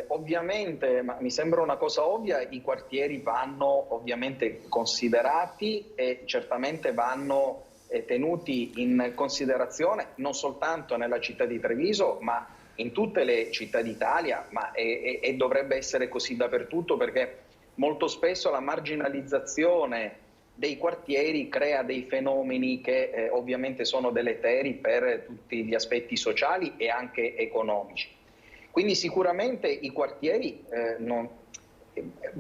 ovviamente, ma mi sembra una cosa ovvia, i quartieri vanno ovviamente considerati e certamente vanno tenuti in considerazione non soltanto nella città di Treviso, ma in tutte le città d'Italia, ma e dovrebbe essere così dappertutto, perché molto spesso la marginalizzazione dei quartieri crea dei fenomeni che ovviamente sono deleteri per tutti gli aspetti sociali e anche economici. Quindi sicuramente i quartieri,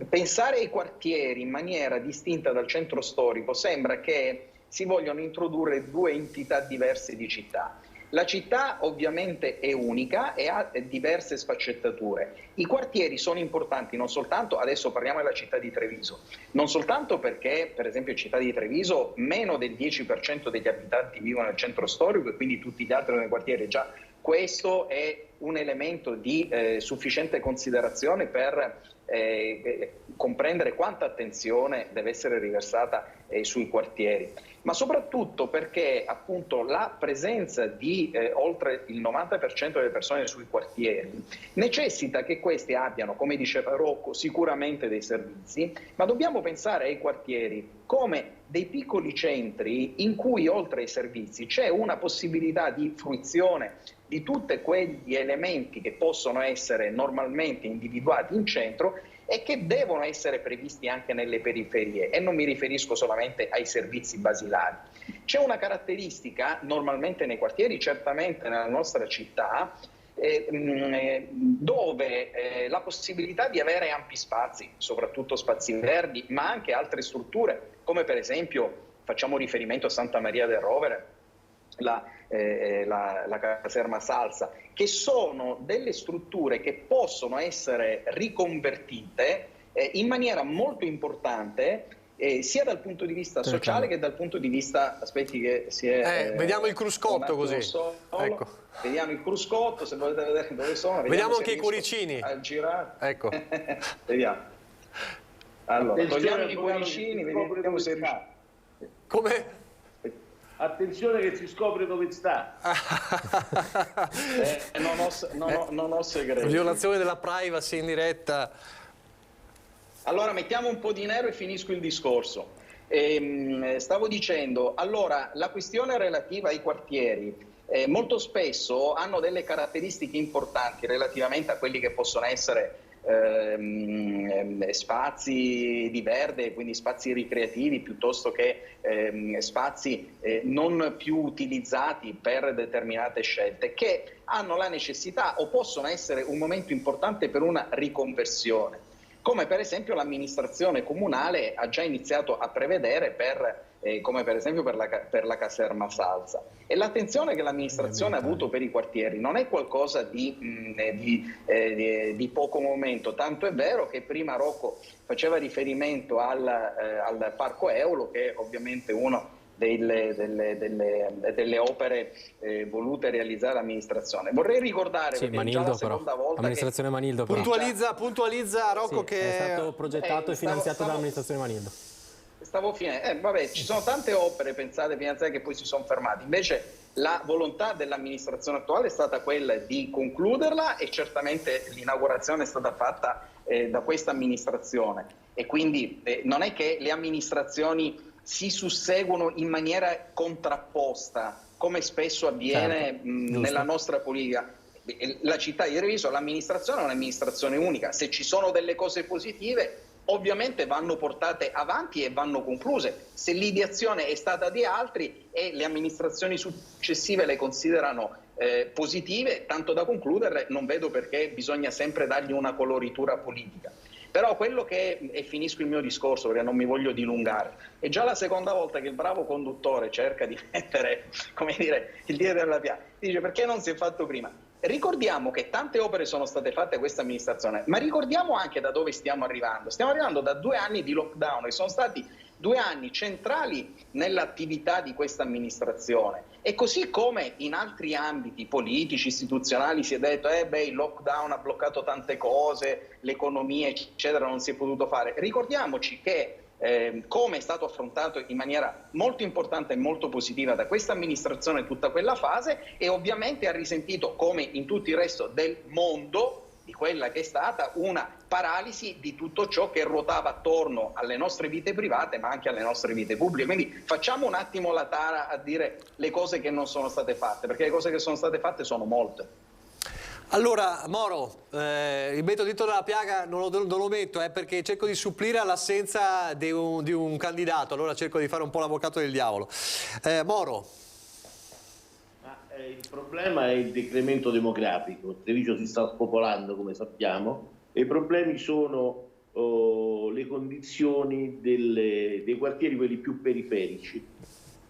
pensare ai quartieri in maniera distinta dal centro storico sembra che si vogliono introdurre due entità diverse di città. La città ovviamente è unica e ha diverse sfaccettature. I quartieri sono importanti non soltanto, adesso parliamo della città di Treviso, non soltanto perché per esempio in città di Treviso meno del 10% degli abitanti vivono nel centro storico e quindi tutti gli altri nel quartiere. Già questo è un elemento di sufficiente considerazione per comprendere quanta attenzione deve essere riversata sui quartieri, ma soprattutto perché appunto la presenza di oltre il 90% delle persone sui quartieri necessita che questi abbiano, come diceva Rocco, sicuramente dei servizi, ma dobbiamo pensare ai quartieri come dei piccoli centri in cui oltre ai servizi c'è una possibilità di fruizione di tutti quegli elementi che possono essere normalmente individuati in centro e che devono essere previsti anche nelle periferie, e non mi riferisco solamente ai servizi basilari. C'è una caratteristica normalmente nei quartieri, certamente nella nostra città, dove la possibilità di avere ampi spazi, soprattutto spazi verdi, ma anche altre strutture, come per esempio facciamo riferimento a Santa Maria del Rovere, la caserma Salsa, che sono delle strutture che possono essere riconvertite in maniera molto importante, sia dal punto di vista sociale che dal punto di vista, aspetti che si è... vediamo il cruscotto così. Ecco. Vediamo il cruscotto, se volete vedere dove sono. Vediamo anche i cuoricini. A girare. Ecco. Vediamo. Allora, togliamo i cuoricini, vediamo se... Come? Attenzione che si scopre dove sta. Non ho segreti. Violazione della privacy in diretta. Allora mettiamo un po' di nero e finisco il discorso. Stavo dicendo, allora la questione relativa ai quartieri molto spesso hanno delle caratteristiche importanti relativamente a quelli che possono essere spazi di verde, quindi spazi ricreativi, piuttosto che spazi non più utilizzati per determinate scelte, che hanno la necessità o possono essere un momento importante per una riconversione, come per esempio l'amministrazione comunale ha già iniziato a prevedere come per esempio per la caserma Salza. E l'attenzione che l'amministrazione ha avuto per i quartieri non è qualcosa di poco momento, tanto è vero che prima Rocco faceva riferimento al Parco Eolo, che è ovviamente uno delle opere volute realizzare l'amministrazione. Vorrei ricordare, perché Manildo, già la seconda volta amministrazione Manildo, puntualizza Rocco, che è stato progettato e finanziato dall'amministrazione Manildo. Stavo finendo. Vabbè, ci sono tante opere pensate, finanziate, che poi si sono fermate. Invece la volontà dell'amministrazione attuale è stata quella di concluderla, e certamente l'inaugurazione è stata fatta da questa amministrazione. E quindi non è che le amministrazioni si susseguono in maniera contrapposta, come spesso avviene nella nostra politica. La città di Treviso, l'amministrazione è un'amministrazione unica. Se ci sono delle cose positive, ovviamente vanno portate avanti e vanno concluse. Se l'ideazione è stata di altri e le amministrazioni successive le considerano positive, tanto da concluderle, non vedo perché bisogna sempre dargli una coloritura politica. Però quello che, e finisco il mio discorso perché non mi voglio dilungare, è già la seconda volta che il bravo conduttore cerca di mettere, come dire, il dito nella piaga. Dice: perché non si è fatto prima? Ricordiamo che tante opere sono state fatte a questa amministrazione, ma ricordiamo anche da dove stiamo arrivando. Stiamo arrivando da 2 anni di lockdown, che sono stati 2 anni centrali nell'attività di questa amministrazione. E così come in altri ambiti politici, istituzionali, si è detto il lockdown ha bloccato tante cose, l'economia eccetera non si è potuto fare. Ricordiamoci che come è stato affrontato in maniera molto importante e molto positiva da questa amministrazione tutta quella fase, e ovviamente ha risentito, come in tutto il resto del mondo, di quella che è stata una paralisi di tutto ciò che ruotava attorno alle nostre vite private, ma anche alle nostre vite pubbliche. Quindi facciamo un attimo la tara a dire le cose che non sono state fatte, perché le cose che sono state fatte sono molte. Allora, Moro, il metto dito nella piaga non lo metto, perché cerco di supplire all'assenza di un candidato, allora cerco di fare un po' l'avvocato del diavolo. Moro. Il problema è il decremento demografico. Treviso si sta spopolando, come sappiamo, e i problemi sono le condizioni dei quartieri, quelli più periferici.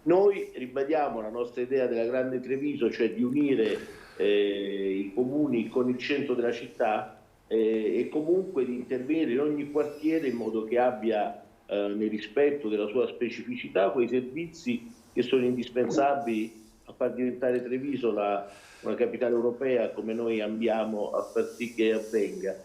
Noi ribadiamo la nostra idea della grande Treviso, cioè di unire i comuni con il centro della città e comunque di intervenire in ogni quartiere in modo che abbia, nel rispetto della sua specificità, quei servizi che sono indispensabili a far diventare Treviso una capitale europea, come noi ambiamo a far sì che avvenga,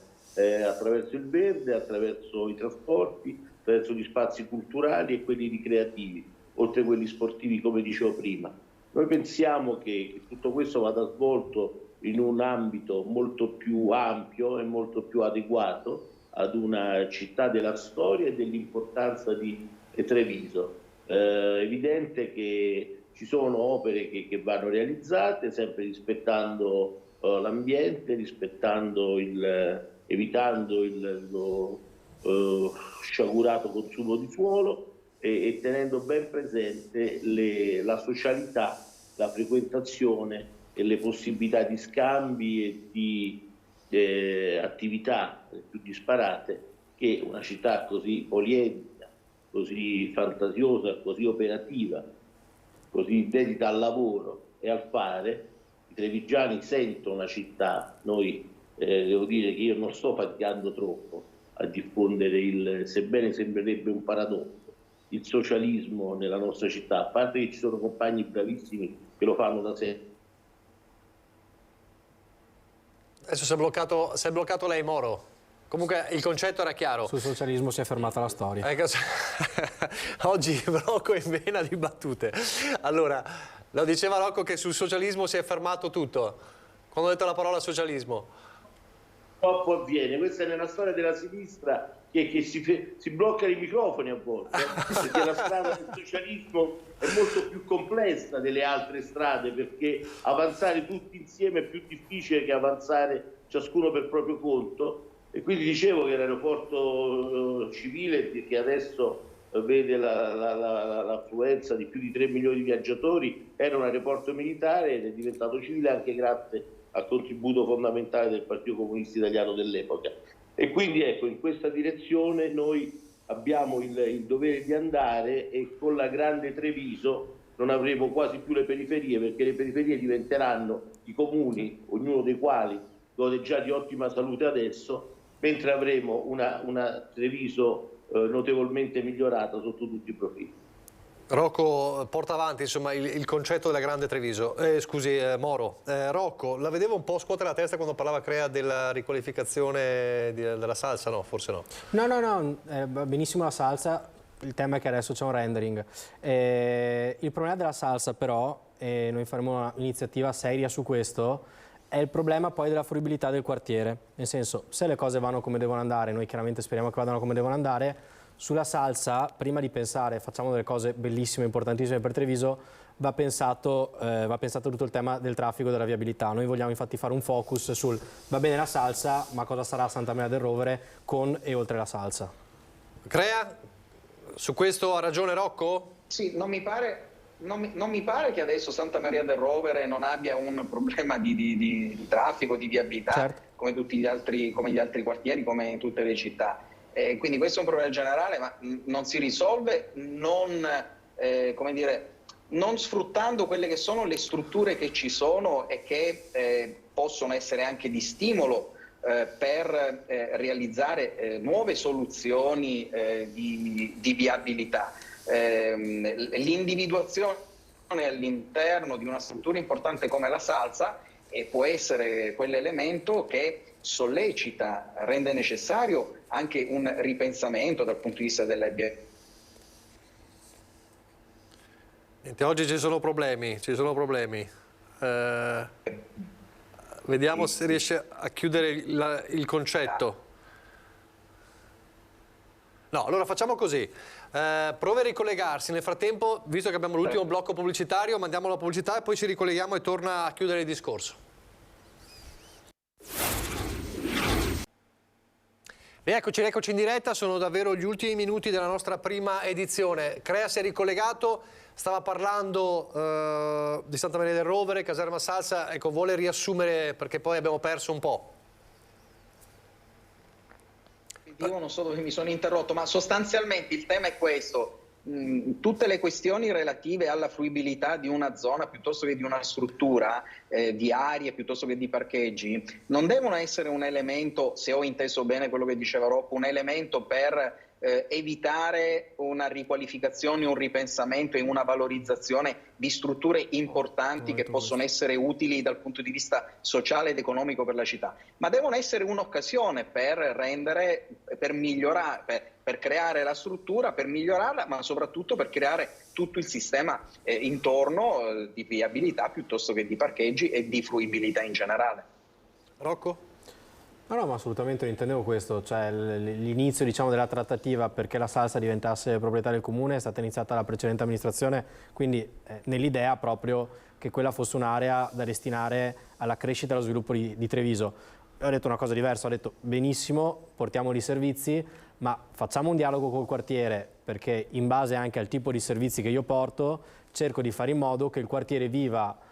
attraverso il verde, attraverso i trasporti, attraverso gli spazi culturali e quelli ricreativi, oltre a quelli sportivi, come dicevo prima. Noi pensiamo che tutto questo vada svolto in un ambito molto più ampio e molto più adeguato ad una città della storia e dell'importanza di Treviso. È evidente che ci sono opere che vanno realizzate sempre rispettando l'ambiente, evitando lo sciagurato consumo di suolo e tenendo ben presente la socialità, la frequentazione e le possibilità di scambi e di attività più disparate che una città così poliedrica, così fantasiosa, così operativa, così dedita al lavoro e al fare. I trevigiani sentono una città. Noi devo dire che io non sto faticando troppo a diffondere sebbene sembrerebbe un paradosso, il socialismo nella nostra città, a parte che ci sono compagni bravissimi che lo fanno da sempre. Adesso si è bloccato lei, Moro. Comunque il concetto era chiaro. Sul socialismo si è fermata la storia. Oggi Rocco è in vena di battute. Allora, lo diceva Rocco che sul socialismo si è fermato tutto. Quando ho detto la parola socialismo. Purtroppo avviene, questa è nella storia della sinistra che si bloccano i microfoni a volte, perché la strada del socialismo è molto più complessa delle altre strade, perché avanzare tutti insieme è più difficile che avanzare ciascuno per proprio conto. E quindi dicevo che l'aeroporto civile, che adesso vede l'affluenza di più di 3 milioni di viaggiatori, era un aeroporto militare ed è diventato civile anche grazie al contributo fondamentale del Partito Comunista Italiano dell'epoca. E quindi ecco, in questa direzione noi abbiamo il dovere di andare, e con la grande Treviso non avremo quasi più le periferie, perché le periferie diventeranno i comuni, ognuno dei quali gode già di ottima salute adesso, mentre avremo una Treviso notevolmente migliorata sotto tutti i profili. Rocco porta avanti insomma il concetto della grande Treviso. Scusi Moro, Rocco la vedevo un po' scuotere la testa quando parlava Crea della riqualificazione della salsa, no? Forse no. No, va benissimo la salsa, il tema è che adesso c'è un rendering. Il problema della salsa però, e noi faremo un'iniziativa seria su questo, è il problema poi della fruibilità del quartiere, nel senso, se le cose vanno come devono andare, noi chiaramente speriamo che vadano come devono andare, sulla salsa, prima di pensare, facciamo delle cose bellissime, importantissime per Treviso, va pensato tutto il tema del traffico e della viabilità. Noi vogliamo infatti fare un focus sul, va bene la salsa, ma cosa sarà Santa Maria del Rovere con e oltre la salsa? Crea, su questo ha ragione Rocco? Sì, non mi pare che adesso Santa Maria del Rovere non abbia un problema di traffico, di viabilità, certo, come tutti gli altri quartieri, come in tutte le città. Quindi questo è un problema generale, ma non si risolve non sfruttando quelle che sono le strutture che ci sono e che possono essere anche di stimolo per realizzare nuove soluzioni di viabilità. L'individuazione all'interno di una struttura importante come la salsa può essere quell'elemento che sollecita, rende necessario anche un ripensamento dal punto di vista della oggi ci sono problemi. Vediamo se riesce a chiudere il concetto. No, allora facciamo così. Prova a ricollegarsi. Nel frattempo, visto che abbiamo l'ultimo blocco pubblicitario, mandiamo la pubblicità e poi ci ricolleghiamo e torna a chiudere il discorso. Eccoci in diretta, sono davvero gli ultimi minuti della nostra prima edizione. Crea si è ricollegato, stava parlando di Santa Maria del Rovere, Caserma Salsa, ecco, vuole riassumere perché poi abbiamo perso un po'. Io non so dove mi sono interrotto, ma sostanzialmente il tema è questo. Tutte le questioni relative alla fruibilità di una zona piuttosto che di una struttura, di aree piuttosto che di parcheggi, non devono essere un elemento, se ho inteso bene quello che diceva Rocco, un elemento per evitare una riqualificazione, un ripensamento e una valorizzazione di strutture importanti che possono essere utili dal punto di vista sociale ed economico per la città, ma devono essere un'occasione per migliorare, per creare la struttura, per migliorarla, ma soprattutto per creare tutto il sistema intorno di viabilità piuttosto che di parcheggi e di fruibilità in generale. Rocco? No, ma assolutamente intendevo questo, cioè l'inizio della trattativa perché la salsa diventasse proprietà del comune è stata iniziata dalla precedente amministrazione, quindi nell'idea proprio che quella fosse un'area da destinare alla crescita e allo sviluppo di Treviso. Ho detto una cosa diversa, ho detto benissimo, portiamoli i servizi, ma facciamo un dialogo col quartiere perché in base anche al tipo di servizi che io porto cerco di fare in modo che il quartiere viva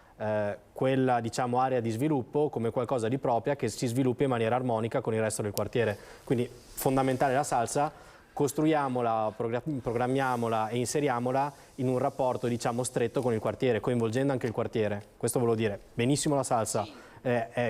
quella area di sviluppo come qualcosa di propria che si sviluppi in maniera armonica con il resto del quartiere. Quindi fondamentale la salsa, costruiamola, programmiamola e inseriamola in un rapporto stretto con il quartiere, coinvolgendo anche il quartiere. Questo volevo dire, benissimo la salsa.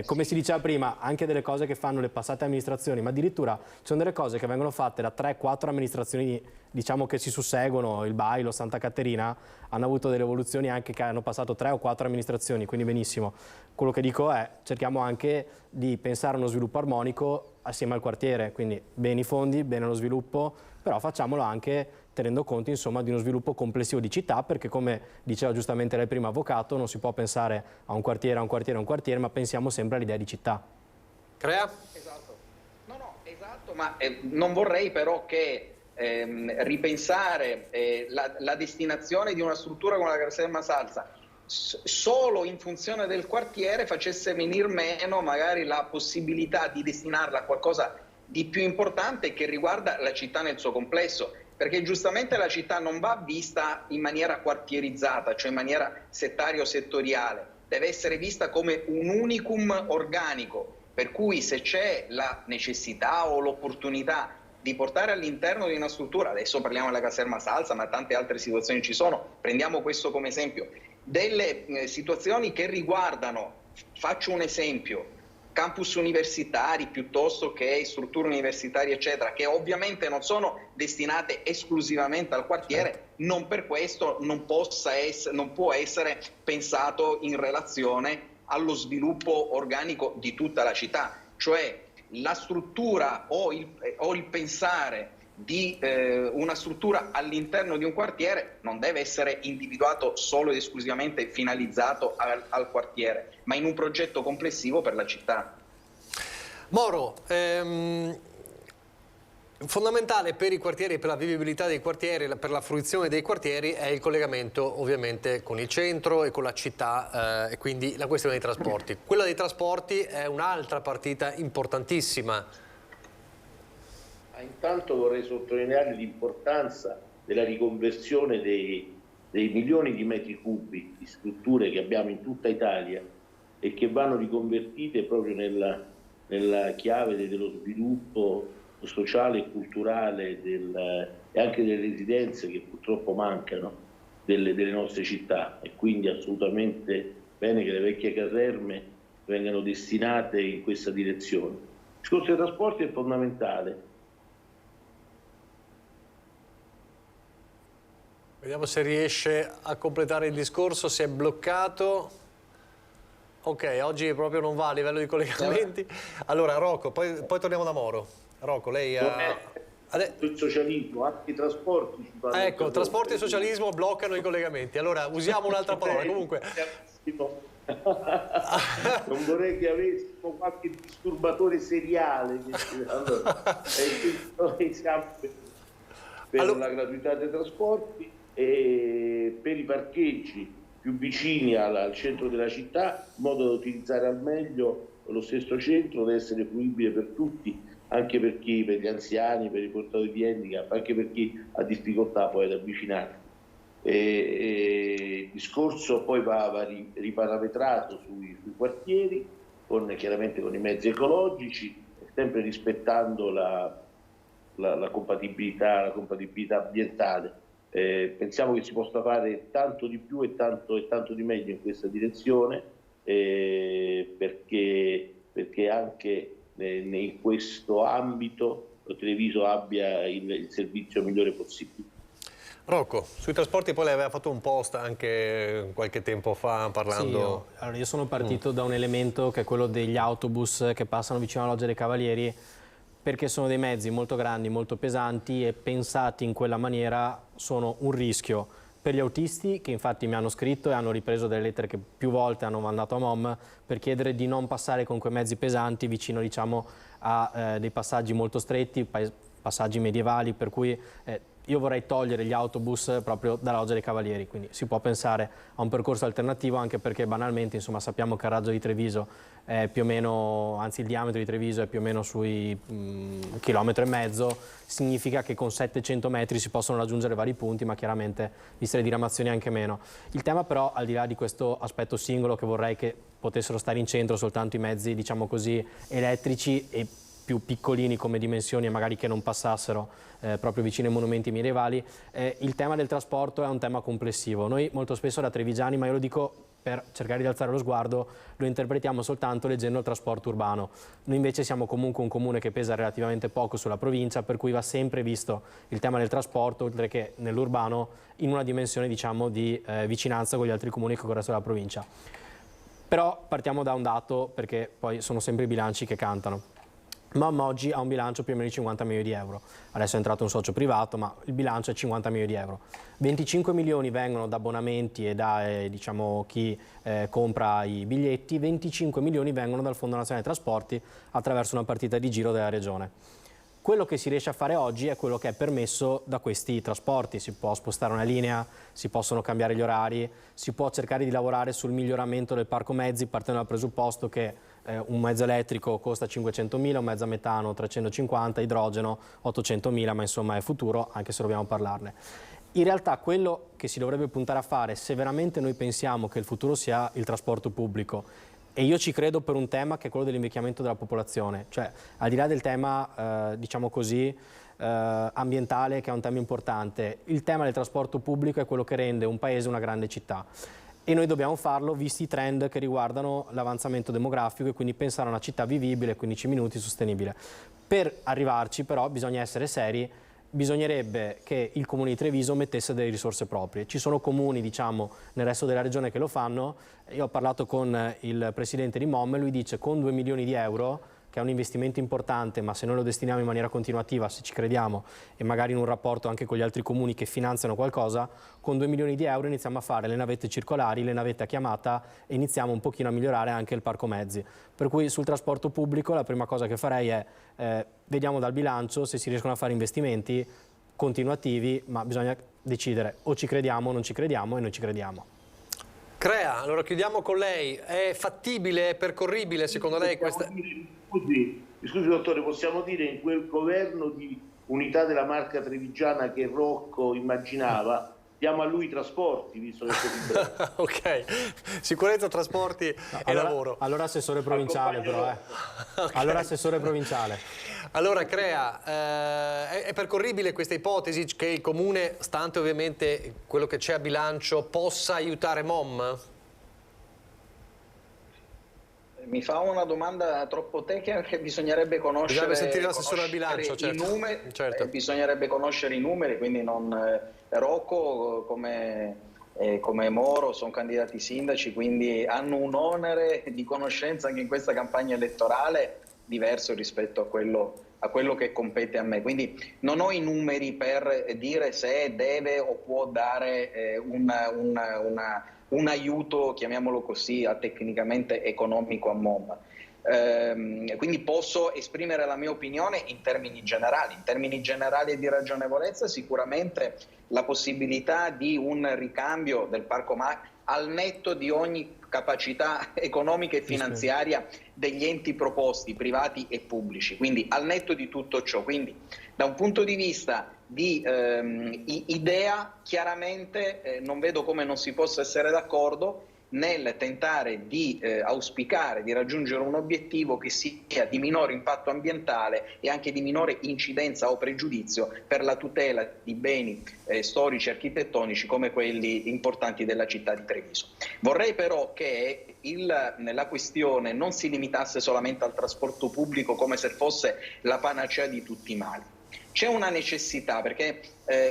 Come si diceva prima, anche delle cose che fanno le passate amministrazioni, ma addirittura ci sono delle cose che vengono fatte da 3-4 amministrazioni che si susseguono, il Bailo, Santa Caterina, hanno avuto delle evoluzioni anche che hanno passato 3 o 4 amministrazioni, quindi benissimo. Quello che dico è, cerchiamo anche di pensare a uno sviluppo armonico assieme al quartiere, quindi bene i fondi, bene lo sviluppo, però facciamolo anche tenendo conto di uno sviluppo complessivo di città, perché come diceva giustamente lei prima avvocato, non si può pensare a un quartiere, ma pensiamo sempre all'idea di città. Crea? Esatto. Esatto, ma non vorrei però che ripensare la destinazione di una struttura come la Caserma Salsa solo in funzione del quartiere facesse venir meno magari la possibilità di destinarla a qualcosa di più importante e che riguarda la città nel suo complesso, perché giustamente la città non va vista in maniera quartierizzata, cioè in maniera settaria o settoriale, deve essere vista come un unicum organico, per cui se c'è la necessità o l'opportunità di portare all'interno di una struttura, adesso parliamo della caserma Salza, ma tante altre situazioni ci sono, prendiamo questo come esempio, delle situazioni che riguardano, faccio un esempio, campus universitari piuttosto che strutture universitarie eccetera, che ovviamente non sono destinate esclusivamente al quartiere, non per questo non può essere pensato in relazione allo sviluppo organico di tutta la città, cioè la struttura o il pensare di una struttura all'interno di un quartiere non deve essere individuato solo ed esclusivamente finalizzato al quartiere, ma in un progetto complessivo per la città. Moro, fondamentale per i quartieri, per la vivibilità dei quartieri, per la fruizione dei quartieri è il collegamento ovviamente con il centro e con la città e quindi la questione dei trasporti. Quella dei trasporti è un'altra partita importantissima. Intanto vorrei sottolineare l'importanza della riconversione dei milioni di metri cubi di strutture che abbiamo in tutta Italia e che vanno riconvertite proprio nella chiave dello sviluppo sociale e culturale e anche delle residenze che purtroppo mancano delle nostre città, e quindi assolutamente bene che le vecchie caserme vengano destinate in questa direzione. Il discorso dei trasporti è fondamentale. Vediamo se riesce a completare il discorso, si è bloccato. Ok, oggi proprio non va a livello di collegamenti. Allora Rocco, poi torniamo da Moro. Rocco, lei ha... Il socialismo, anche i trasporti ci fanno... Ecco, trasporti e socialismo bloccano i collegamenti. Allora usiamo un'altra parola, comunque. Non vorrei che avessimo qualche disturbatore seriale. Allora, noi siamo per la gratuità dei trasporti e per i parcheggi più vicini al centro della città, in modo da utilizzare al meglio lo stesso centro, da essere fruibile per tutti, anche per gli anziani, per i portatori di handicap, anche per chi ha difficoltà poi ad avvicinarsi. Il discorso poi va riparametrato sui quartieri, chiaramente con i mezzi ecologici, sempre rispettando la compatibilità ambientale. Pensiamo che si possa fare tanto di più e tanto di meglio in questa direzione, perché anche in questo ambito Treviso abbia il servizio migliore possibile. Rocco, sui trasporti poi lei aveva fatto un post anche qualche tempo fa parlando... Sì, allora io sono partito da un elemento che è quello degli autobus che passano vicino alla Loggia dei Cavalieri, perché sono dei mezzi molto grandi, molto pesanti e pensati in quella maniera sono un rischio per gli autisti, che infatti mi hanno scritto e hanno ripreso delle lettere che più volte hanno mandato a MOM per chiedere di non passare con quei mezzi pesanti vicino, diciamo, a dei passaggi molto stretti, passaggi medievali, per cui io vorrei togliere gli autobus proprio dalla Loggia dei Cavalieri, quindi si può pensare a un percorso alternativo, anche perché banalmente, insomma, sappiamo che il raggio di Treviso è più o meno, anzi il diametro di Treviso è più o meno sui 1,5 km, significa che con 700 metri si possono raggiungere vari punti, ma chiaramente viste le diramazioni anche meno. Il tema però, al di là di questo aspetto singolo, che vorrei che potessero stare in centro soltanto i mezzi, diciamo così, elettrici e più piccolini come dimensioni e magari che non passassero proprio vicino ai monumenti medievali, il tema del trasporto è un tema complessivo. Noi molto spesso da trevigiani, ma io lo dico per cercare di alzare lo sguardo, lo interpretiamo soltanto leggendo il trasporto urbano. Noi invece siamo comunque un comune che pesa relativamente poco sulla provincia, per cui va sempre visto il tema del trasporto, oltre che nell'urbano, in una dimensione, diciamo, di vicinanza con gli altri comuni che con il resto della provincia. Però partiamo da un dato, perché poi sono sempre i bilanci che cantano. MOM oggi ha un bilancio più o meno di 50 milioni di euro. Adesso è entrato un socio privato, ma il bilancio è 50 milioni di euro. 25 milioni vengono da abbonamenti e da diciamo, chi compra i biglietti, 25 milioni vengono dal Fondo Nazionale Trasporti attraverso una partita di giro della Regione. Quello che si riesce a fare oggi è quello che è permesso da questi trasporti. Si può spostare una linea, si possono cambiare gli orari, si può cercare di lavorare sul miglioramento del parco mezzi partendo dal presupposto che un mezzo elettrico costa 500.000, un mezzo a metano 350, idrogeno 800.000, ma insomma è futuro, anche se dobbiamo parlarne. In realtà quello che si dovrebbe puntare a fare, se veramente noi pensiamo che il futuro sia il trasporto pubblico, e io ci credo per un tema che è quello dell'invecchiamento della popolazione, cioè al di là del tema, diciamo così, ambientale, che è un tema importante, il tema del trasporto pubblico è quello che rende un paese una grande città. E noi dobbiamo farlo visti i trend che riguardano l'avanzamento demografico e quindi pensare a una città vivibile, 15 minuti, sostenibile. Per arrivarci però bisogna essere seri, bisognerebbe che il Comune di Treviso mettesse delle risorse proprie. Ci sono comuni, diciamo, nel resto della regione che lo fanno. Io ho parlato con il presidente di MOM e lui dice con 2 milioni di euro, che è un investimento importante, ma se noi lo destiniamo in maniera continuativa, se ci crediamo, e magari in un rapporto anche con gli altri comuni che finanziano qualcosa, con 2 milioni di euro iniziamo a fare le navette circolari, le navette a chiamata e iniziamo un pochino a migliorare anche il parco mezzi. Per cui sul trasporto pubblico la prima cosa che farei è vediamo dal bilancio se si riescono a fare investimenti continuativi, ma bisogna decidere o ci crediamo o non ci crediamo, e noi ci crediamo. Crea, allora chiudiamo con lei. È fattibile, è percorribile secondo lei questa... Scusi dottore, possiamo dire in quel governo di unità della Marca trevigiana che Rocco immaginava, diamo a lui i trasporti, visto che è Ok, sicurezza, trasporti e allora, lavoro. Allora assessore provinciale però, Okay. Allora assessore provinciale. Allora Crea, è percorribile questa ipotesi che il Comune, stante ovviamente quello che c'è a bilancio, possa aiutare MOM? Mi fa una domanda troppo tecnica che bisognerebbe conoscere. Bisogna sentire l'assessore al bilancio, certo. I numeri, certo. Bisognerebbe conoscere i numeri, quindi non Rocco come Moro sono candidati sindaci, quindi hanno un onere di conoscenza anche in questa campagna elettorale diverso rispetto a quello che compete a me. Quindi non ho i numeri per dire se deve o può dare un aiuto, chiamiamolo così, tecnicamente economico a MOM. Quindi posso esprimere la mia opinione in termini generali. In termini generali e di ragionevolezza, sicuramente la possibilità di un ricambio del parco al netto di ogni capacità economica e finanziaria degli enti proposti, privati e pubblici, quindi al netto di tutto ciò. Quindi da un punto di vista di idea, chiaramente non vedo come non si possa essere d'accordo nel tentare di auspicare di raggiungere un obiettivo che sia di minore impatto ambientale e anche di minore incidenza o pregiudizio per la tutela di beni storici e architettonici come quelli importanti della città di Treviso. Vorrei però che la questione non si limitasse solamente al trasporto pubblico come se fosse la panacea di tutti i mali. C'è una necessità, perché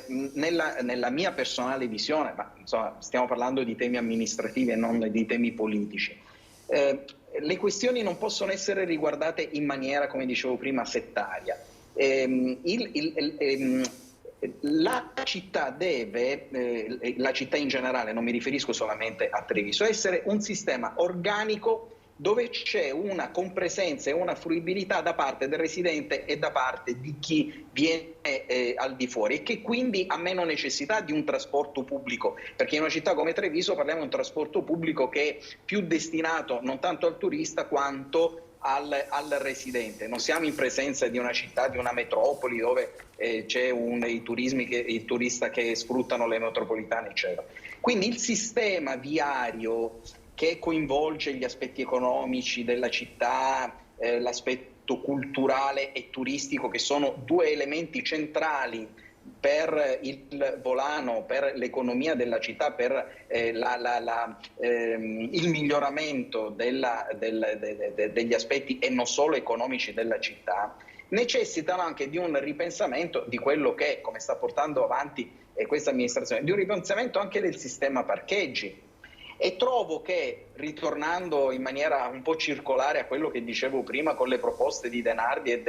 nella mia personale visione, ma insomma stiamo parlando di temi amministrativi e non di temi politici, le questioni non possono essere riguardate in maniera, come dicevo prima, settaria. La città deve, la città in generale, non mi riferisco solamente a Treviso, essere un sistema organico dove c'è una compresenza e una fruibilità da parte del residente e da parte di chi viene al di fuori, e che quindi ha meno necessità di un trasporto pubblico, perché in una città come Treviso parliamo di un trasporto pubblico che è più destinato non tanto al turista quanto al residente. Non siamo in presenza di una città, di una metropoli dove c'è i turisti che sfruttano le metropolitane, eccetera. Quindi il sistema viario che coinvolge gli aspetti economici della città, l'aspetto culturale e turistico, che sono due elementi centrali per il volano, per l'economia della città, per il miglioramento degli aspetti e non solo economici della città, necessitano anche di un ripensamento di quello che, come sta portando avanti questa amministrazione, di un ripensamento anche del sistema parcheggi. E trovo che, ritornando in maniera un po' circolare a quello che dicevo prima con le proposte di Denardi e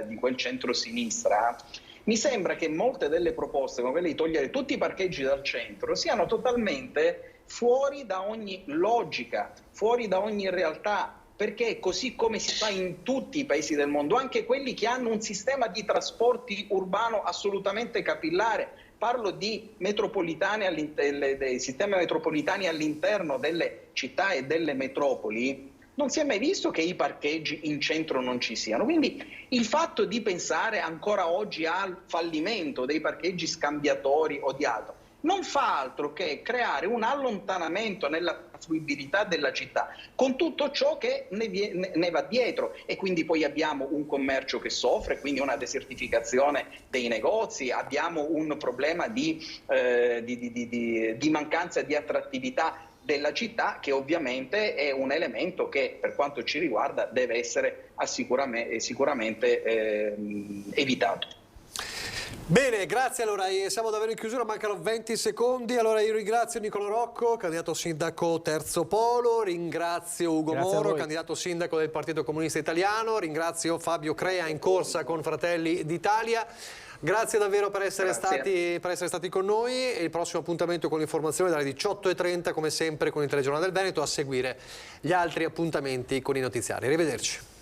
di quel centro-sinistra, mi sembra che molte delle proposte, come quelle di togliere tutti i parcheggi dal centro, siano totalmente fuori da ogni logica, fuori da ogni realtà perché così come si fa in tutti i paesi del mondo, anche quelli che hanno un sistema di trasporti urbano assolutamente capillare, parlo di metropolitane, dei sistemi metropolitani all'interno delle città e delle metropoli, non si è mai visto che i parcheggi in centro non ci siano. Quindi il fatto di pensare ancora oggi al fallimento dei parcheggi scambiatori o di altro non fa altro che creare un allontanamento nella fruibilità della città, con tutto ciò che ne va dietro, e quindi poi abbiamo un commercio che soffre, quindi una desertificazione dei negozi, abbiamo un problema di mancanza di attrattività della città, che ovviamente è un elemento che per quanto ci riguarda deve essere sicuramente evitato. Bene, grazie. Allora, siamo davvero in chiusura, mancano 20 secondi. Allora io ringrazio Nicolò Rocco, candidato sindaco Terzo Polo, ringrazio Ugo Moro, candidato sindaco del Partito Comunista Italiano, ringrazio Fabio Crea in corsa con Fratelli d'Italia. Grazie davvero per essere stati con noi. Il prossimo appuntamento con l'informazione dalle 18:30 come sempre con il telegiornale del Veneto, a seguire gli altri appuntamenti con i notiziari. Arrivederci.